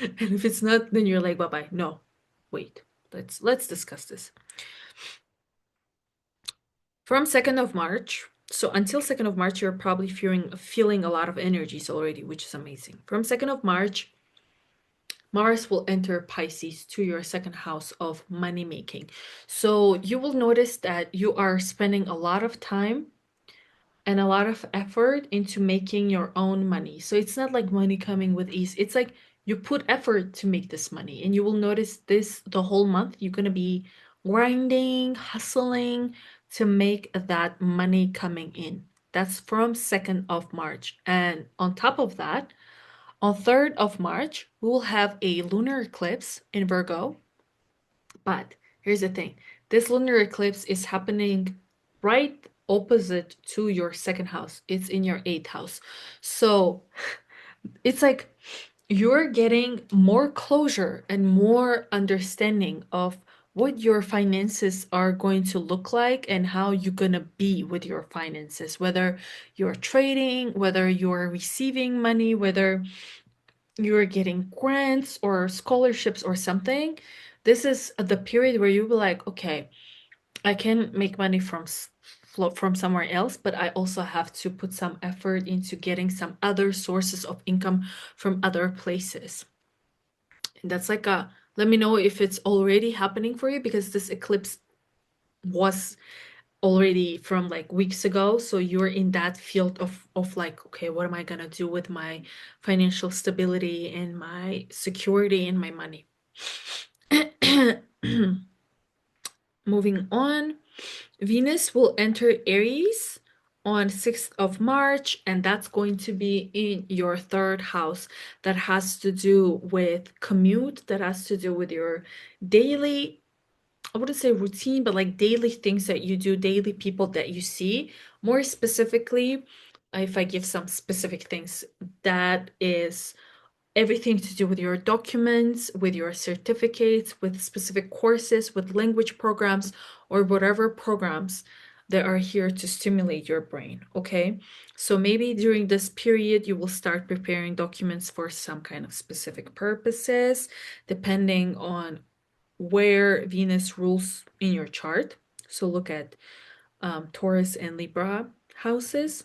And if it's not, then you're like, bye-bye. No, wait. Let's discuss this. From 2nd of March, so until 2nd of March, you're probably feeling a lot of energies already, which is amazing. From 2nd of March, Mars will enter Pisces to your second house of money making. So you will notice that you are spending a lot of time and a lot of effort into making your own money. So it's not like money coming with ease. It's like you put effort to make this money, and you will notice this the whole month. You're going to be grinding, hustling to make that money coming in. That's from 2nd of March. And on top of that, on 3rd of March, we will have a lunar eclipse in Virgo. But here's the thing. This lunar eclipse is happening right opposite to your second house. It's in your 8th house. So it's like you're getting more closure and more understanding of what your finances are going to look like and how you're going to be with your finances, whether you're trading, whether you're receiving money, whether you're getting grants or scholarships or something. This is the period where you'll be like, okay, I can make money from somewhere else, but I also have to put some effort into getting some other sources of income from other places. And that's like let me know if it's already happening for you, because this eclipse was already from like weeks ago. So you're in that field of like, okay, what am I gonna do with my financial stability and my security and my money? Moving on, Venus will enter Aries on 6th of March, and that's going to be in your third house. That has to do with commute, that has to do with your daily, I wouldn't say routine, but like daily things that you do, daily people that you see. More specifically, if I give some specific things, that is everything to do with your documents, with your certificates, with specific courses, with language programs, or whatever programs that are here to stimulate your brain. Okay. So maybe during this period, you will start preparing documents for some kind of specific purposes, depending on where Venus rules in your chart. So look at Taurus and Libra houses.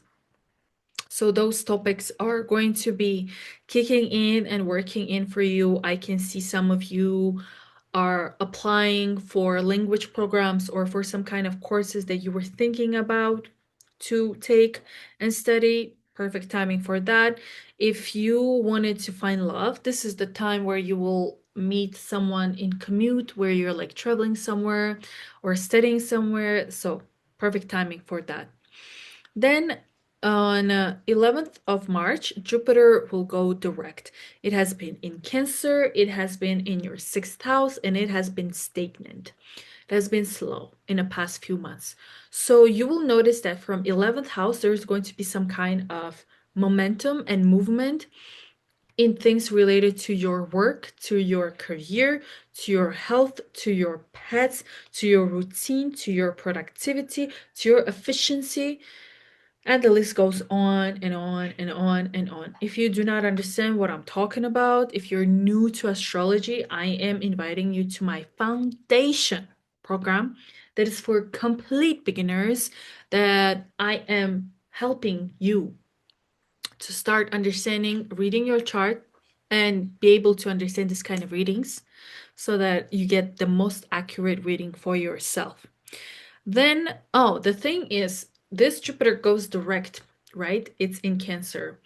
So those topics are going to be kicking in and working in for you. I can see some of you are applying for language programs or for some kind of courses that you were thinking about to take and study. Perfect timing for that. If you wanted to find love, this is the time where you will meet someone in commute, where you're like traveling somewhere or studying somewhere. So perfect timing for that. Then on 11th of March, Jupiter will go direct. It has been in Cancer, it has been in your sixth house, and it has been stagnant. It has been slow in the past few months. So you will notice that from 11th house, there's going to be some kind of momentum and movement in things related to your work, to your career, to your health, to your pets, to your routine, to your productivity, to your efficiency. And the list goes on and on and on and on. If you do not understand what I'm talking about, if you're new to astrology, I am inviting you to my foundation program that is for complete beginners, that I am helping you to start understanding, reading your chart, and be able to understand this kind of readings so that you get the most accurate reading for yourself. Then, oh, the thing is, this Jupiter goes direct, right? It's in Cancer.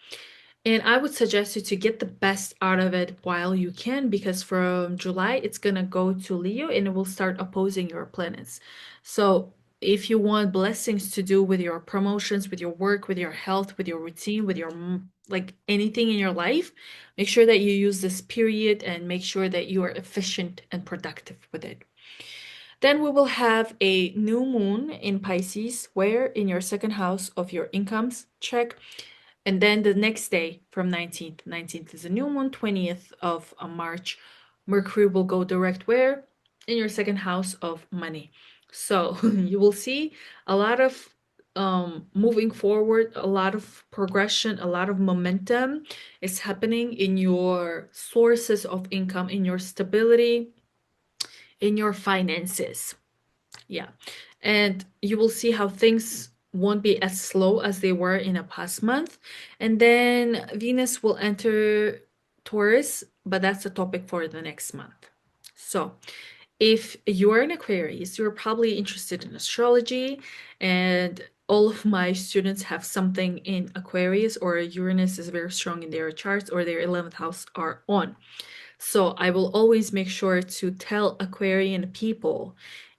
And I would suggest you to get the best out of it while you can, because from July, it's going to go to Leo and it will start opposing your planets. So, if you want blessings to do with your promotions, with your work, with your health, with your routine, with your like anything in your life, make sure that you use this period and make sure that you are efficient and productive with it. Then we will have a new moon in Pisces, where in your second house of your incomes, check. And then the next day from 19th is a new moon, 20th of March, Mercury will go direct where? In your second house of money. So you will see a lot of moving forward, a lot of progression, a lot of momentum is happening in your sources of income, in your stability, in your finances. Yeah. And you will see how things won't be as slow as they were in a past month. And then Venus will enter Taurus, but that's a topic for the next month. So, if you're an Aquarius, you're probably interested in astrology, and all of my students have something in Aquarius, or Uranus is very strong in their charts, or their 11th house are on. So I will always make sure to tell Aquarian people,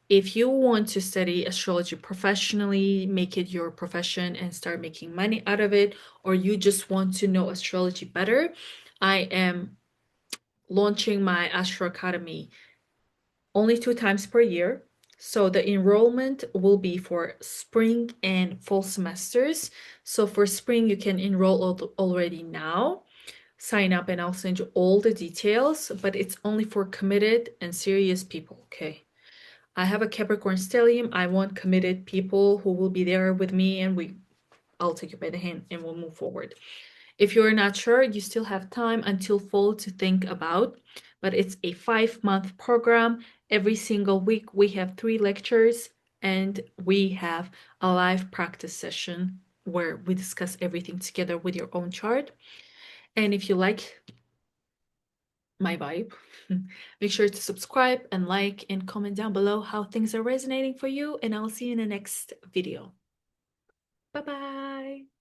if you want to study astrology professionally, make it your profession and start making money out of it, or you just want to know astrology better, I am launching my Astro Academy only 2 times per year. So the enrollment will be for spring and fall semesters. So for spring, you can enroll already now. Sign up and I'll send you all the details, but it's only for committed and serious people, okay? I have a Capricorn stellium. I want committed people who will be there with me, and I'll take you by the hand and we'll move forward. If you're not sure, you still have time until fall to think about, but it's a 5-month program. Every single week we have 3 lectures and we have a live practice session where we discuss everything together with your own chart. And if you like my vibe. Make sure to subscribe and like and comment down below how things are resonating for you, and I'll see you in the next video. Bye bye.